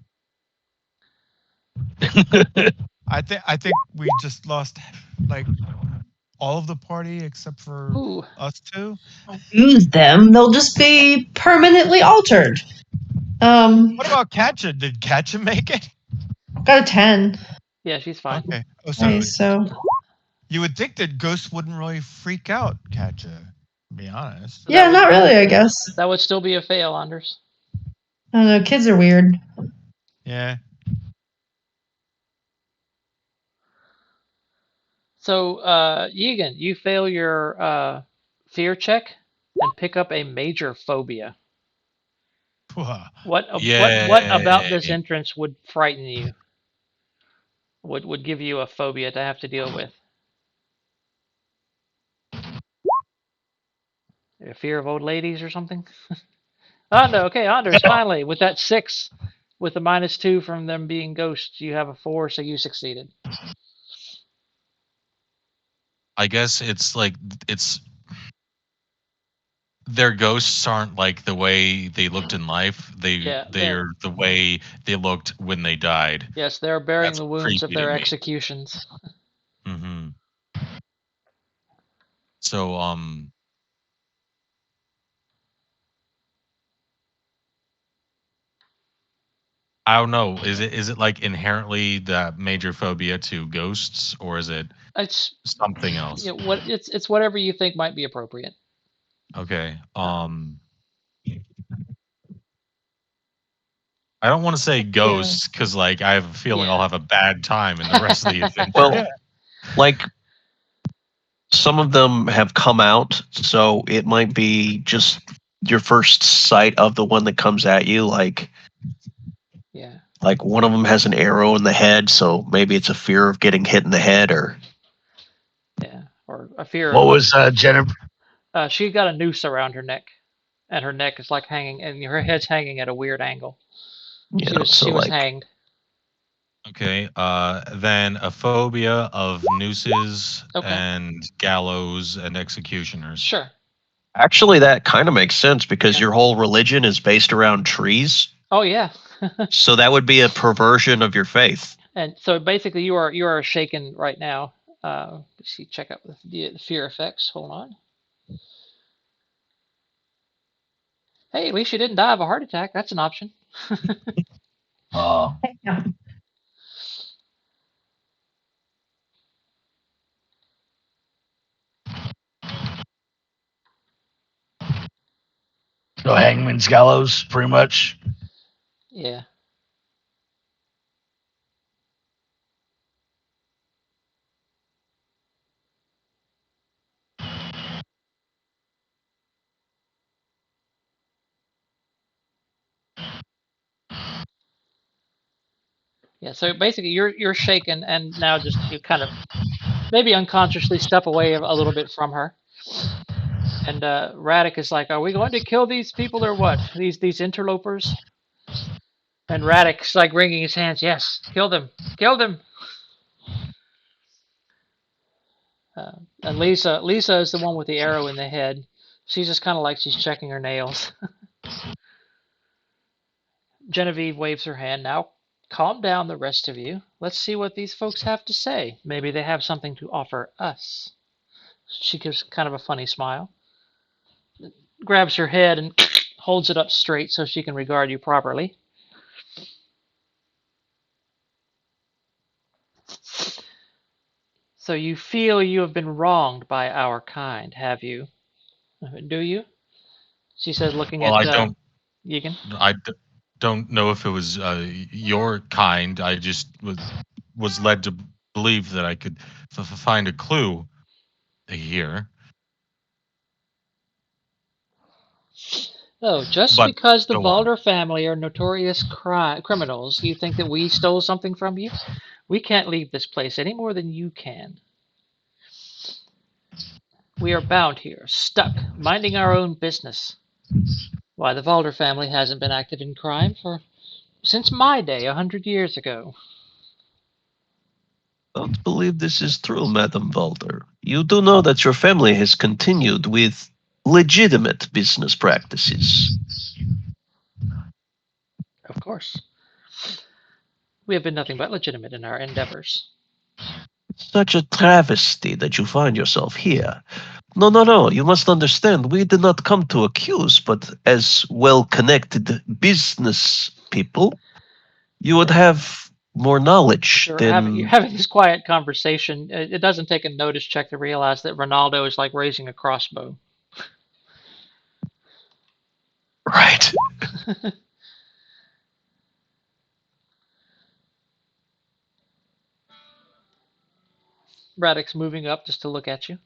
I think we just lost like all of the party except for Ooh. us two. Use them, they'll just be permanently altered. What about Katja? Did Katja make it? Got a 10. Yeah, she's fine. Okay. Oh, so Nice, so you would think that ghosts wouldn't really freak out Katja, to be honest. So yeah, not really, I guess. That would still be a fail, Anders. I don't know, kids are weird. Yeah. So, Egan, you fail your fear check and pick up a major phobia. What about this Yay. entrance would frighten you? Would give you a phobia to have to deal with? A fear of old ladies or something? Oh no, okay, Anders, finally, with that 6, with the -2 from them being ghosts, you have a 4, so you succeeded. I guess it's like it's their ghosts aren't like the way they looked in life. They're the way they looked when they died. Yes, they're bearing That's the wounds of creepy to their me. executions. Mm-hmm. So I don't know. Is it like inherently that major phobia to ghosts, or is it It's something else? it's whatever you think might be appropriate. Okay. I don't want to say ghosts because like I have a feeling I'll have a bad time in the rest of the adventure. Well, like some of them have come out, so it might be just your first sight of the one that comes at you. Like one of them has an arrow in the head, so maybe it's a fear of getting hit in the head, or or a fear. What was Jennifer? She got a noose around her neck, and her neck is like hanging, and her head's hanging at a weird angle. She was hanged. Okay. Then a phobia of nooses and gallows and executioners. Sure. Actually, that kind of makes sense because your whole religion is based around trees. Oh yeah. So that would be a perversion of your faith. And so basically, you are shaken right now. Let's see, check out the fear effects. Hold on. Hey, at least you didn't die of a heart attack. That's an option. Oh. So Hangman's Gallows, pretty much. Yeah. Yeah, so basically you're shaken and now just you kind of maybe unconsciously step away a little bit from her. And Radek is like, "Are we going to kill these people or what? These interlopers?" And Radek's like wringing his hands. Yes, kill them, kill them. And Lisa is the one with the arrow in the head. She's just kind of like she's checking her nails. Genevieve waves her hand. Now, calm down, the rest of you. Let's see what these folks have to say. Maybe they have something to offer us. She gives kind of a funny smile, grabs her head and holds it up straight so she can regard you properly. So you feel you have been wronged by our kind, have you? Do you? She says, looking Well, at Yegan. Don't know if it was your kind. I just was led to believe that I could find a clue here. Oh, just But because the go on. Valder family are notorious criminals, you think that we stole something from you? We can't leave this place any more than you can. We are bound here, stuck, minding our own business. Why, the Valder family hasn't been active in crime since my day 100 years ago. Don't believe this is true, Madame Valder. You do know that your family has continued with legitimate business practices. Of course. We have been nothing but legitimate in our endeavors. Such a travesty that you find yourself here. No. You must understand, we did not come to accuse, but as well-connected business people, you would have more knowledge You're than... having this quiet conversation. It doesn't take a notice check to realize that Ronaldo is like raising a crossbow. Right. Braddock's moving up just to look at you.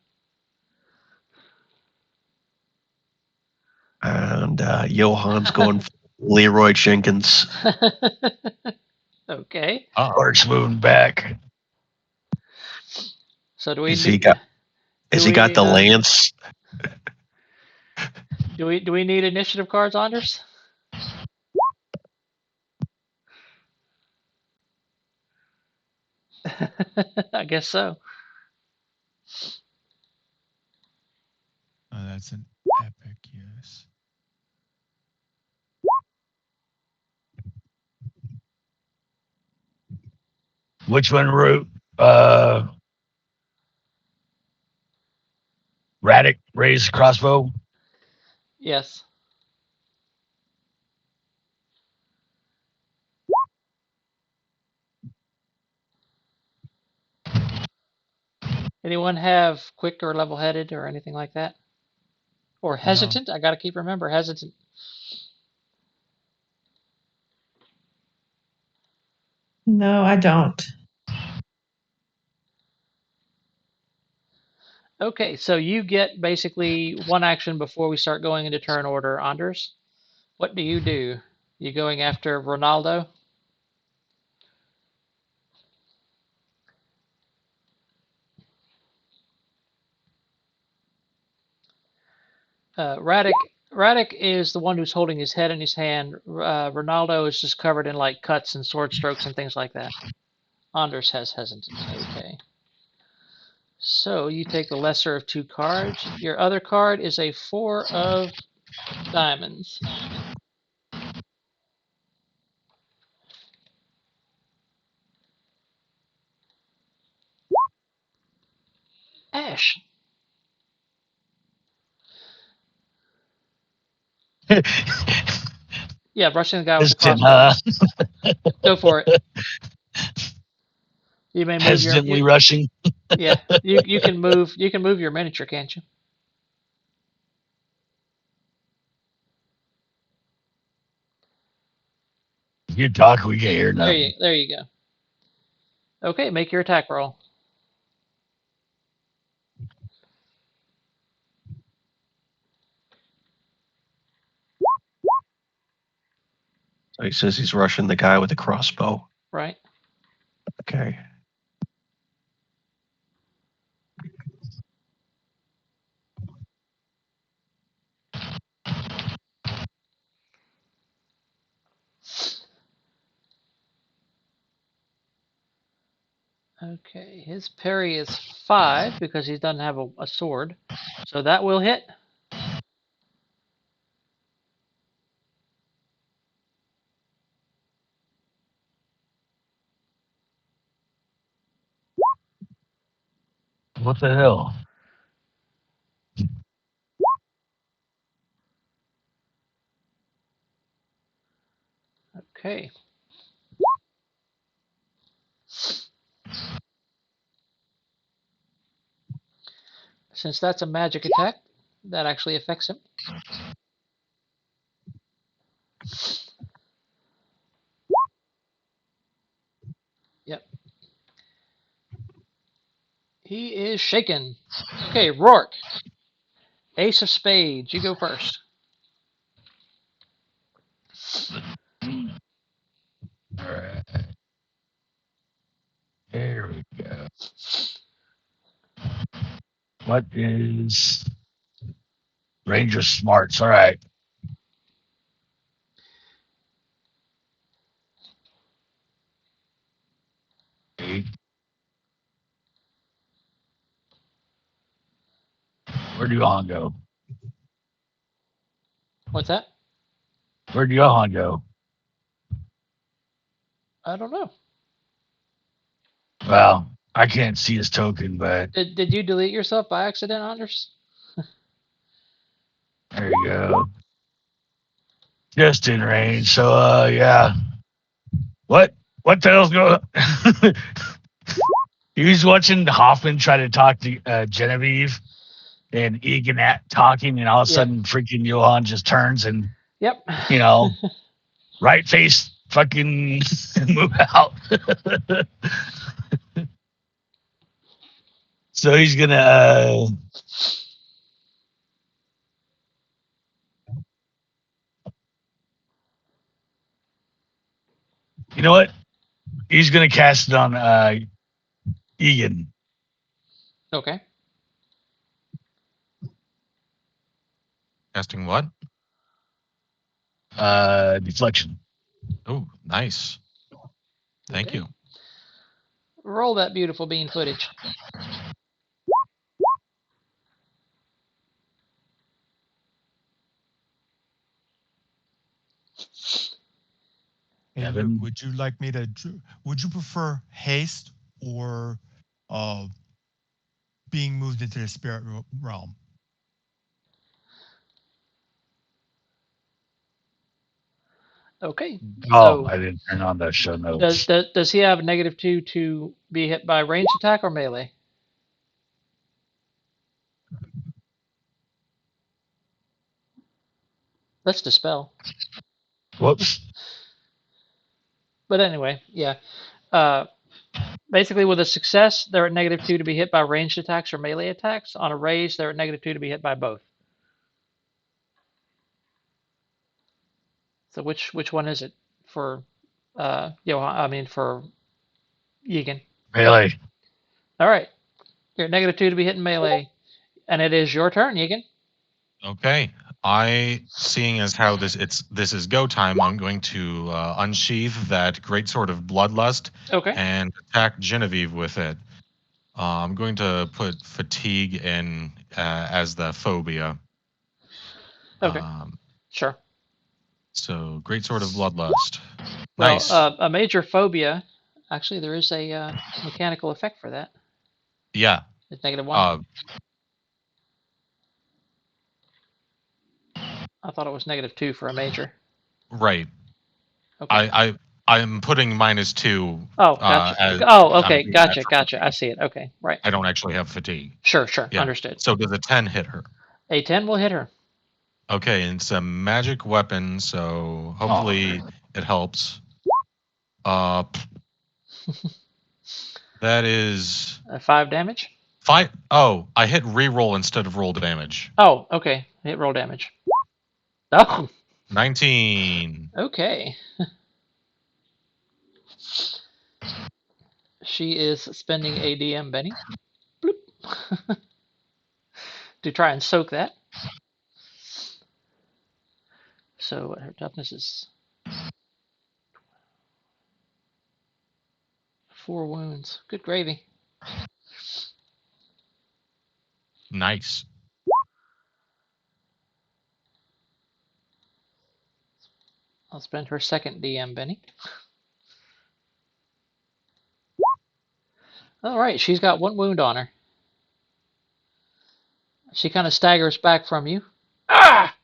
And Johan's going for Leroy Jenkins. Okay. Art's moving back. So do we Has need? he got the lance? Do we need initiative cards, Anders? I guess so. Oh, that's an epic use. Which one wrote Raddick raised crossbow? Yes. Anyone have quick or level-headed or anything like that? Or hesitant? No. I got to keep remember hesitant. No, I don't. Okay, so you get basically one action before we start going into turn order, Anders. What do? You going after Ronaldo? Raddick is the one who's holding his head in his hand. Ronaldo is just covered in like cuts and sword strokes and things like that. Anders has hesitant. Okay. So you take the lesser of two cards. Your other card is a 4 of diamonds. Ash. Yeah, rushing the guy with the crossbow. Go for it. You may move hesitantly rushing. Yeah, you can move your miniature, can't you? You talk, we can hear nothing. There you go. Okay, make your attack roll. So he says he's rushing the guy with the crossbow. Right. Okay. Okay, his parry is 5 because he doesn't have a sword. So that will hit. What the hell? Okay. Since that's a magic attack, that actually affects him. Yep. He is shaken. Okay, Rourke. Ace of spades. You go first. All right. There we go. What is Ranger Smarts? All right. 8. Where'd Johan go? What's that? Where'd Johan go? I don't know. Well, I can't see his token, but Did you delete yourself by accident, Anders? there you go. Just in range. So, yeah. What? What the hell's going on? He was watching Hoffman try to talk to Genevieve and Egan talking, and all of a sudden, freaking Johan just turns and, Yep. right face fucking move out. So he's gonna you know what? He's gonna cast it on Egan. Okay. Casting what? Deflection. Oh, nice. Thank Okay. you. Roll that beautiful bean footage. Hey, Luke, would you like me to? Would you prefer haste or being moved into the spirit realm? Okay. Oh, So I didn't turn on the show notes. does he have -2 to be hit by ranged attack or melee? Let's dispel. Whoops. But anyway, yeah. Basically, with a success, they're at -2 to be hit by ranged attacks or melee attacks. On a raise, they're at -2 to be hit by both. So which one is it for Johan? I mean for Egan. Melee. All right, you're at -2 to be hitting melee, and it is your turn, Egan. Okay. Seeing as how this is go time, I'm going to unsheath that great sword of bloodlust Okay. and attack Genevieve with it. I'm going to put fatigue in as the phobia. Okay. Sure. So great sword of bloodlust. Well, Nice. a major phobia. Actually, there is a mechanical effect for that. Yeah. It's -1. I thought it was -2 for a major. Right. Okay. I'm putting -2. Oh, gotcha. Okay, gotcha. I see it. Okay, right. I don't actually have fatigue. Sure, Yeah. understood. So does a 10 hit her? A 10 will hit her. Okay, and it's a magic weapon, so hopefully it helps. That is 5 damage. 5. Oh, I hit reroll instead of roll damage. Oh, okay. Hit roll damage. Oh. 19. Okay. She is spending a DM Benny. Bloop. To try and soak that. So her toughness is 4 wounds. Good gravy. Nice. I'll spend her second DM, Benny. All right, she's got 1 wound on her. She kind of staggers back from you. Ah!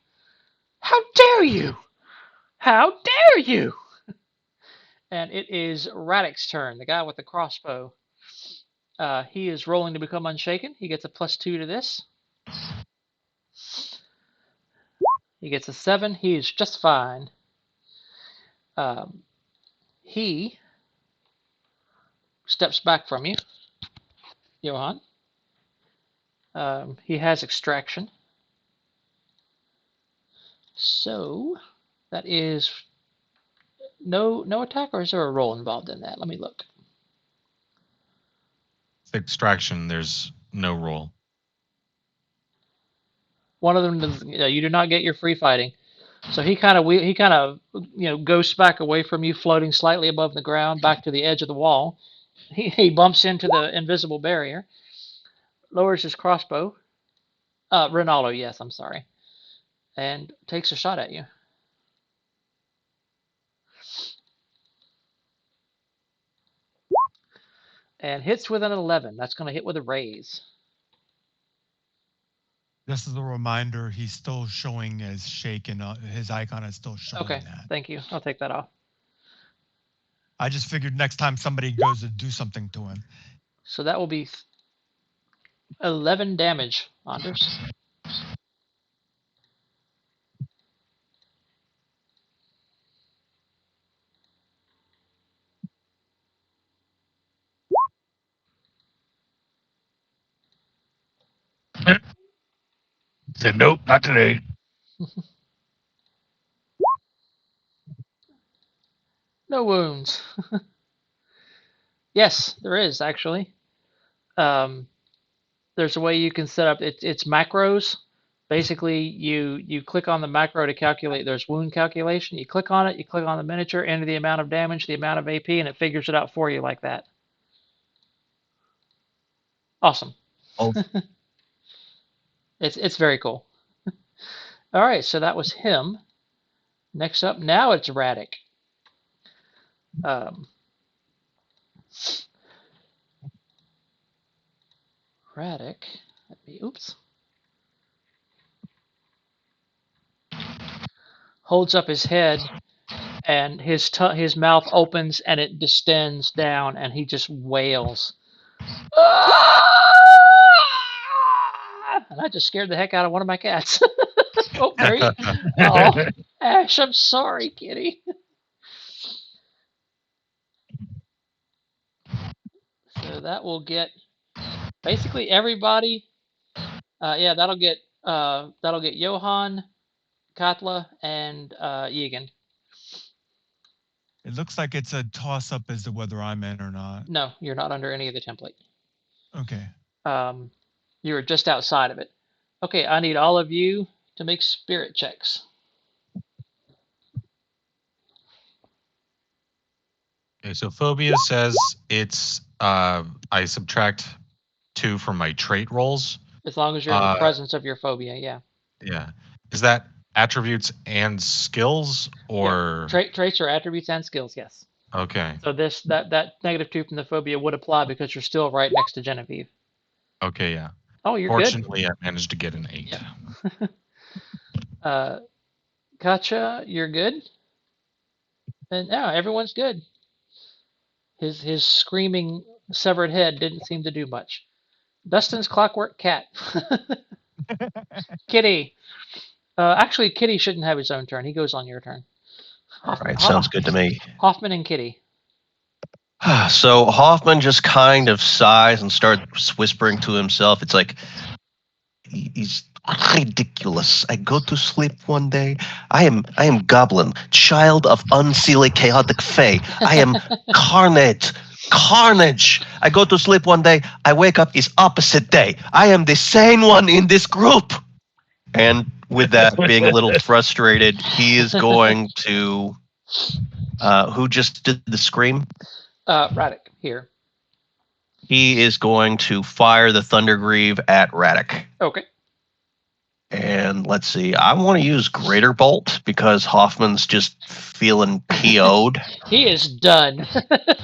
How dare you! How dare you! And it is Radek's turn, the guy with the crossbow. He is rolling to become unshaken. He gets a +2 to this. He gets a 7. He is just fine. He steps back from you, Johan. He has extraction. So that is no attack, or is there a roll involved in that? Let me look. Extraction, there's no roll. One of them does, you do not get your free fighting. So he kind of goes back away from you, floating slightly above the ground, back to the edge of the wall. He bumps into the invisible barrier, lowers his crossbow. Ronaldo, yes, I'm sorry, and takes a shot at you. And hits with an 11. That's going to hit with a raise. This is a reminder, he's still showing as shaken. His icon is still showing Okay, that. thank you. I'll take that off. I just figured next time somebody goes to do something to him. So that will be 11 damage, Anders. Said nope, not today. No wounds. Yes, there is actually. There's a way you can set up it's macros. Basically, you click on the macro to calculate. There's wound calculation. You click on it. You click on the miniature, enter the amount of damage, the amount of AP, and it figures it out for you like that. Awesome. Oh. It's very cool. All right, so that was him. Next up, now it's Radek. Radek, oops. Holds up his head, and his mouth opens and it distends down, and he just wails. And I just scared the heck out of one of my cats. Oh, there you go. Oh, Ash, I'm sorry, kitty. So that will get basically everybody. That'll get Johan, Katla, and Yegan. It looks like it's a toss-up as to whether I'm in or not. No, you're not under any of the template. Okay. You're just outside of it. Okay, I need all of you to make spirit checks. Okay, so phobia says it's I subtract 2 from my trait rolls. As long as you're in the presence of your phobia, yeah. Yeah. Is that attributes and skills, or traits are attributes and skills? Yes. Okay. So that -2 from the phobia would apply because you're still right next to Genevieve. Okay, yeah. Oh, you're Fortunately, good. I managed to get an 8. Yeah. Katja, you're good. And yeah, everyone's good. His screaming severed head didn't seem to do much. Dustin's clockwork cat. Kitty. Actually, Kitty shouldn't have his own turn. He goes on your turn. All right, sounds good to me. Hoffman and Kitty. So Hoffman just kind of sighs and starts whispering to himself. It's like, he's ridiculous. I go to sleep one day. I am Goblin, child of unseelie chaotic fae. I am carnage. I go to sleep one day. I wake up is opposite day. I am the sane one in this group. And with that, being a little frustrated, he is going to. Who just did the scream? Radek here. he is going to fire the Thundergreave at Radek. Okay. And let's see, I want to use Greater Bolt because Hoffman's just feeling PO'd. He is done.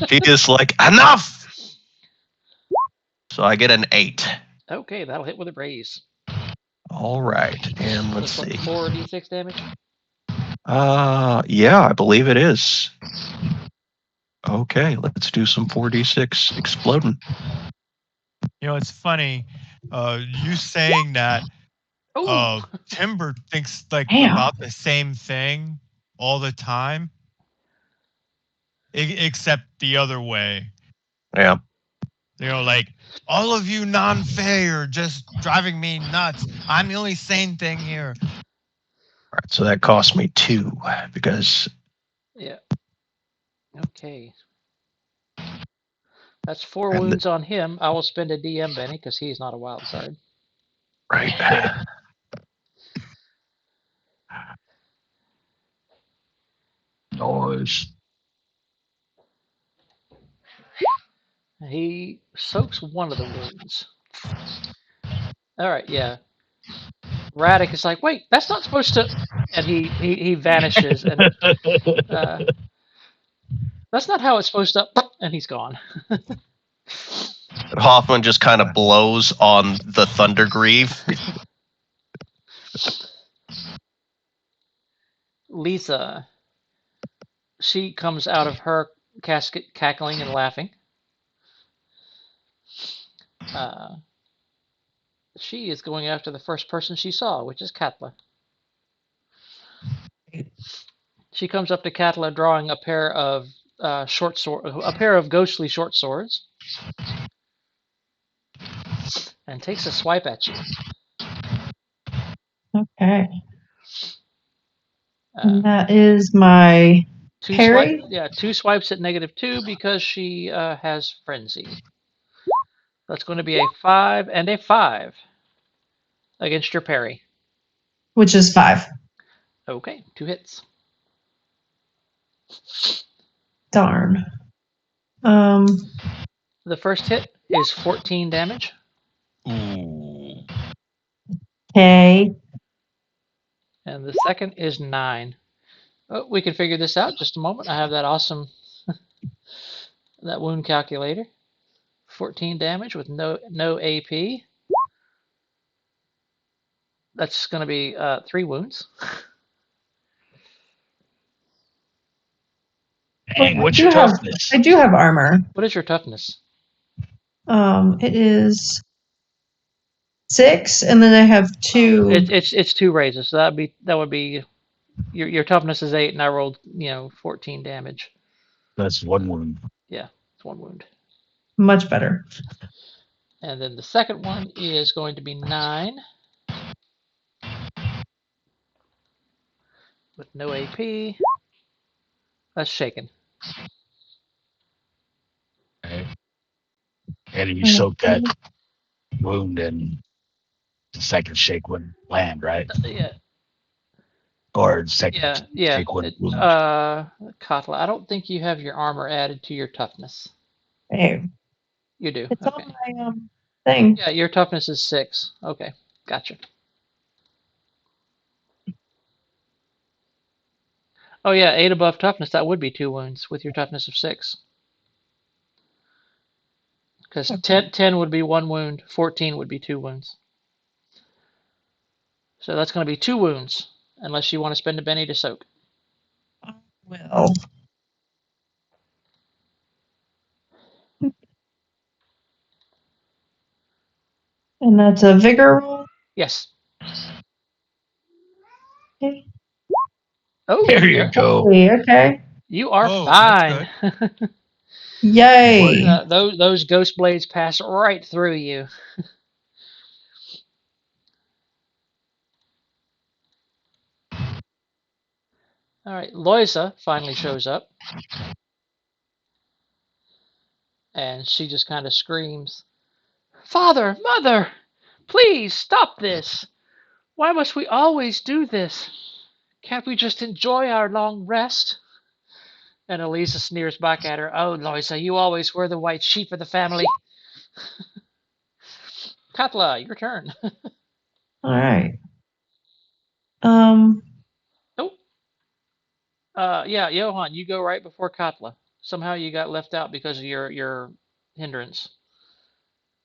He is like, enough! So I get an 8. Okay, that'll hit with a raise. All right, and let's This see. one, 4d6 damage? Yeah, I believe it is. Okay, let's do some 4d6 exploding. You know, it's funny. You saying that. Oh, Timber thinks like Damn. about the same thing all the time, except the other way. Yeah. You know, like all of you non-Fey are just driving me nuts. I'm the only sane thing here. All right, so that cost me 2 because. yeah. Okay. That's 4 wounds on him. I will spend a DM, Benny, because he's not a wild card. Right. Noise. He soaks one of the wounds. All right, yeah. Radek is like, wait, that's not supposed to. And he vanishes, and that's not how it's supposed to. And he's gone. Hoffman just kind of blows on the Thundergreave. Lisa, she comes out of her casket cackling and laughing. She is going after the first person she saw, which is Katla. She comes up to Katla drawing a pair of ghostly short swords, and takes a swipe at you. Okay. And that is my parry. Two swipes at -2 because she has frenzy. That's going to be a 5 and a 5 against your parry. Which is 5. Okay, 2 hits. Darn. The first hit is 14 damage. Ooh. Okay. And the second is 9. Oh, we can figure this out just a moment. I have that awesome that wound calculator. 14 damage with no AP. That's going to be 3 wounds. Dang, what's your toughness? I do have armor. What is your toughness? It is 6, and then I have 2. It's 2 raises, so that would be your toughness is 8, and I rolled 14 damage. That's 1 wound. Yeah, it's 1 wound. Much better. And then the second one is going to be 9 with no AP. That's shaken. Okay. And you soak that wound and the second shake wouldn't land, right? Yeah. Or second shake wouldn't wound. Katla, I don't think you have your armor added to your toughness. Hey. You do. It's okay. on my thing. Yeah, your toughness is 6. Okay, gotcha. Oh yeah, 8 above toughness, that would be 2 wounds with your toughness of 6. Because 10 would be 1 wound, 14 would be 2 wounds. So that's going to be 2 wounds, unless you want to spend a Benny to soak. Well. And that's a vigor roll? Yes. Okay. Oh, there you go. Okay. You are That's fine. Yay. Those ghost blades pass right through you. All right, Loisa finally shows up. And she just kind of screams, Father, Mother, please stop this. Why must we always do this? Can't we just enjoy our long rest? And Elisa sneers back at her, Oh, Loisa, you always were the white sheep of the family. Katla, your turn. All right. Nope. Yeah, Johan, you go right before Katla. Somehow you got left out because of your hindrance.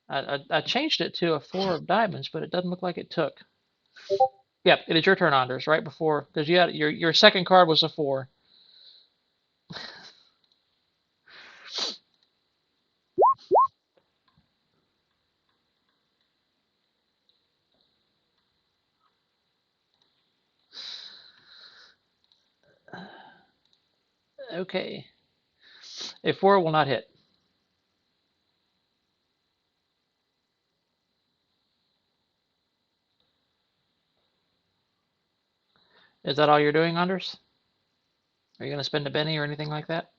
I changed it to a 4 of diamonds, but it doesn't look like it took. Yep, it is your turn, Anders, right before, because you had your second card was a 4. Okay. A 4 will not hit. Is that all you're doing, Anders? Are you going to spend a Benny or anything like that?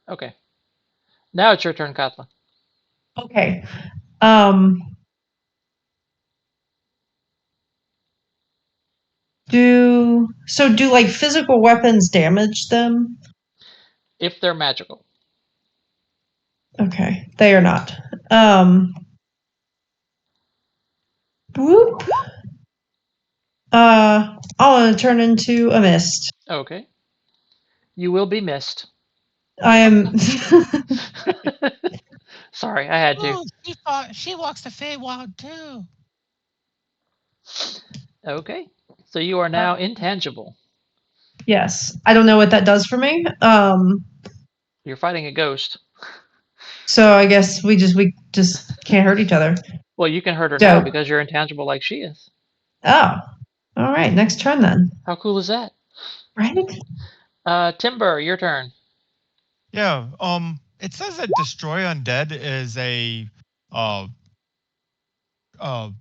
Okay. Now it's your turn, Katla. Okay. Do like physical weapons damage them? If they're magical. Okay, they are not. Whoop. I want to turn into a mist. Okay. You will be missed. I am. Sorry, I had to. Ooh, she walks the Feywild too. Okay. So you are now intangible. Yes, I don't know what that does for me. You're fighting a ghost. So I guess we just can't hurt each other. Well, you can hurt her now Dope. because you're intangible like she is. Oh, all right. Next turn then. How cool is that? Right. Timber, your turn. Yeah. It says that destroy undead is a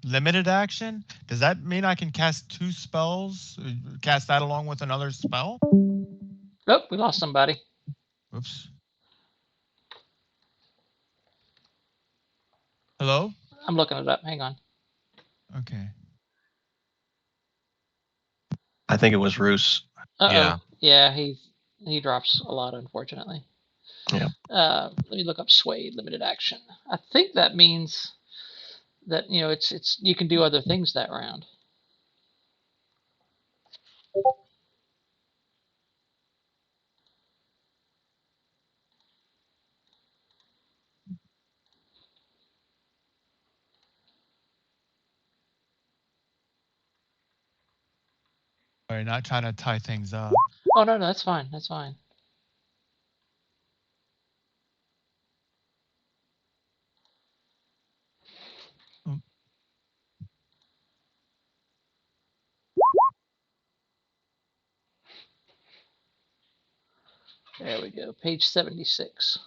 limited action. Does that mean I can cast 2 spells? Cast that along with another spell? Oh, we lost somebody. Oops. Hello? I'm looking it up. Hang on. Okay. I think it was Roos. Uh-oh. Yeah, he drops a lot, unfortunately. Yeah. Let me look up sway limited action. I think that means that it's you can do other things that round. Sorry, not trying to tie things up. Oh no, that's fine. That's fine. There we go. Page 76.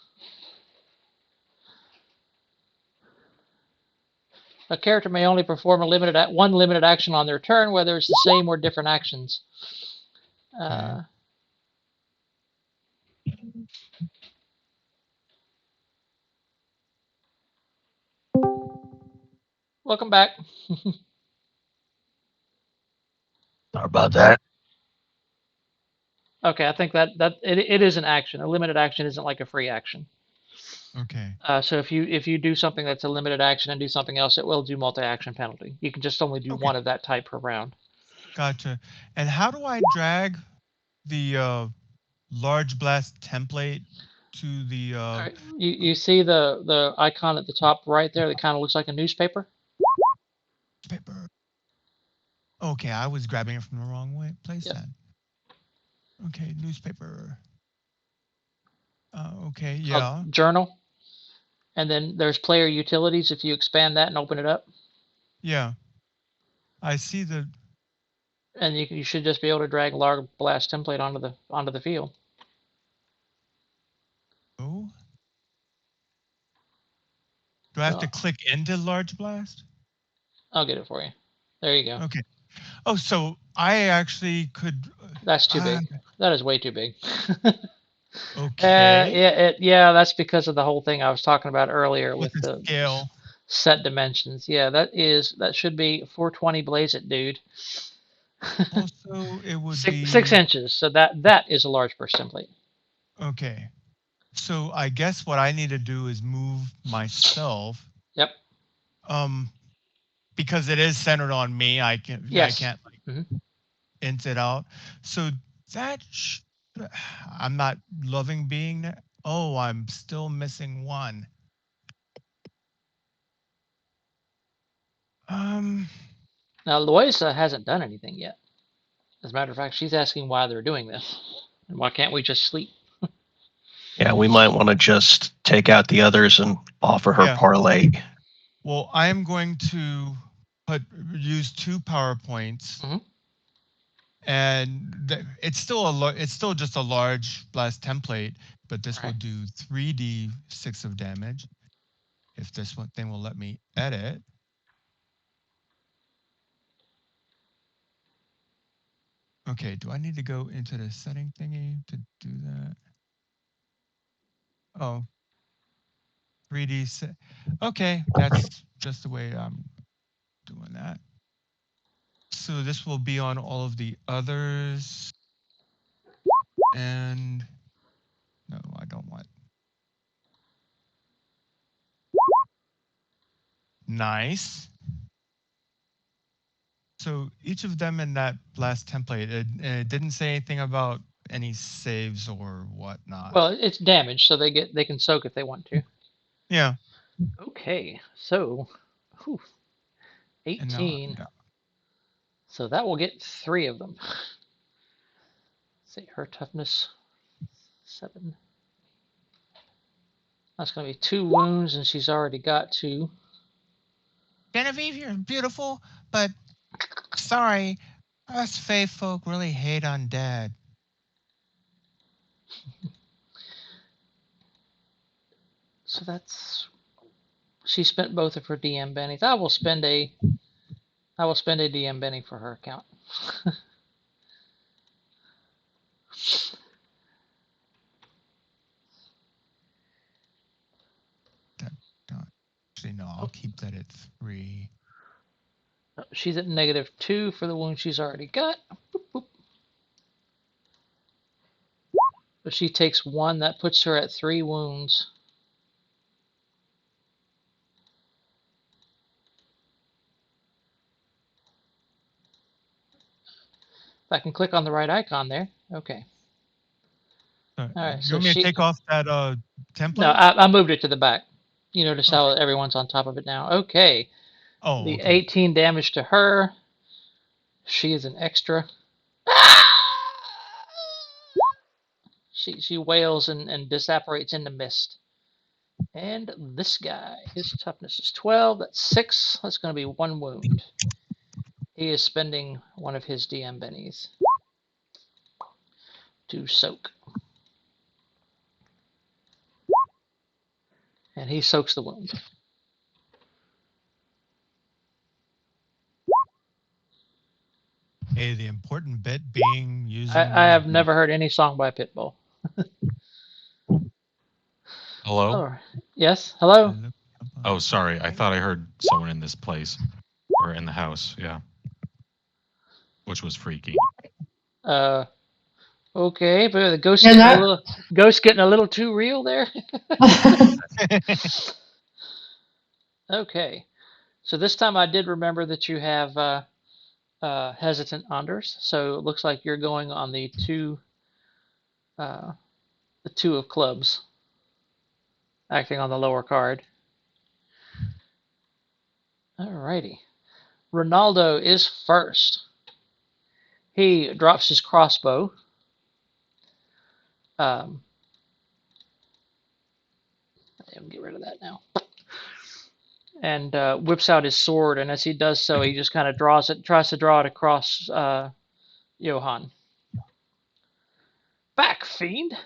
A character may only perform one limited action on their turn, whether it's the same or different actions. Welcome back. Sorry about that. Okay, I think that it is an action. A limited action isn't like a free action. Okay. So if you do something that's a limited action and do something else, it will do multi-action penalty. You can just only do one of that type per round. Gotcha. And how do I drag the large blast template to the Right. You see the icon at the top right there that kind of looks like a newspaper? paper? Okay, I was grabbing it from the wrong place then. Okay, newspaper. Okay, yeah. Journal. And then there's player utilities if you expand that and open it up. Yeah. I see the. And you should just be able to drag large blast template onto the field. Oh. Do I have to click into large blast? I'll get it for you. There you go. Okay. Oh, so I actually could. That's too big. That is way too big. Okay. Yeah, that's because of the whole thing I was talking about earlier with the scale. Set dimensions. Yeah, that should be 420 blaze it, dude. Also, it would be 6 inches. So that is a large burst template. Okay. So I guess what I need to do is move myself. Yep. Because it is centered on me. I Yes. can't like Mhm. int it out. So that I'm not loving being there. Oh, I'm still missing one. Now, Loisa hasn't done anything yet. As a matter of fact, she's asking why they're doing this. And why can't we just sleep? Yeah, we might want to just take out the others and offer her Yeah. parlay. Well, I am going to use 2 PowerPoints. Mhm. And it's still just a large blast template, but this will Right. do 3d6 of damage. If this one thing will let me edit. Okay, do I need to go into the setting thingy to do that? Oh, 3D set. Okay, that's just the way I'm doing that. So this will be on all of the others. And no, I don't want. Nice. So each of them in that last template, it didn't say anything about any saves or whatnot. Well, it's damage, so they can soak if they want to. Yeah. Okay, so whew, 18. No. So that will get 3 of them. Let's see, her toughness 7. That's going to be 2 wounds, and she's already got 2. Genevieve, you're beautiful, but sorry, us Fae folk really hate undead. So that's she spent both of her DM bennies. I will spend a DM benny for her account. Actually, no, I'll keep that at 3. She's at -2 for the wound she's already got. Boop, boop. But she takes 1, that puts her at 3 wounds. If I can click on the right icon there. Okay. All right, you so want me to take off that template? No, I moved it to the back. You notice how everyone's on top of it now. Okay. Oh, The okay. 18 damage to her. She is an extra. She wails and disapparates into mist. And this guy, his toughness is 12. That's 6. That's going to be 1 wound. He is spending one of his DM bennies to soak. And he soaks the wound. Hey, the important bit being using. I have never heard any song by Pitbull. Hello? Oh, yes. Hello. Oh, sorry. I thought I heard someone in this place or in the house. Yeah. Which was freaky. Okay, but the ghost Yeah, getting a little too real there. Okay, so this time I did remember that you have hesitant Anders, so it looks like you're going on the 2 of clubs, acting on the lower card. Alrighty, Ronaldo is first. He drops his crossbow. Get rid of that now. And whips out his sword, and as he does so, he just kind of tries to draw it across Johann. Back, fiend!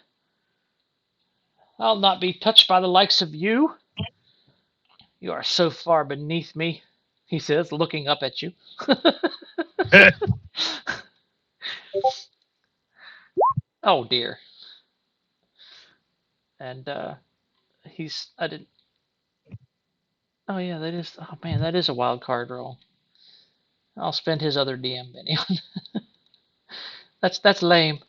I'll not be touched by the likes of you. You are so far beneath me, he says, looking up at you. Oh dear. And I didn't. Oh yeah, that is. Oh man, that is a wild card roll. I'll spend his other DM Benny on. That's lame.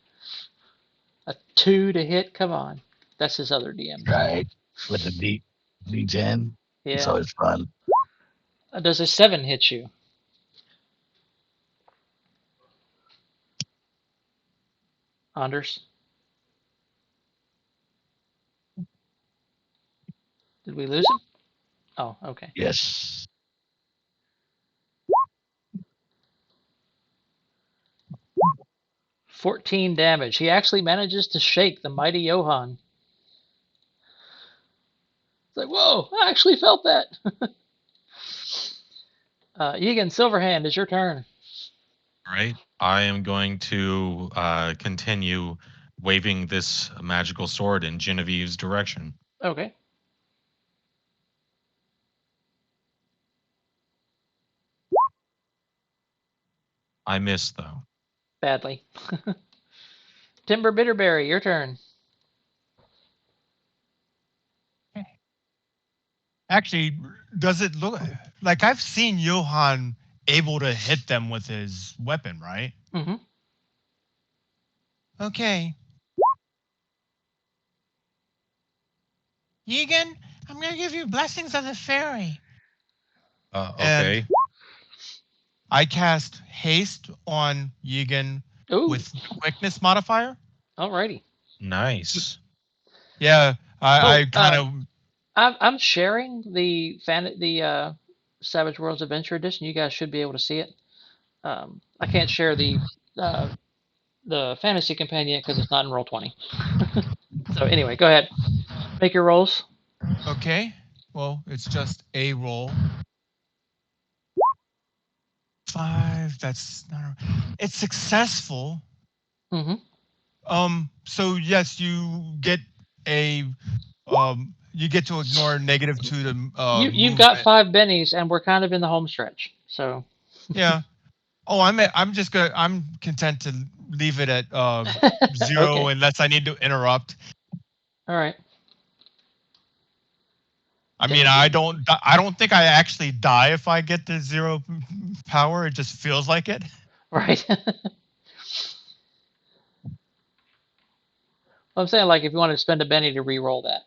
A 2 to hit. Come on. That's his other DM. Right. With the D10. It's Yeah. always fun. Does a 7 hit you? Anders? Did we lose him? Oh, okay. Yes. 14 damage. He actually manages to shake the mighty Johann. It's like, whoa, I actually felt that. Egan Silverhand, it's your turn. All right. I am going to continue waving this magical sword in Genevieve's direction. Okay. I miss, though. Badly. Timber Bitterberry, your turn. Actually, does it look like I've seen Johann able to hit them with his weapon, right? Mm-hmm. Okay. Egan, I'm going to give you blessings of the fairy. Okay. And I cast haste on Yegan Ooh. with quickness modifier. Alrighty. Nice. Yeah, I kind of. I'm sharing the Savage Worlds Adventure Edition. You guys should be able to see it. I can't share the Fantasy Companion because it's not in Roll20. So anyway, go ahead. Make your rolls. Okay. Well, it's just a roll. 5. That's not. It's successful. Mm-hmm. So yes, you get a. You get to ignore -2 to. You've got 5 bennies, and we're kind of in the home stretch. So. Yeah. Oh, I'm content to leave it at 0 Okay. unless I need to interrupt. All right. I mean, I don't think I actually die if I get the 0 power. It just feels like it. Right. I'm saying, like, if you want to spend a Benny to re-roll that.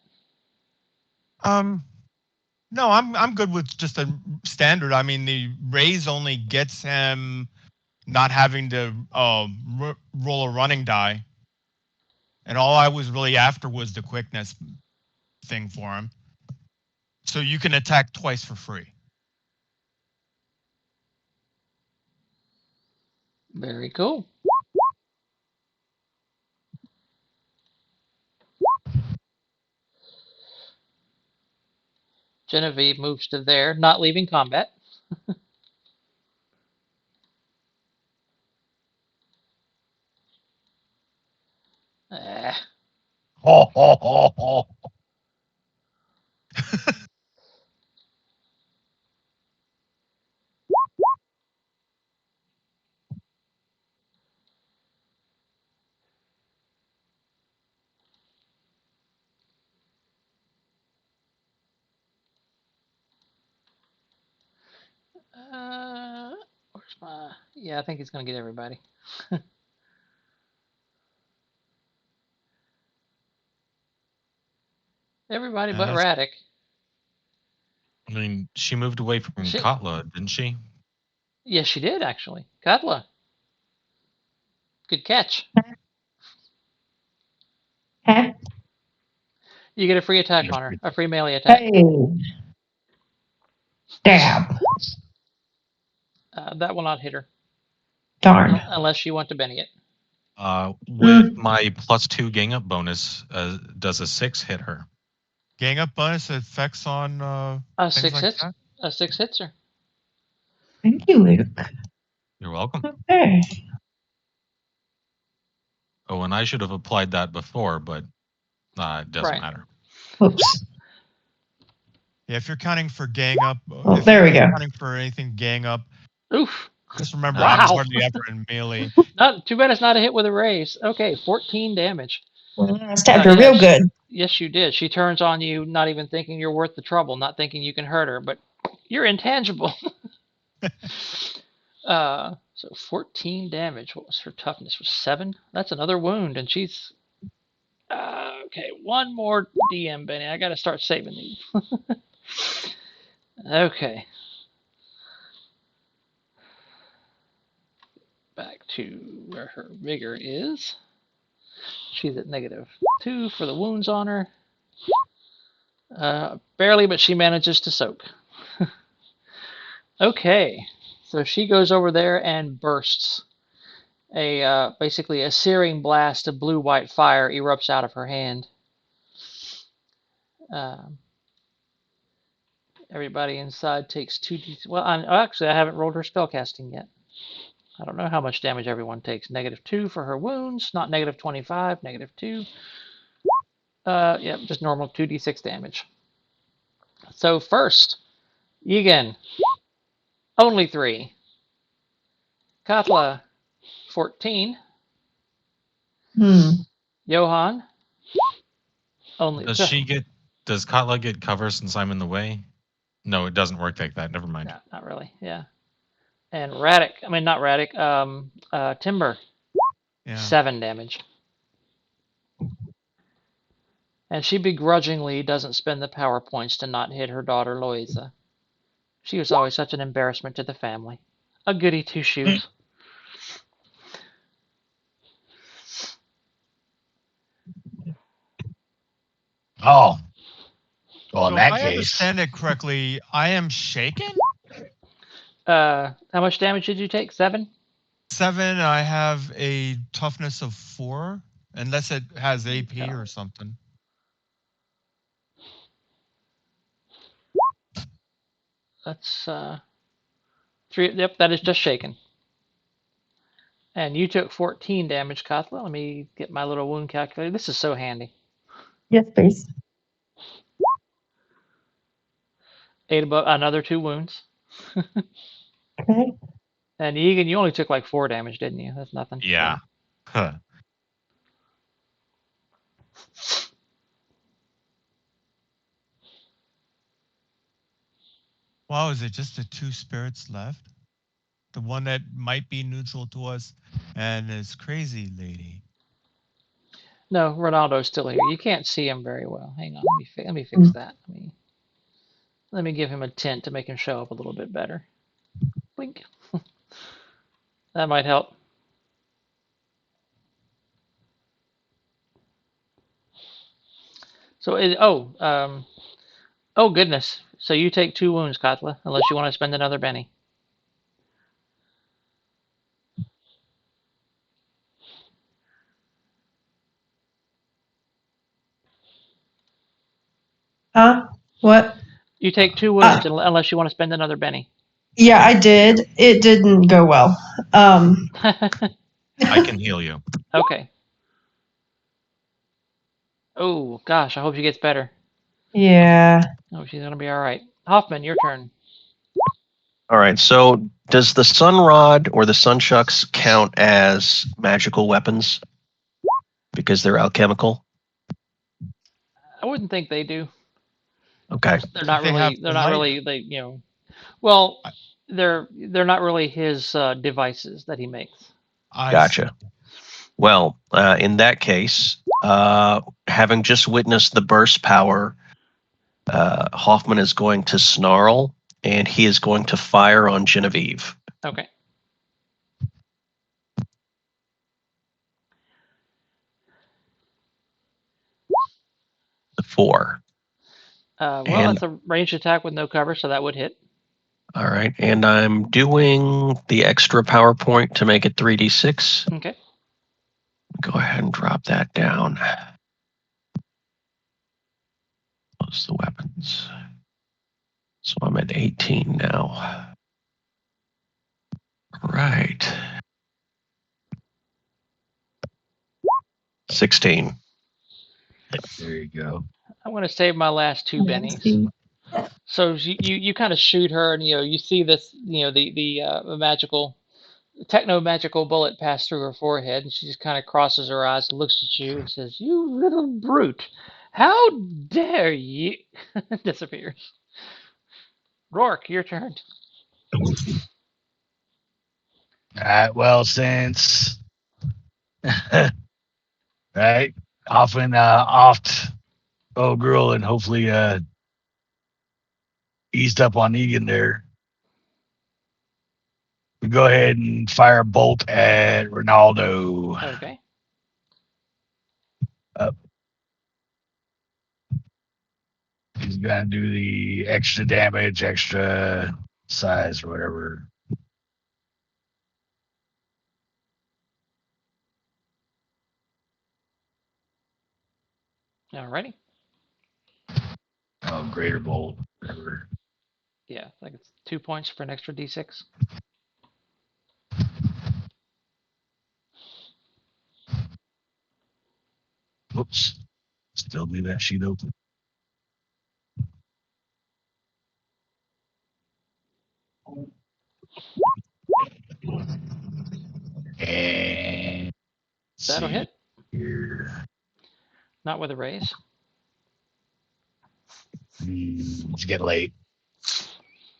No, I'm good with just a standard. I mean, the raise only gets him not having to roll a running die, and all I was really after was the quickness thing for him. So you can attack twice for free. Very cool. Genevieve moves to there, not leaving combat. Ho, ho, ho, ho. Where's my? Yeah, I think he's gonna get everybody. Everybody but Radic. I mean, she moved away from Katla, didn't she? Yes, she did actually. Katla. Good catch. Okay. You get a free attack on her, a free melee attack. Hey. Stab. That will not hit her. Darn. Unless you want to Benny it. With my +2 gang up bonus, does a 6 hit her? Gang up bonus effects on a 6 like hits. That? A 6 hits her. Thank you, Luke. You're welcome. Okay. Oh, and I should have applied that before, but it doesn't matter. Oops. Yeah, if you're counting for gang up, if there we go. Counting for anything gang up. Oof. Just remember, wow. I'm hardly ever in melee. Too bad it's not a hit with a raise. Okay, 14 damage. Well, I stabbed her real good. Yes, you did. She turns on you, not even thinking you're worth the trouble, not thinking you can hurt her, but you're intangible. So 14 damage. What was her toughness? Was 7? That's another wound, and she's Okay, one more DM, Benny. I got to start saving these. Okay. Back to where her vigor is. She's at -2 for the wounds on her. Barely, but she manages to soak. Okay, so she goes over there and bursts. Basically a searing blast of blue-white fire erupts out of her hand. Everybody inside takes 2d. Well, actually, I haven't rolled her spellcasting yet. I don't know how much damage everyone takes. -2 for her wounds, not -25, -2. Yep, just normal 2d6 damage. So first, Yigen, only 3. Katla, 14. Johan, only. Does Katla get cover since I'm in the way? No, it doesn't work like that. Never mind. No, not really. Yeah. And not Radek, Timber, 7 damage. And she begrudgingly doesn't spend the power points to not hit her daughter Loiza. She was always such an embarrassment to the family. A goody two-shoes. Oh. Well, in So that if I case, understand it correctly, I am shaken? How much damage did you take? 7? 7. I have a toughness of 4, unless it has AP or something. That's 3. Yep, that is just shaken. And you took 14 damage, Katla. Let me get my little wound calculator. This is so handy. Yes, please. 8 above, another 2 wounds. Okay. And Egan, you only took like 4 damage, didn't you? That's nothing. Yeah. Huh. Wow, is it just the 2 spirits left? The one that might be neutral to us and this crazy lady. No, Ronaldo's still here. You can't see him very well. Hang on, let me fix that. Let me give him a tint to make him show up a little bit better. Blink. That might help. So, oh goodness. So you take 2 wounds, Katla, unless you want to spend another Benny. Huh? What? You take 2 wounds unless you want to spend another Benny. Yeah, I did. It didn't go well. I can heal you. Okay. Oh gosh, I hope she gets better. Yeah. Oh, she's gonna be all right. Hoffman, your turn. All right. So does the sun rod or the sunchucks count as magical weapons because they're alchemical? I wouldn't think they do. Okay. They're not really. They're not really. They Well, they're not really his devices that he makes. Gotcha. Well, in that case, having just witnessed the burst power, Hoffman is going to snarl and he is going to fire on Genevieve. Okay. The 4. Well, that's a ranged attack with no cover, so that would hit. All right, and I'm doing the extra PowerPoint to make it 3d6. Okay. Go ahead and drop that down. Close the weapons. So I'm at 18 now. Right. 16. There you go. I'm going to save my last 2 bennies. So you kind of shoot her, and you see this, the magical, techno magical bullet pass through her forehead, and she just kind of crosses her eyes, looks at you, and says, "You little brute! How dare you!" Disappears. Rourke, your turn. All right. Well, since right, offed old girl and hopefully eased up on Egan there. We go ahead and fire a bolt at Ronaldo. Okay. Up. He's gonna do the extra damage, extra size, or whatever. Alrighty. Oh, greater bolt, whatever. Yeah, I think it's 2 points for an extra d6. Whoops. Still leave that sheet open. And That'll hit. Here. Not with a raise. It's getting late. Let's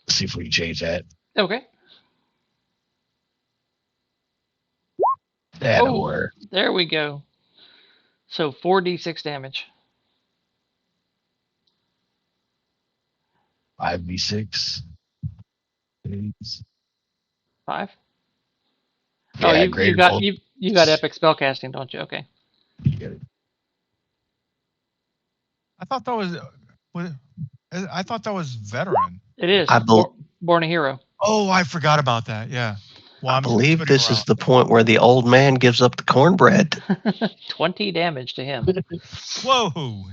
see if we can change that. Okay. That'll Oh, work. there we go. So 4d6 damage. 5d6. 5. Yeah, Oh, you greater got bolt. you got epic spellcasting, don't you? Okay. You get it. I thought that was veteran. It is. Born a hero. Oh, I forgot about that. Yeah. Well, I believe this is the point where the old man gives up the cornbread. 20 damage to him. Whoa.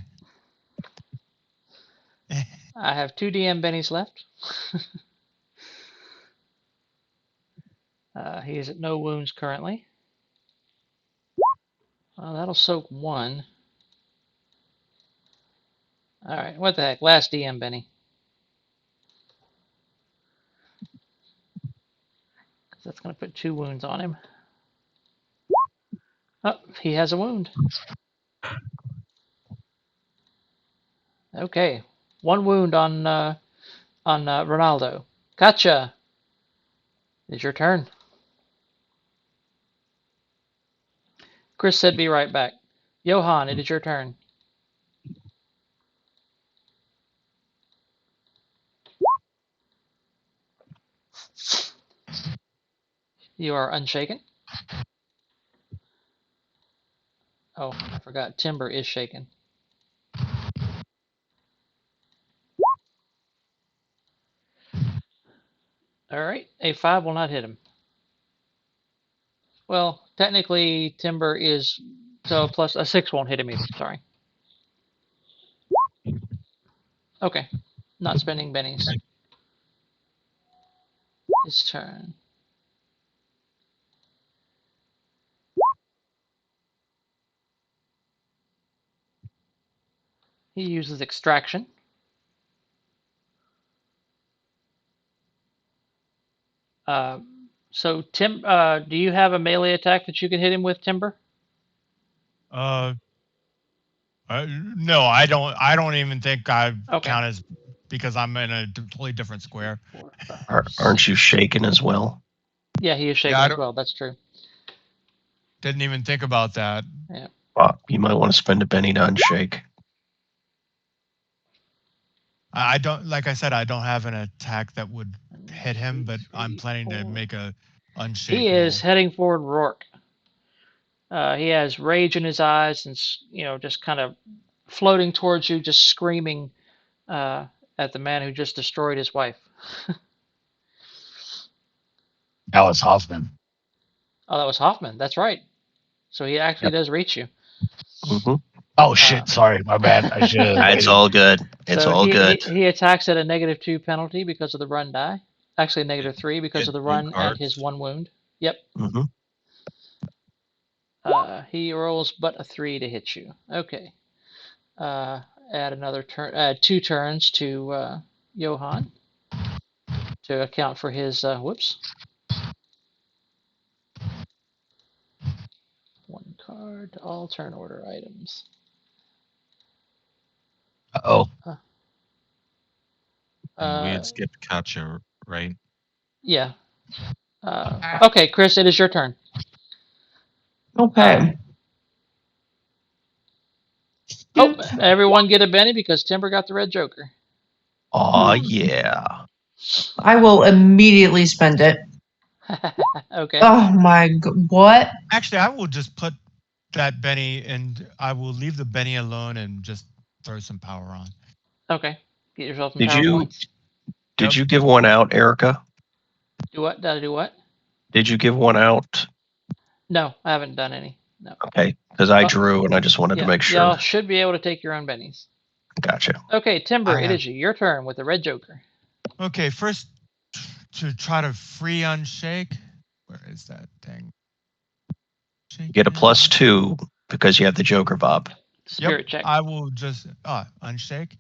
I have 2 DM bennies left. He is at no wounds currently. That'll soak 1. All right, what the heck? Last DM Benny. That's going to put 2 wounds on him. Oh, he has a wound. Okay, 1 wound on Ronaldo. Gotcha. It's your turn. Chris said be right back. Johan, it is your turn. You are unshaken. Oh, I forgot. Timber is shaken. All right, a 5 will not hit him. Well, technically, Timber is so plus a 6 won't hit him either. Sorry. Okay, not spending bennies. His turn. He uses extraction. So Tim, do you have a melee attack that you can hit him with, Timber? No, I don't. I don't even think I count as because I'm in a totally different square. 4, 5, Aren't you shaken as well? Yeah, he is shaken as well. That's true. Didn't even think about that. Yeah. You might want to spend a penny to unshake. I don't, like I said, I don't have an attack that would hit him, but I'm planning to make a unshake. He is heading forward, Rourke. He has rage in his eyes and, just kind of floating towards you, just screaming at the man who just destroyed his wife. That was Hoffman. Oh, that was Hoffman. That's right. So he actually does reach you. Mm-hmm. Oh shit! Sorry, my bad. I should. It's all good. It's all good. He attacks at a -2 penalty because of the run die. Actually, -3 because of the run and his 1 wound. Yep. Mm-hmm. He rolls but a 3 to hit you. Okay. Add another turn. Add 2 turns to Johan to account for his whoops. 1 card to all turn order items. Uh-oh. And we had skipped Katja, right? Yeah. Okay, Chris, it is your turn. Okay. Oh, everyone get a Benny because Timber got the red Joker. Aw, yeah. I will immediately spend it. Okay. Oh my what? Actually, I will just put that Benny and I will leave the Benny alone and just throw some power on. Okay. Get yourself some Did power you points. did you give one out, Erica? Do what? Did I do what? Did you give one out? No, I haven't done any. No. Okay, because I drew and I just wanted to make sure. Y'all should be able to take your own bennies. Gotcha. Okay, Timber, it is your turn with the red Joker. Okay, first to try to free unshake. Where is that thing? You get a +2 because you have the Joker, Bob. Spirit check. I will just unshake.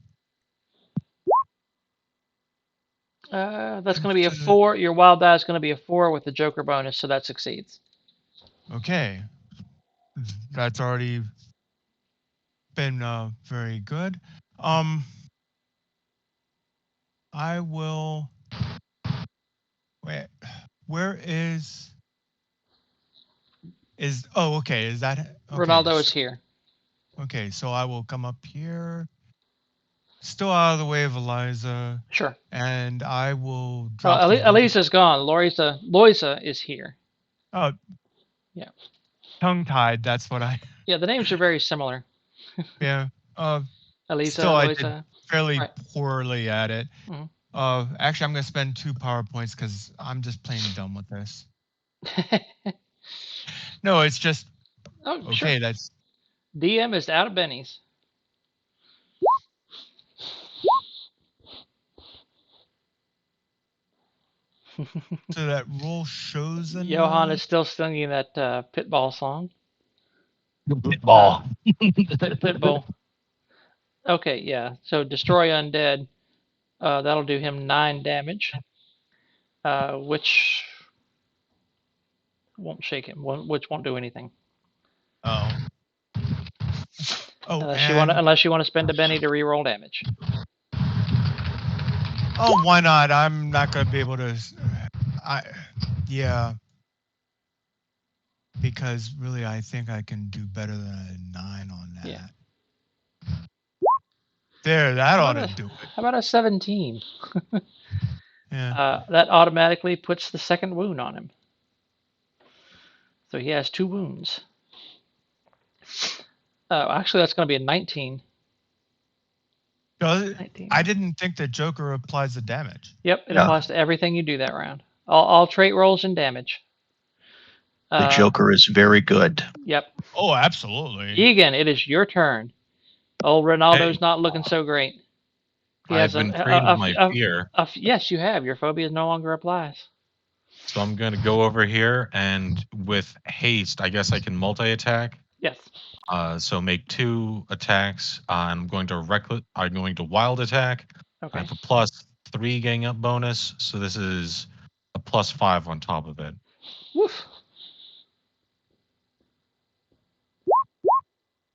That's going to be a 4. Your wild die is going to be a 4 with the Joker bonus, so that succeeds. Okay, that's already been very good. I will. Wait, where is? Oh, okay. Is that okay, Ronaldo is here. Okay, so I will come up here. Still out of the way of Eliza. Sure. And I will drop. Elisa's gone. Loisa is here. Oh. Yeah. Tongue-tied. That's what I. Yeah, the names are very similar. Yeah. Elisa, still, Loisa. I did fairly poorly at it. Mm-hmm. Actually, I'm gonna spend 2 power points because I'm just plain dumb with this. No, it's just. Oh, okay. Sure. That's. DM is out of bennies. So that roll shows a Johan is still singing that Pitball song. Pitball. Pitbull. Okay, yeah. So destroy undead. That'll do him 9 damage. Which won't shake him. Which won't do anything. Oh. Unless you want to spend a Benny to reroll damage. Oh, why not? I'm not gonna be able to. Yeah. Because really, I think I can do better than a 9 on that. Yeah. There, that ought to do it. How about a 17? Yeah. That automatically puts the second wound on him. So he has 2 wounds. Actually, that's going to be a 19. Does it? 19. I didn't think that Joker applies the damage. Yep, it applies to everything you do that round. All trait rolls and damage. The Joker is very good. Yep. Oh, absolutely. Egan, it is your turn. Old Ronaldo's not looking so great. I've been freed of my fear. Yes, you have. Your phobia no longer applies. So I'm going to go over here, and with haste, I guess I can multi-attack. Yes. So make 2 attacks. I'm going to wild attack. Okay. I have a +3 gang up bonus, so this is a +5 on top of it. Woof.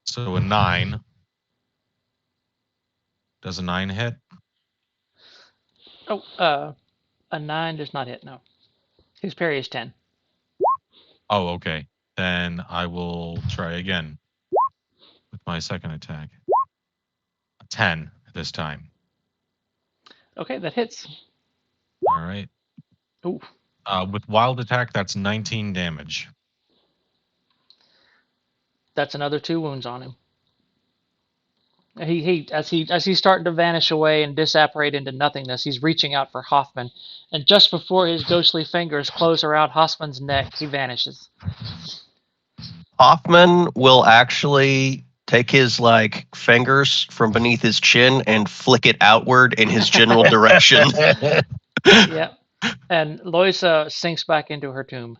So a 9. Does a 9 hit? Oh, a 9 does not hit, no. His parry is 10. Oh, okay. Then I will try again with my second attack. A 10 this time. Okay, that hits. All right. Ooh. With wild attack, that's 19 damage. That's another 2 wounds on him. As he's starting to vanish away and disapparate into nothingness, he's reaching out for Hoffman, and just before his ghostly fingers close around Hoffman's neck, he vanishes. Hoffman will actually take his fingers from beneath his chin and flick it outward in his general direction. Yeah, and Loisa sinks back into her tomb.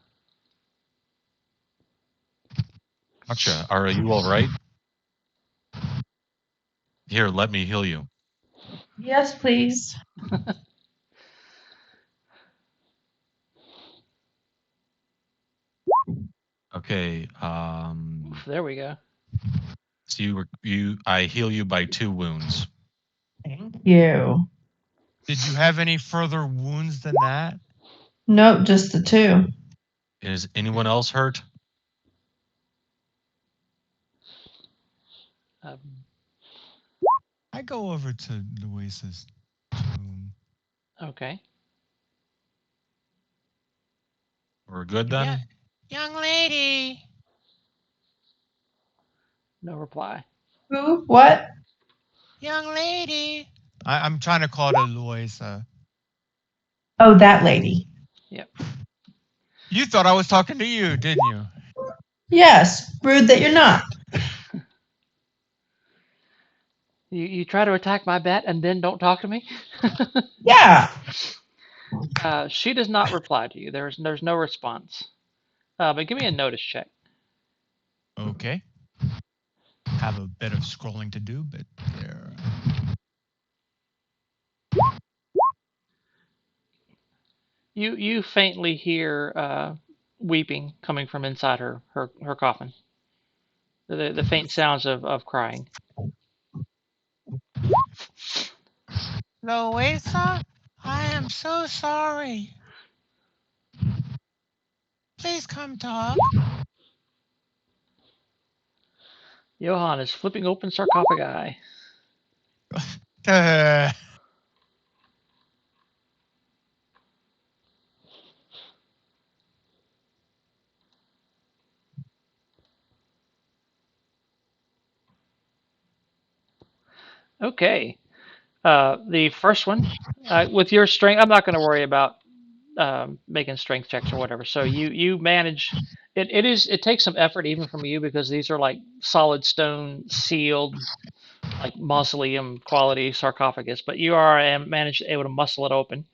Gotcha. Are you all right? Here, let me heal you. Yes, please. Okay. There we go. So I heal you by 2 wounds. Thank you. Did you have any further wounds than that? Nope, just the 2. Is anyone else hurt? I go over to Luisa's tomb. Okay. We're good then? Young lady. No reply. Who? What? Young lady. I'm trying to call to Luisa. Oh, that lady. Yep. You thought I was talking to you, didn't you? Yes. Rude that you're not. You try to attack my bat and then don't talk to me? Yeah. She does not reply to you. There's no response. But give me a notice check. Okay. Have a bit of scrolling to do, but there. You faintly hear weeping coming from inside her coffin. The faint sounds of crying. Louisa, I am so sorry. Please come talk. Johann is flipping open sarcophagi. Okay. The first one, with your strength, I'm not going to worry about making strength checks or whatever. So you manage. It takes some effort even from you because these are like solid stone sealed, like mausoleum quality sarcophagus. But you are managed able to muscle it open,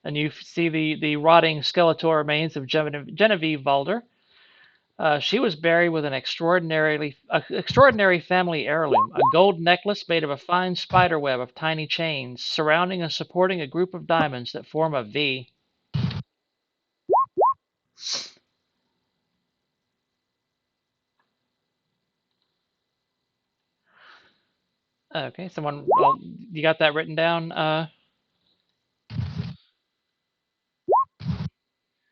and you see the rotting skeletal remains of Genevieve Valder. She was buried with an extraordinary family heirloom, a gold necklace made of a fine spider web of tiny chains, surrounding and supporting a group of diamonds that form a V. Okay, someone, well, you got that written down?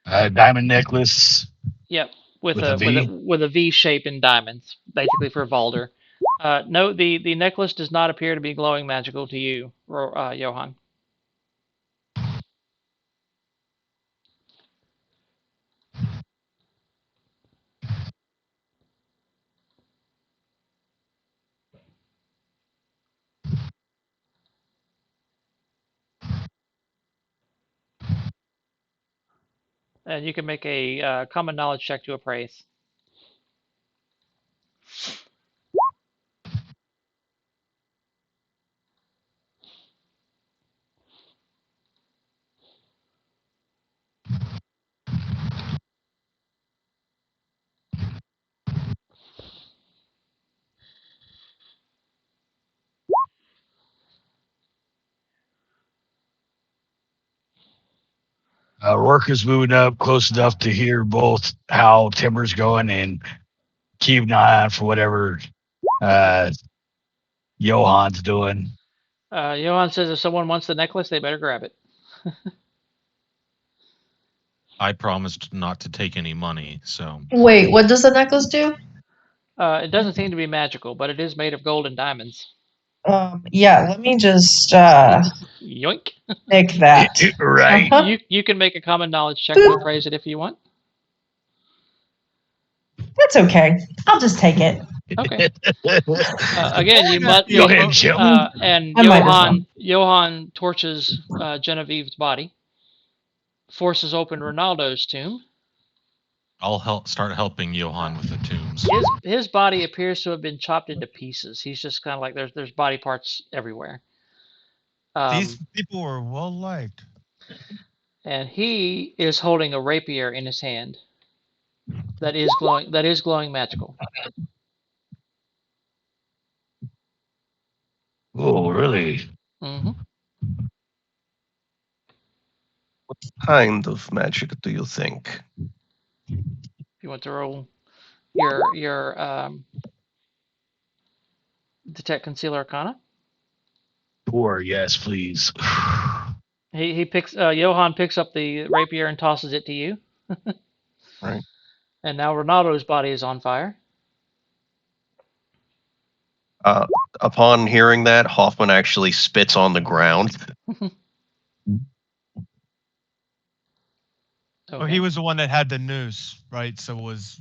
Diamond necklace Yep, with with a a with a V. with a V shape in diamonds, basically for Valder. No, the necklace does not appear to be glowing magical to you, Johann. And you can make a common knowledge check to appraise. Workers moving up close enough to hear both how timber's going and keep an eye on for whatever uh, Johann's doing. Johann says if someone wants the necklace, they better grab it. I promised not to take any money, so Wait, what does the necklace do? It doesn't seem to be magical, but it is made of gold and diamonds. Yeah, let me just Yoink. take that. Right. Uh-huh. You can make a common knowledge check to appraise it if you want. That's okay. I'll just take it. Okay. Again, you must. Go ahead, Jim. And I might as well. Johann torches Genevieve's body, forces open Ronaldo's tomb. I'll start helping Johann with the tombs. His body appears to have been chopped into pieces. He's just kind of like there's body parts everywhere. These people were well liked. And he is holding a rapier in his hand that is glowing. That is glowing magical. Oh, really? Mm-hmm. What kind of magic do you think? If you want to roll your detect conceal arcana. Sure, yes, please. He picks Johann picks up the rapier and tosses it to you. Right. And now Ronaldo's body is on fire. Upon hearing that, Hoffman actually spits on the ground. Oh, he was the one that had the noose, right? So was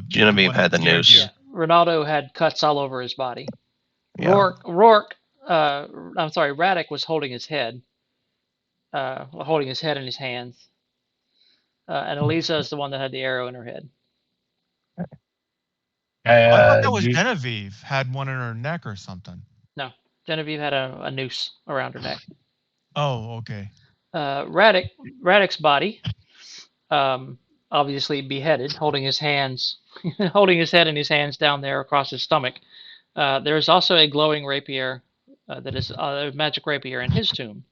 Genevieve had the noose. Yeah, Ronaldo had cuts all over his body. Yeah. Rourke, I'm sorry, Radek was holding his head in his hands, and Elisa is the one that had the arrow in her head. I thought that was Genevieve had one in her neck or something. No, Genevieve had a noose around her neck. Oh, okay. Radek's body, obviously beheaded, holding his hands, holding his head in his hands down there across his stomach. There is also a glowing rapier that is a magic rapier in his tomb,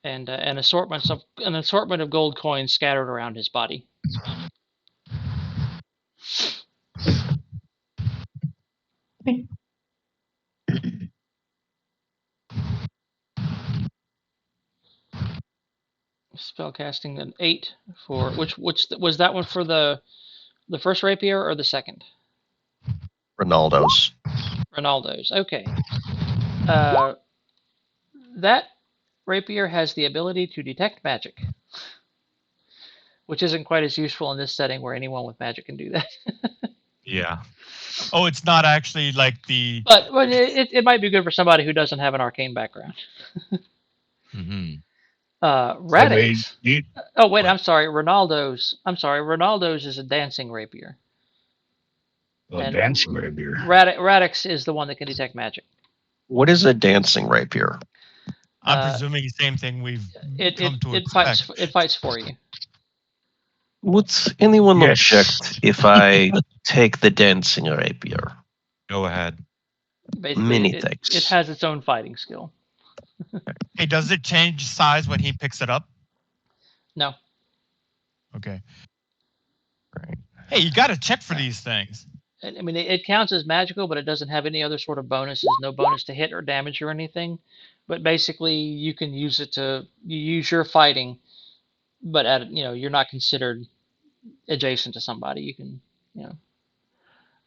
and an assortment of gold coins scattered around his body. Spellcasting an 8 for which was that one for the first rapier or the second? Ronaldo's. Okay. That rapier has the ability to detect magic, which isn't quite as useful in this setting where anyone with magic can do that. Yeah. Oh, it's not actually like the. But it might be good for somebody who doesn't have an arcane background. Mm-hmm. Radix. Oh wait, I'm sorry. Ronaldo's is a dancing rapier. Dancing rapier. Radix is the one that can detect magic. What is a dancing rapier? I'm presuming the same thing we've come to expect. It fights for you. Would anyone object if I take the dancing rapier? Go ahead. Basically, it has its own fighting skill. Hey, does it change size when he picks it up? No. Okay. Right. Hey, you got to check for these things. I mean, it counts as magical, but it doesn't have any other sort of bonuses. No bonus to hit or damage or anything. But basically, you can use it you use your fighting, but you're not considered adjacent to somebody. You can,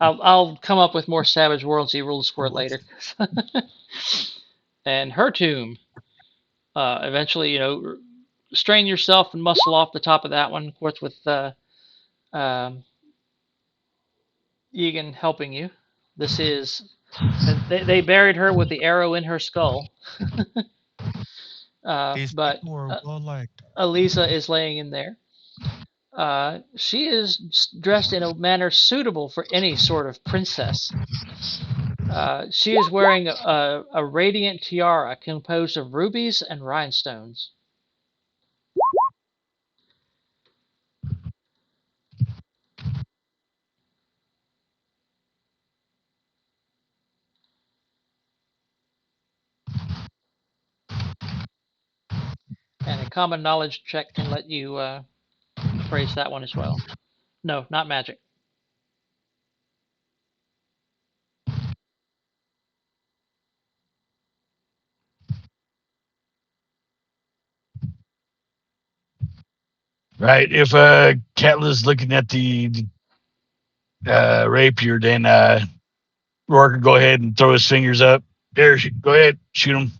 I'll come up with more Savage Worldsy rules for it later. And her tomb, eventually, strain yourself and muscle off the top of that one. Of course, with Egan helping you. This is they buried her with the arrow in her skull. These people are well liked. Elisa is laying in there. She is dressed in a manner suitable for any sort of princess. She is wearing a radiant tiara composed of rubies and rhinestones. And a common knowledge check can let you appraise that one as well. No, not magic. Right. If Katla's looking at the rapier, then Rourke can go ahead and throw his fingers up. There, go ahead, shoot him.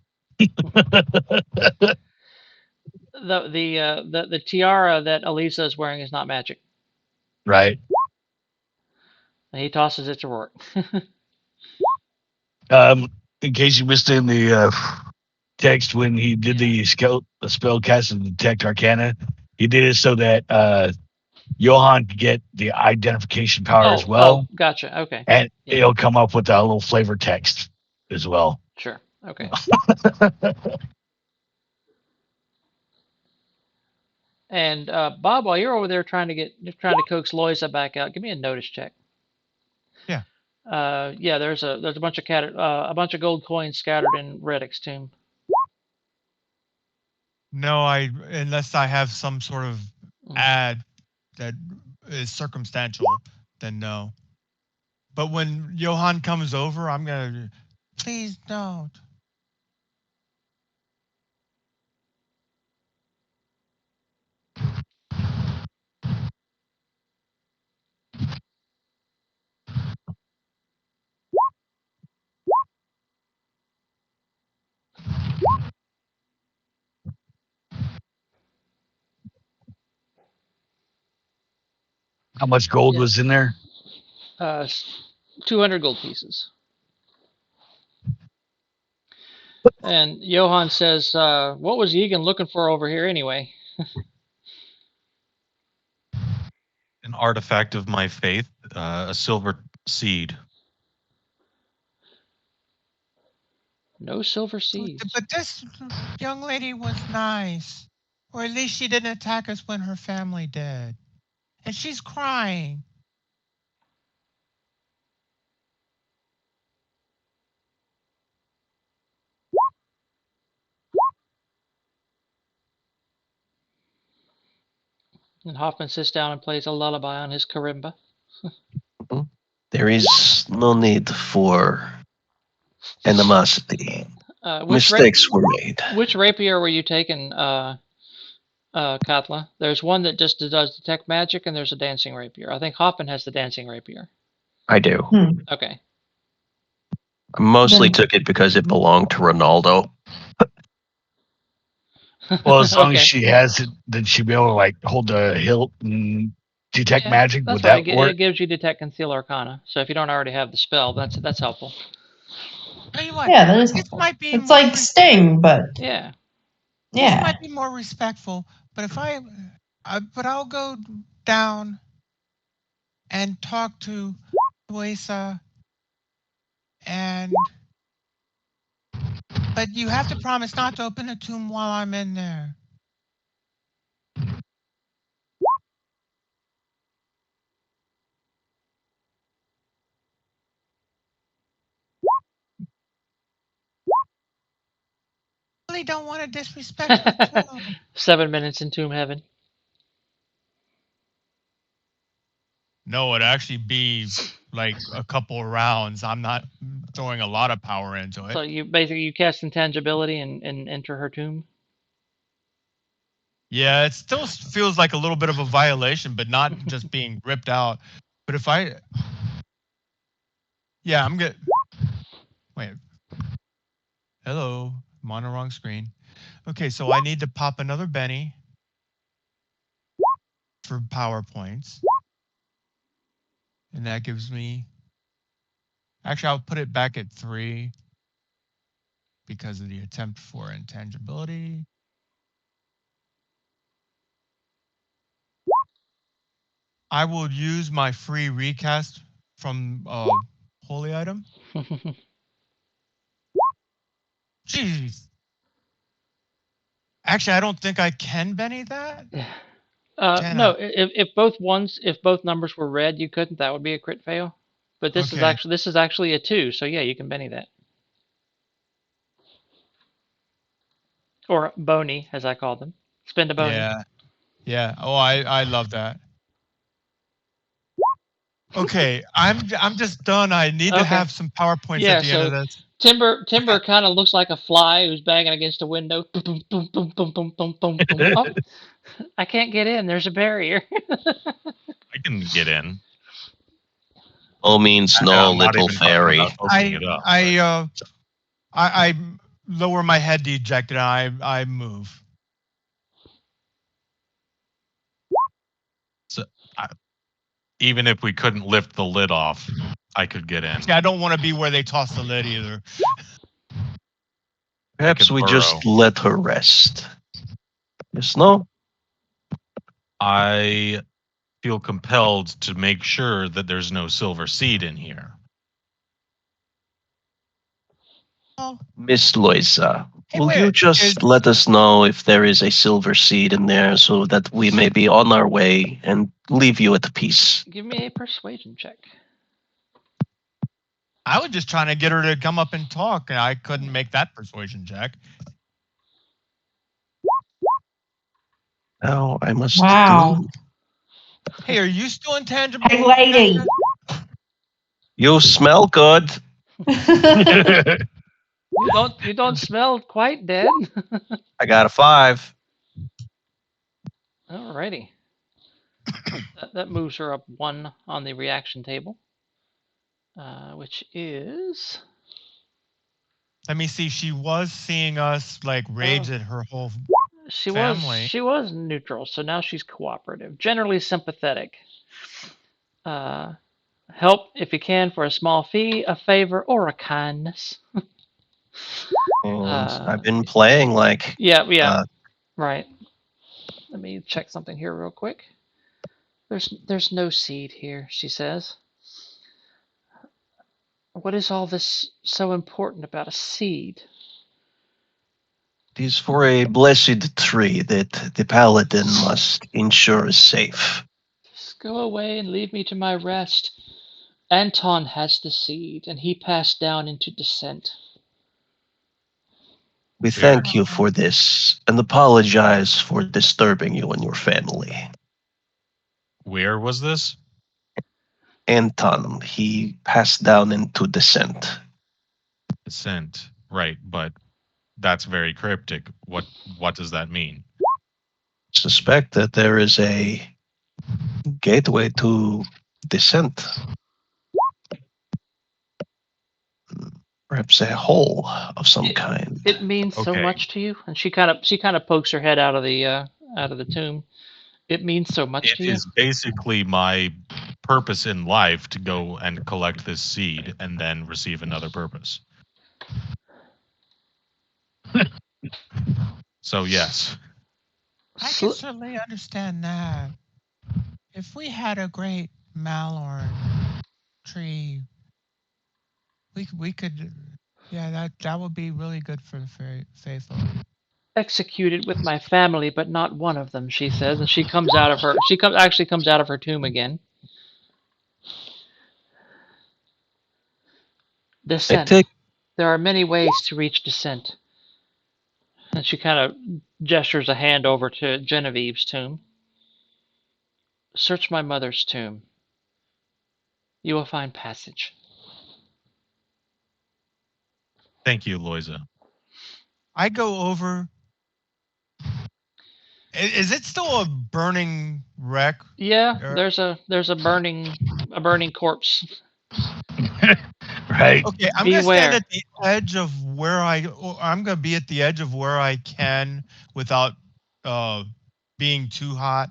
The tiara that Elisa is wearing is not magic. Right. And he tosses it to Rourke. In case you missed in the text when he did the spell cast and detect arcana, he did it so that Johann could get the identification power as well. Oh, gotcha. Okay. And it'll come up with a little flavor text as well. Sure. Okay. And Bob, while you're over there trying to coax Loisa back out, give me a notice check. Yeah. Yeah. There's a bunch of gold coins scattered in Reddick's tomb. No, unless I have some sort of ad that is circumstantial, then no. But when Johann comes over, I'm gonna. Please don't. How much gold Yeah. was in there? 200 gold pieces. And Johann says, what was Egan looking for over here anyway? An artifact of my faith, a silver seed. No silver seeds. But this young lady was nice. Or at least she didn't attack us when her family did. And she's crying. And Hoffman sits down and plays a lullaby on his karimba. There is no need for animosity. Mistakes were made. Which rapier were you taking, Katla? There's one that just does detect magic, and there's a dancing rapier. I think Hoffman has the dancing rapier. I do. Okay. I mostly took it because it belonged to Ronaldo. Well, as long as she has it, then she'd be able to like hold the hilt and detect magic. Would that work? It gives you detect conceal arcana. So if you don't already have the spell, that's helpful. Tell you what, Yeah, that is helpful. It's like Sting, but yeah. This might be more respectful, but if I'll go down and talk to Luisa but you have to promise not to open the tomb while I'm in there. I really don't want to disrespect her tomb. 7 minutes in tomb heaven. No, it'd actually be like a couple of rounds. I'm not throwing a lot of power into it. So you cast intangibility and enter her tomb. Yeah, it still feels like a little bit of a violation, but not just being ripped out. But if I'm good. Wait. Hello, I'm on the wrong screen. Okay, so I need to pop another Benny for power points. And that gives me, actually I'll put it back at 3 because of the attempt for intangibility. I will use my free recast from Holy Item. Jeez. Actually, I don't think I can Benny that. No, if both numbers were red, you couldn't. That would be a crit fail. But this is actually a 2, so yeah, you can Benny that. Or Boney, as I call them. Spend a Boney. Yeah. Oh, I love that. Okay, I'm just done. I need to have some power points at the end of this. Timber kind of looks like a fly who's banging against a window. Boom, boom, boom, boom, boom, boom, boom, boom. Oh, I can't get in. There's a barrier. I can get in. All means no, little fairy. I lower my head dejected. I move. So, even if we couldn't lift the lid off, I could get in. Yeah, I don't want to be where they toss the lid either. Perhaps we just let her rest. Yes, no? I feel compelled to make sure that there's no silver seed in here. Miss Loisa, will you just let us know if there is a silver seed in there so that we may be on our way and leave you at peace? Give me a persuasion check. I was just trying to get her to come up and talk, and I couldn't make that persuasion check. Oh, I must do. Hey, are you still intangible? Hey, lady. You smell good. You don't smell quite dead. I got a 5. Alrighty. That moves her up 1 on the reaction table, which is. Let me see. She was seeing us like rage at her whole family. She was neutral, so now she's cooperative, generally sympathetic. Help if you can for a small fee, a favor, or a kindness. And I've been playing like Yeah. Right. Let me check something here real quick. There's no seed here, she says. What is all this so important about a seed? It is for a blessed tree that the paladin must ensure is safe. Just go away and leave me to my rest. Anton has the seed, and he passed down into descent. We thank you for this and apologize for disturbing you and your family. Where was this? Anton, he passed down into descent. Descent. Right, but that's very cryptic. What does that mean? Suspect that there is a gateway to descent. Perhaps a hole of some kind. It means so much to you, and she kind of pokes her head out of the tomb. It means so much to you. It is basically my purpose in life to go and collect this seed and then receive another purpose. So yes. I can certainly understand that. If we had a great Malorn tree, we could, yeah, that would be really good for the faithful. Executed with my family, but not one of them, she says, and she comes out of her tomb again. Descent. There are many ways to reach descent. And she kind of gestures a hand over to Genevieve's tomb. Search my mother's tomb. You will find passage. Thank you, Loiza. I go over. Is it still a burning wreck? Yeah, there's a burning corpse. Right. Okay, I'm gonna stand at the edge of where I'm gonna be at the edge of where I can without being too hot.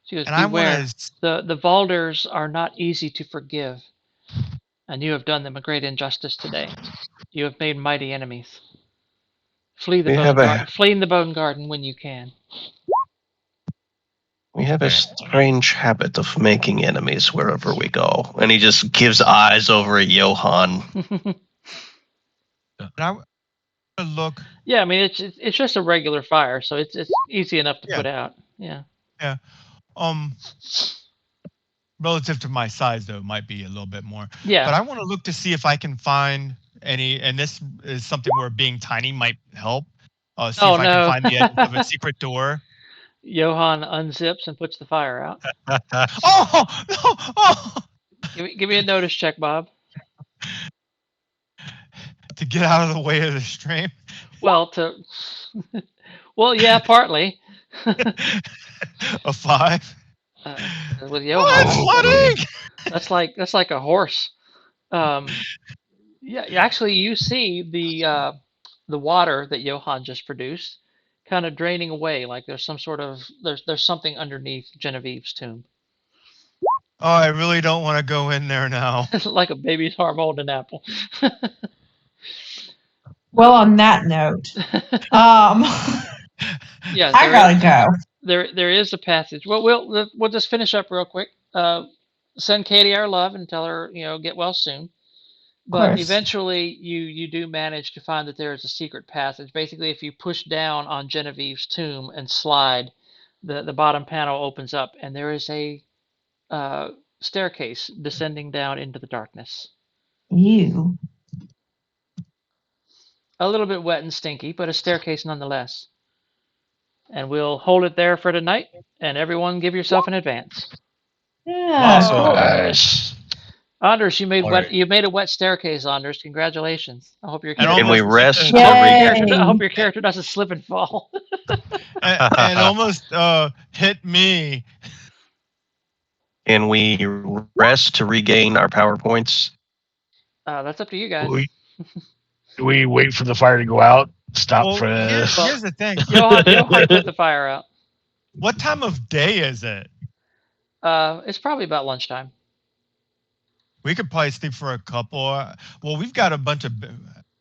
She goes, and beware. The Valders are not easy to forgive, and you have done them a great injustice today. You have made mighty enemies. Flee the Bonegarden when you can. We have a strange habit of making enemies wherever we go. And he just gives eyes over at Johan. I look. Yeah, I mean it's just a regular fire, so it's easy enough to put out. Yeah. Yeah. Relative to my size, though, it might be a little bit more. Yeah. But I want to look to see if I can find any, and this is something where being tiny might help. See if I can find the edge of a secret door. Johan unzips and puts the fire out. Oh! Give me a notice check, Bob. To get out of the way of the stream? Well, yeah, partly. A 5? With Johan, flooding! That's like a horse. Yeah, actually, you see the water that Johan just produced kind of draining away, like there's something underneath Genevieve's tomb. Oh, I really don't want to go in there now. Like a baby's arm holding an apple. Well, on that note, yeah, I gotta go. There is a passage. Well, we'll just finish up real quick. Send Katie our love and tell her, get well soon. But eventually, you do manage to find that there is a secret passage. Basically, if you push down on Genevieve's tomb and slide, the bottom panel opens up, and there is a staircase descending down into the darkness. Ew. A little bit wet and stinky, but a staircase nonetheless. And we'll hold it there for tonight. And everyone, give yourself an advance. Yeah. Nice. Anders, you made a wet staircase, Anders. Congratulations. I hope your character Can we rest? I hope your character doesn't slip and fall. and almost hit me. Can we rest to regain our power points? That's up to you guys. Do we wait for the fire to go out? Stop for here's the thing. Johan put the fire out. What time of day is it? It's probably about lunchtime. We could probably sleep for a couple. Well, we've got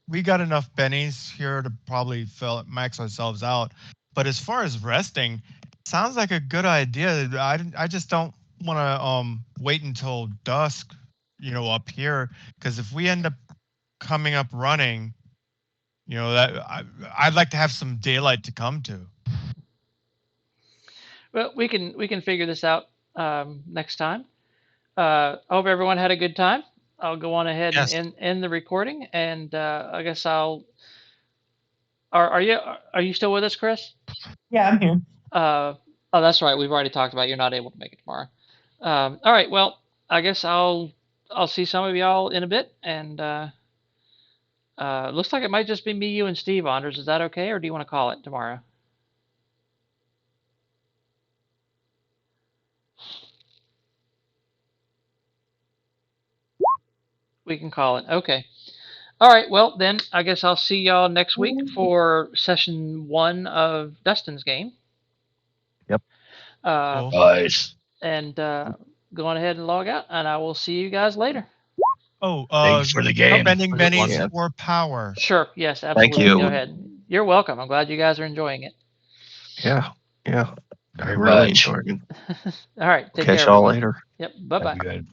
we got enough bennies here to probably max ourselves out. But as far as resting, sounds like a good idea. I just don't want to wait until dusk, up here, because if we end up coming up running, that I'd like to have some daylight to come to. Well, we can figure this out next time. I hope everyone had a good time. I'll go on ahead Yes. and end the recording, and I guess I'll. Are you still with us, Chris? Yeah, I'm here. Oh, that's right. We've already talked about you're not able to make it tomorrow. All right. Well, I guess I'll see some of y'all in a bit, and looks like it might just be me, you, and Steve, Anders. Is that okay, or do you want to call it tomorrow? We can call it. Okay. All right. Well, then I guess I'll see y'all next week for session 1 of Dustin's game. Yep. Cool. Nice. And go on ahead and log out, and I will see you guys later. Oh, Thanks for the game. spending bennies Yeah. for power. Sure. Yes, absolutely. Thank you. Go ahead. You're welcome. I'm glad you guys are enjoying it. Yeah. Very Really much. enjoying it. All right. Take Catch care, y'all everyone. later. Yep. Bye-bye. Good.